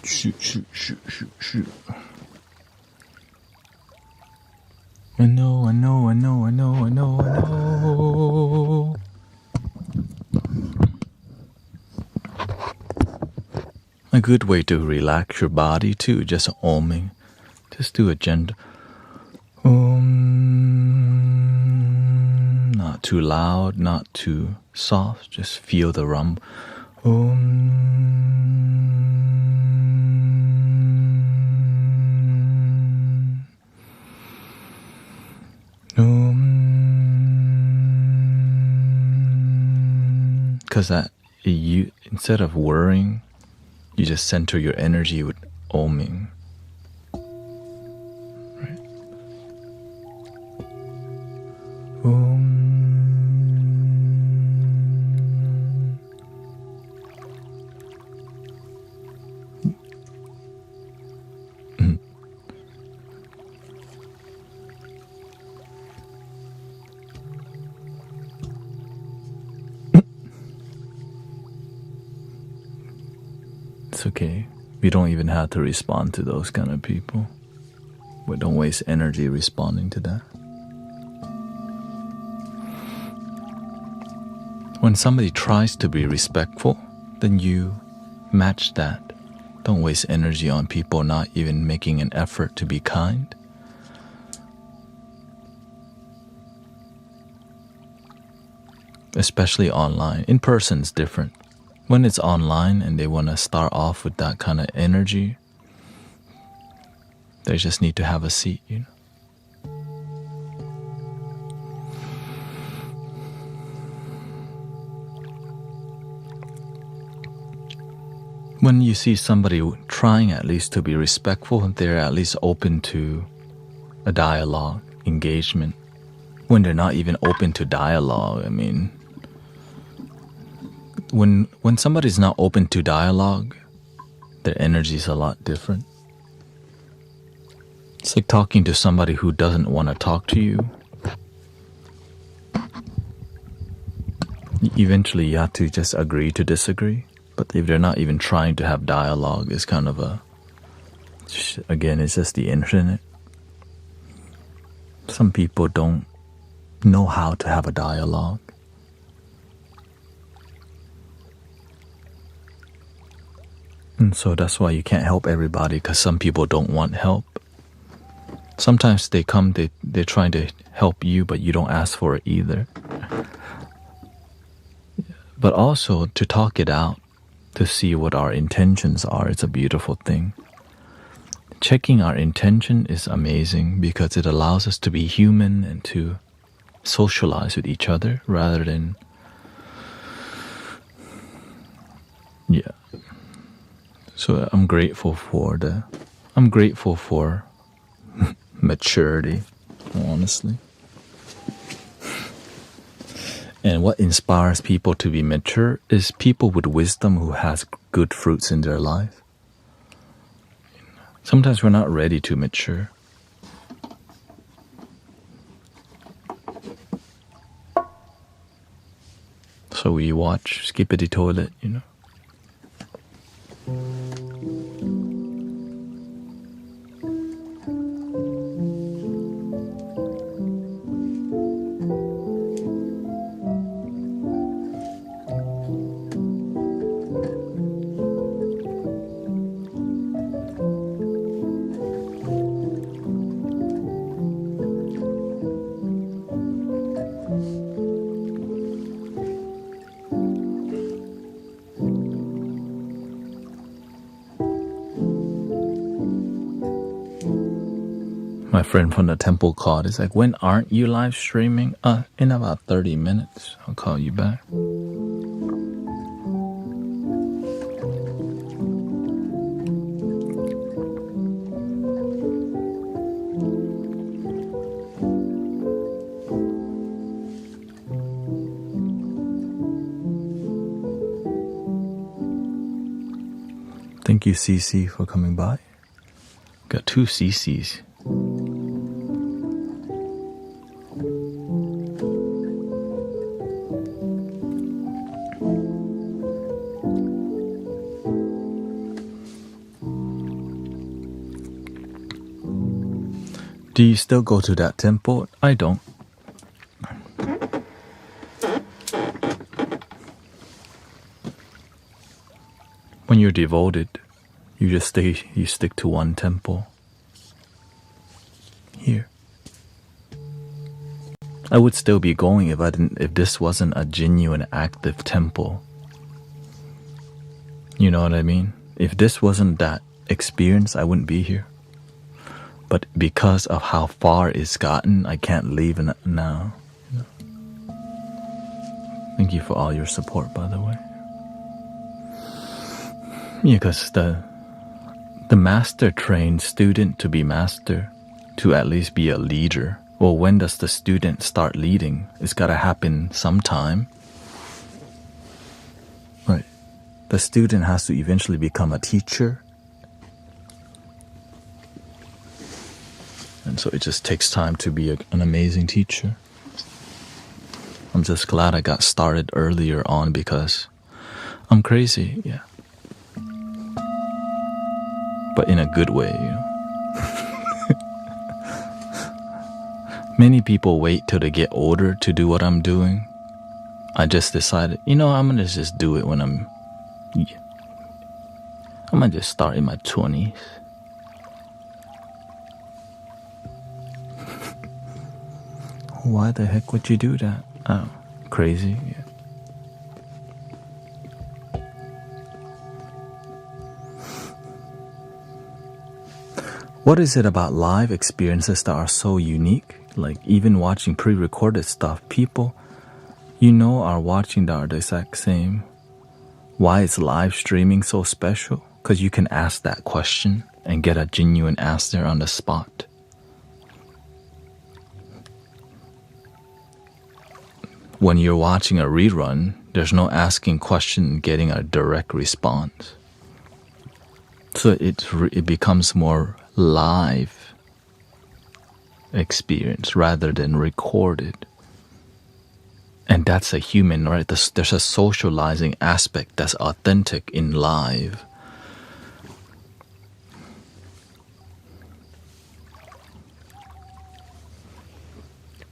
Shoot. I know. A good way to relax your body too, just oming. Just do a gentle not too loud, not too soft, just feel the rumble. Because that you, instead of worrying, you just center your energy with oming. Right? It's okay. We don't even have to respond to those kind of people. We don't waste energy responding to that. When somebody tries to be respectful, then you match that. Don't waste energy on people not even making an effort to be kind. Especially online. In person is different. When it's online and they want to start off with that kind of energy, they just need to have a seat, you know. When you see somebody trying at least to be respectful, they're at least open to a dialogue, engagement. When they're not even open to dialogue, I mean, when somebody's not open to dialogue, their energy is a lot different. It's like talking to somebody who doesn't want to talk to you. Eventually you have to just agree to disagree. But if they're not even trying to have dialogue, it's kind of again, it's just the internet. Some people don't know how to have a dialogue. And so that's why you can't help everybody, because some people don't want help. Sometimes they come, they're trying to help you, but you don't ask for it either. But also to talk it out, to see what our intentions are, it's a beautiful thing. Checking our intention is amazing because it allows us to be human and to socialize with each other rather than, yeah. So I'm grateful for maturity, honestly. And what inspires people to be mature is people with wisdom who has good fruits in their life. Sometimes we're not ready to mature. So we watch Skippity Toilet, you know. My friend from the temple called. He's like, when aren't you live streaming? In about 30 minutes. I'll call you back. Thank you, Cece, for coming by. Got 2 CCs. Do you still go to that temple? I don't. When you're devoted, you stick to one temple. Here. I would still be going if this wasn't a genuine active temple. You know what I mean? If this wasn't that experience, I wouldn't be here. But because of how far it's gotten, I can't leave now. You know? Thank you for all your support, by the way. Yeah, because the master trains student to be master, to at least be a leader. Well, when does the student start leading? It's got to happen sometime. Right. The student has to eventually become a teacher. And so it just takes time to be an amazing teacher. I'm just glad I got started earlier on because I'm crazy, yeah. But in a good way, you know. Many people wait till they get older to do what I'm doing. I just decided, I'm gonna just do it when I'm gonna just start in my 20s. Why the heck would you do that? Oh, crazy. Yeah. What is it about live experiences that are so unique? Like even watching pre-recorded stuff, people are watching that are the exact same. Why is live streaming so special? Because you can ask that question and get a genuine answer on the spot. When you're watching a rerun, there's no asking question and getting a direct response. So it becomes more live experience rather than recorded. And that's a human, right? There's a socializing aspect that's authentic in live.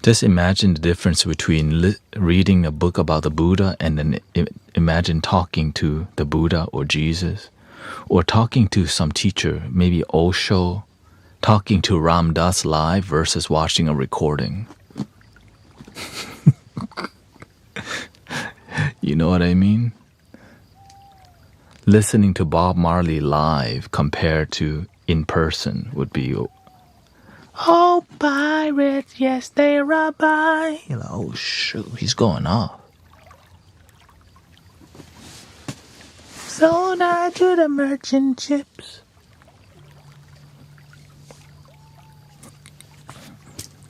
Just imagine the difference between reading a book about the Buddha and then imagine talking to the Buddha or Jesus, or talking to some teacher, maybe Osho, talking to Ram Dass live versus watching a recording. You know what I mean? Listening to Bob Marley live compared to in person would be, oh, pirates, yes, they rob by. You're like, oh, shoot, he's going off. Sold out to the merchant ships.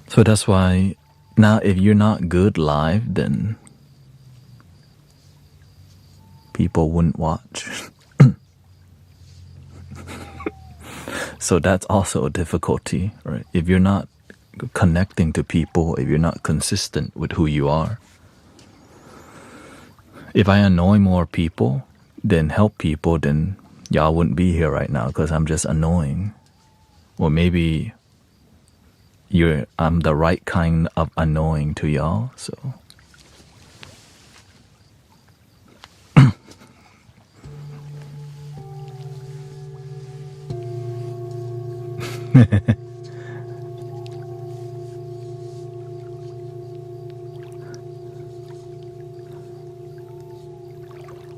So that's why now if you're not good live, then people wouldn't watch. So that's also a difficulty, right? If you're not connecting to people, if you're not consistent with who you are. If I annoy more people than help people, then y'all wouldn't be here right now because I'm just annoying. Or maybe I'm the right kind of annoying to y'all, so.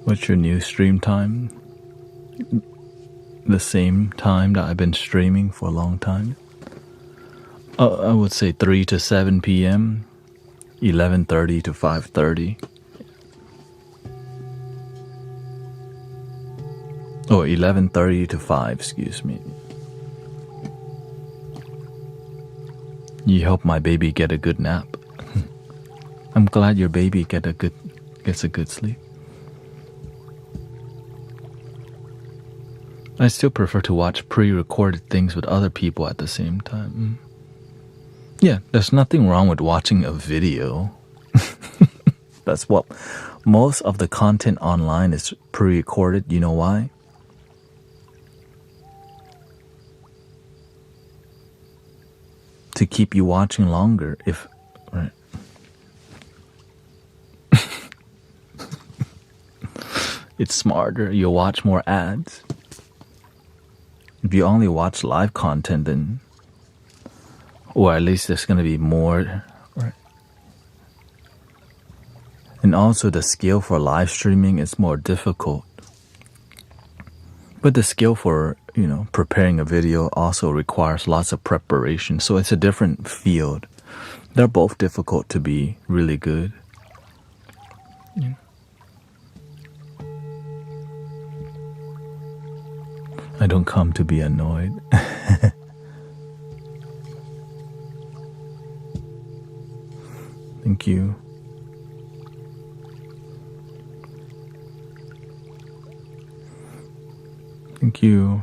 What's your new stream time? The same time that I've been streaming for a long time? I would say 3 to 7 p.m., 11:30 to 5:30. Or 11:30 to 5, excuse me. You help my baby get a good nap. I'm glad your baby gets a good sleep. I still prefer to watch pre-recorded things with other people at the same time. Yeah, there's nothing wrong with watching a video. That's what most of the content online is pre-recorded. You know why? To keep you watching longer, right? It's smarter. You'll watch more ads. If you only watch live content, then, or at least there's going to be more, right? And also the skill for live streaming is more difficult. But the skill for, preparing a video also requires lots of preparation. So it's a different field. They're both difficult to be really good. Yeah. I don't come to be annoyed. Thank you. Thank you,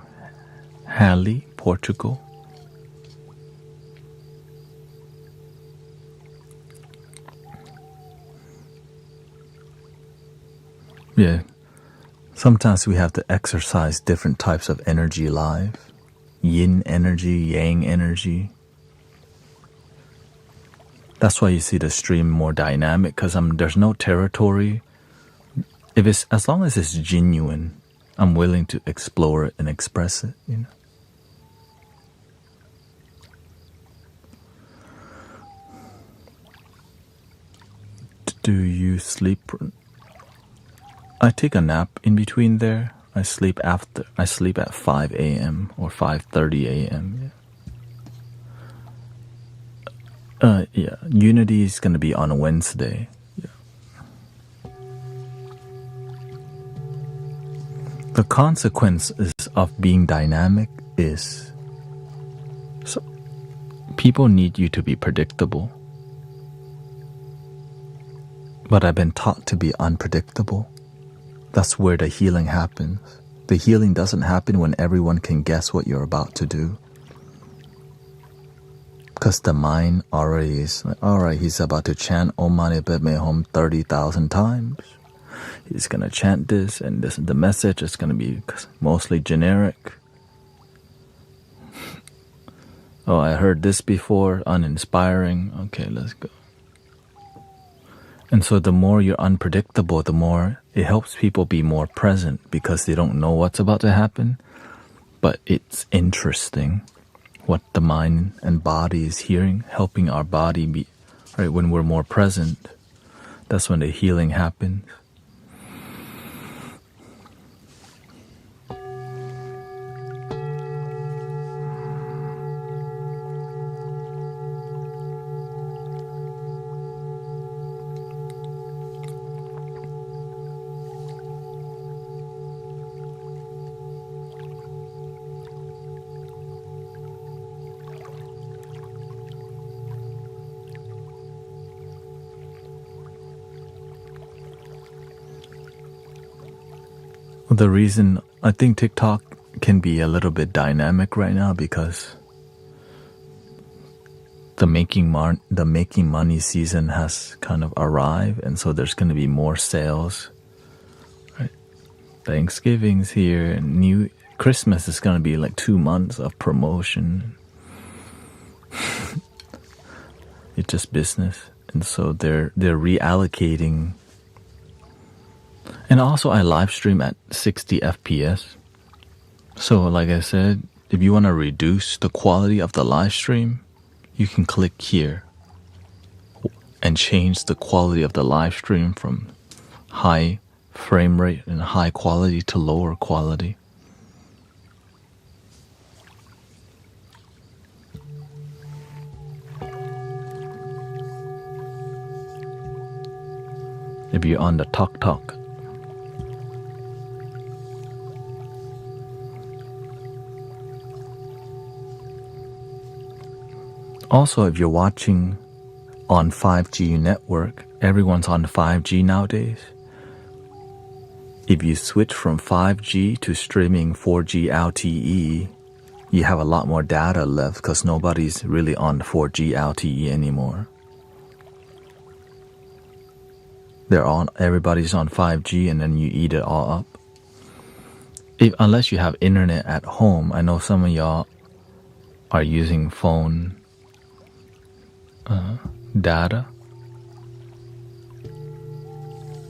Hallie, Portugal. Yeah. Sometimes we have to exercise different types of energy live. Yin energy, yang energy. That's why you see the stream more dynamic, because there's no territory. If it's as long as it's genuine, I'm willing to explore it and express it, you know. Do you sleep? I take a nap in between there. I sleep at 5 a.m. or 5:30 a.m. Yeah. Unity is gonna be on Wednesday. Yeah. The consequences of being dynamic is, so people need you to be predictable. But I've been taught to be unpredictable. That's where the healing happens. The healing doesn't happen when everyone can guess what you're about to do. Because the mind already is like, alright, he's about to chant Om Mani Padme Hum 30,000 times. He's going to chant this, and this, the message is going to be mostly generic. Oh, I heard this before, uninspiring. Okay, let's go. And so the more you're unpredictable, the more it helps people be more present, because they don't know what's about to happen. But it's interesting what the mind and body is hearing, helping our body be, right? When we're more present, that's when the healing happens. The reason I think TikTok can be a little bit dynamic right now, because the making money season has kind of arrived, and so there's going to be more sales. Right? Thanksgiving's here, and Christmas is going to be like 2 months of promotion. It's just business, and so they're reallocating. And also, I live stream at 60 FPS. So, like I said, if you want to reduce the quality of the live stream, you can click here and change the quality of the live stream from high frame rate and high quality to lower quality. If you're on the talk. Also, if you're watching on 5G network, everyone's on 5G nowadays. If you switch from 5G to streaming 4G LTE, you have a lot more data left, because nobody's really on 4G LTE anymore. Everybody's on 5G, and then you eat it all up. Unless you have internet at home. I know some of y'all are using phone data.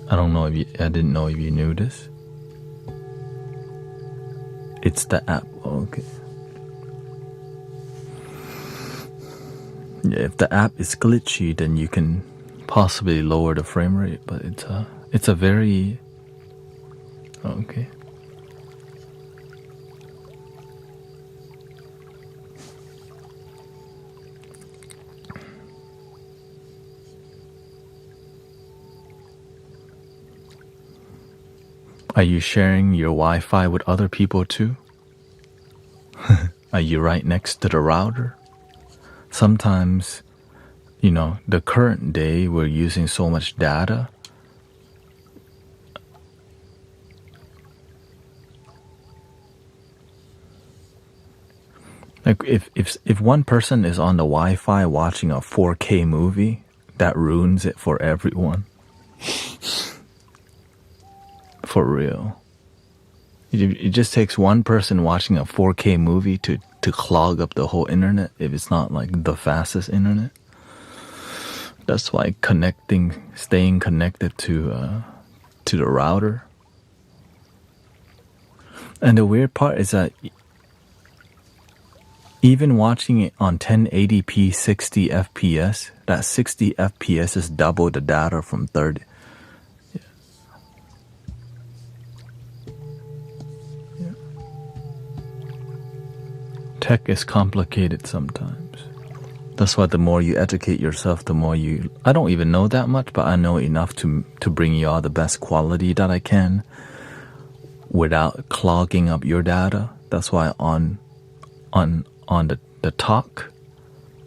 I didn't know if you knew this. It's the app. Okay. Yeah, if the app is glitchy, then you can possibly lower the frame rate, but it's a very okay. Are you sharing your Wi-Fi with other people too? Are you right next to the router? Sometimes, the current day we're using so much data. Like if one person is on the Wi-Fi watching a 4K movie, that ruins it for everyone. For real. It just takes one person watching a 4K movie to clog up the whole internet, if it's not like the fastest internet. That's why staying connected to the router. And the weird part is that even watching it on 1080p 60 FPS, that 60 FPS is double the data from 30. Yeah. Tech is complicated sometimes. That's why the more you educate yourself, the more you... I don't even know that much, but I know enough to bring you all the best quality that I can without clogging up your data. That's why on the talk,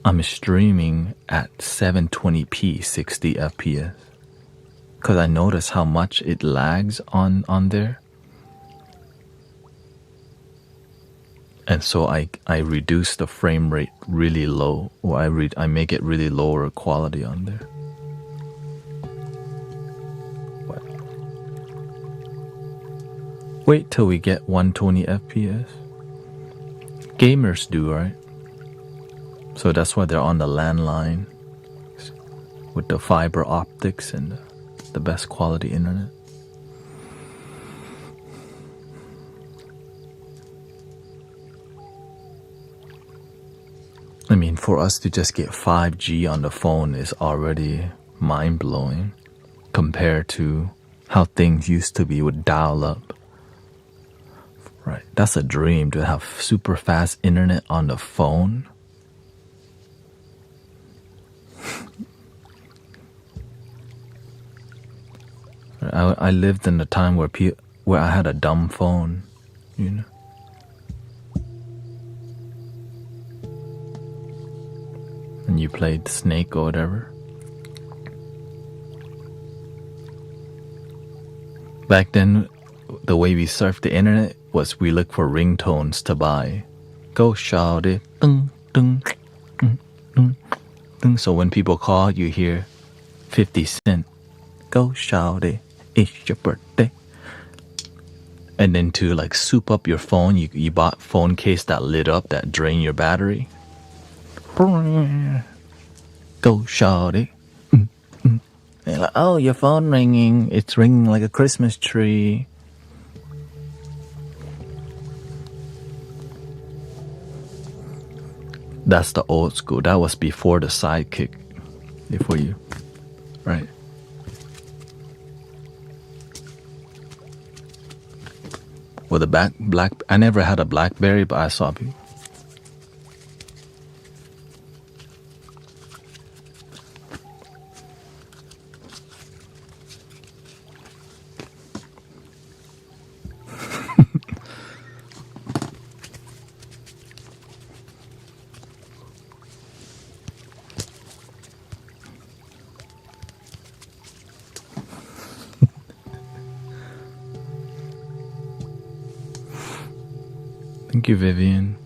I'm streaming at 720p 60 FPS. Because I notice how much it lags on there. And so I reduce the frame rate really low, or I make it really lower quality on there. Wait till we get 120 FPS. Gamers do, right? So that's why they're on the landline with the fiber optics and the best quality internet. I mean, for us to just get 5G on the phone is already mind-blowing compared to how things used to be with dial-up. Right, that's a dream, to have super fast internet on the phone. I lived in a time where I had a dumb phone, you know. And you played Snake or whatever. Back then, the way we surfed the internet was we looked for ringtones to buy. Go shout it, ding, ding, ding, ding, ding. So when people call, you hear 50 Cent. Go shout it, it's your birthday. And then to like soup up your phone, you bought phone case that lit up, that drain your battery. Go shout it. They're like, oh, your phone ringing. It's ringing like a Christmas tree. That's the old school. That was before the sidekick. Before you, right? With a black. I never had a BlackBerry, but I saw people. Thank you, Vivian.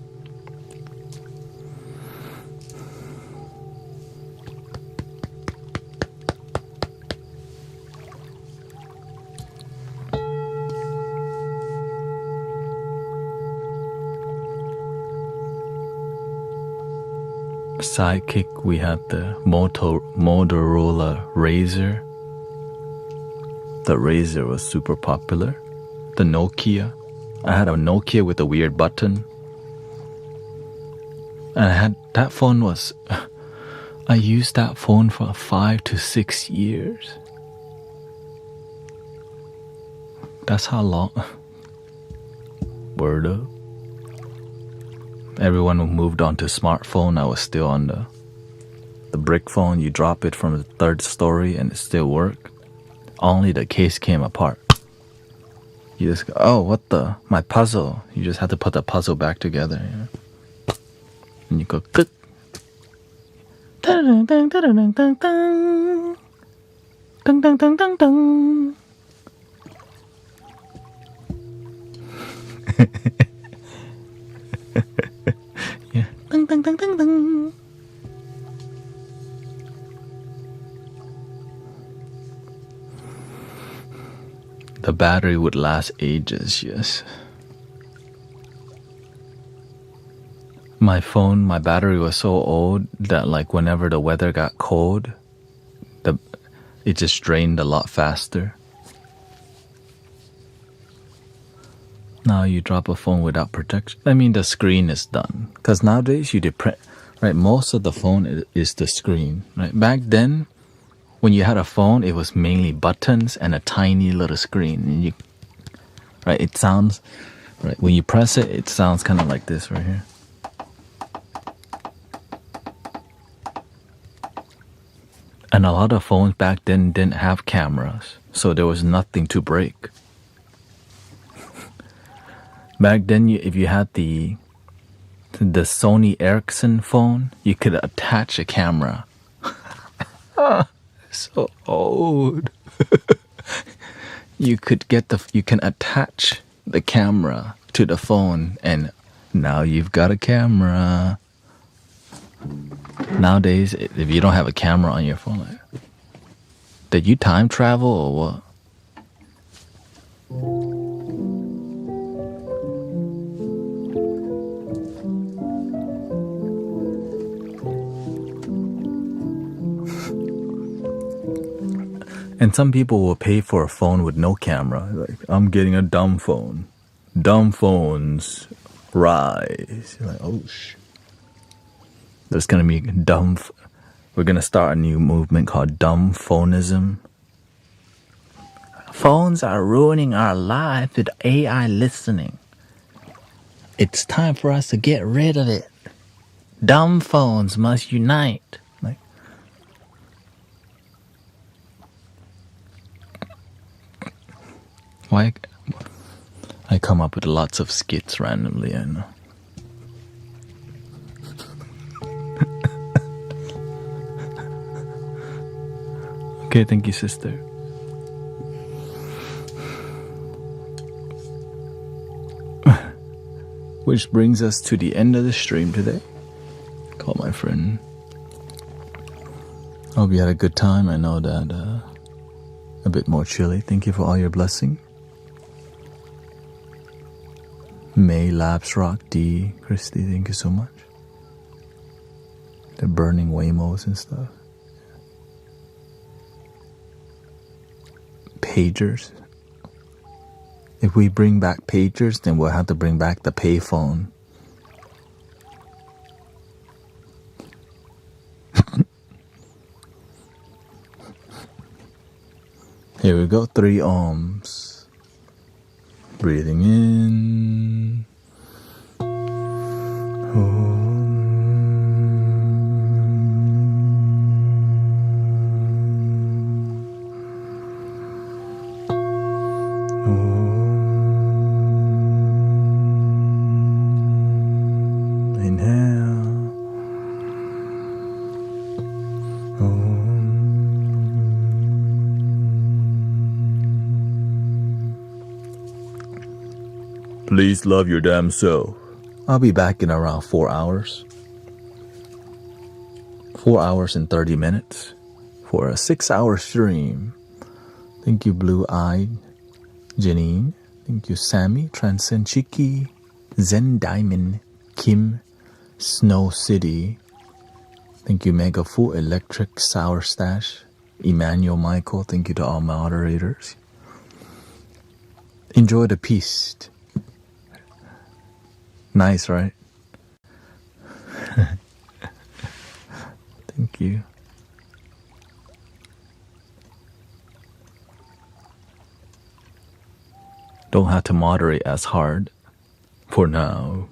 Sidekick, we had the Motorola Razr. The Razr was super popular. The Nokia. I had a Nokia with a weird button. And that phone was... I used that phone for 5 to 6 years. That's how long... Word up. Everyone moved on to smartphone. I was still on the brick phone. You drop it from the 3rd story and it still worked. Only the case came apart. You just go, oh, what the... My puzzle. You just had to put the puzzle back together. You know? And you go, click. Dun, dun, dun, dun, dun, dun. Dun, dun, dun, dun, dun. Yeah. Dun, dun, dun, dun, dun. The battery would last ages, yes. My battery was so old that like whenever the weather got cold, it just drained a lot faster. Now you drop a phone without protection. I mean, the screen is done. Because nowadays right? Most of the phone is the screen, right? Back then, when you had a phone, it was mainly buttons and a tiny little screen. And right? It sounds, right? When you press it, it sounds kind of like this right here. And a lot of phones back then didn't have cameras, so there was nothing to break. Back then, if you had the Sony Ericsson phone, you could attach a camera. So old. You can attach the camera to the phone, and now you've got a camera. Nowadays, if you don't have a camera on your phone, did you time travel or what? And some people will pay for a phone with no camera. Like, I'm getting a dumb phone. Dumb phones rise. You're like, oh sh. There's gonna be we're gonna start a new movement called dumb phonism. Phones are ruining our life with AI listening. It's time for us to get rid of it. Dumb phones must unite. Like, why? I come up with lots of skits randomly, I know. Okay, thank you, sister. Which brings us to the end of the stream today. Call my friend. Hope you had a good time. I know that a bit more chilly. Thank you for all your blessing. May, Labs, Rock, D, Christy, thank you so much. The burning Waymos and stuff. Pagers. If we bring back pagers, then we'll have to bring back the payphone. Here we go, 3 ohms. Breathing in. Please love your damn self. I'll be back in around 4 hours. 4 hours and 30 minutes for a 6-hour stream. Thank you, Blue Eyed Janine. Thank you, Sammy, Transcend Chiki, Zen Diamond, Kim, Snow City. Thank you, Mega Fu, Electric, Sour Stash, Emmanuel Michael. Thank you to all moderators. Enjoy the peace. Nice, right? Thank you. Don't have to moderate as hard for now.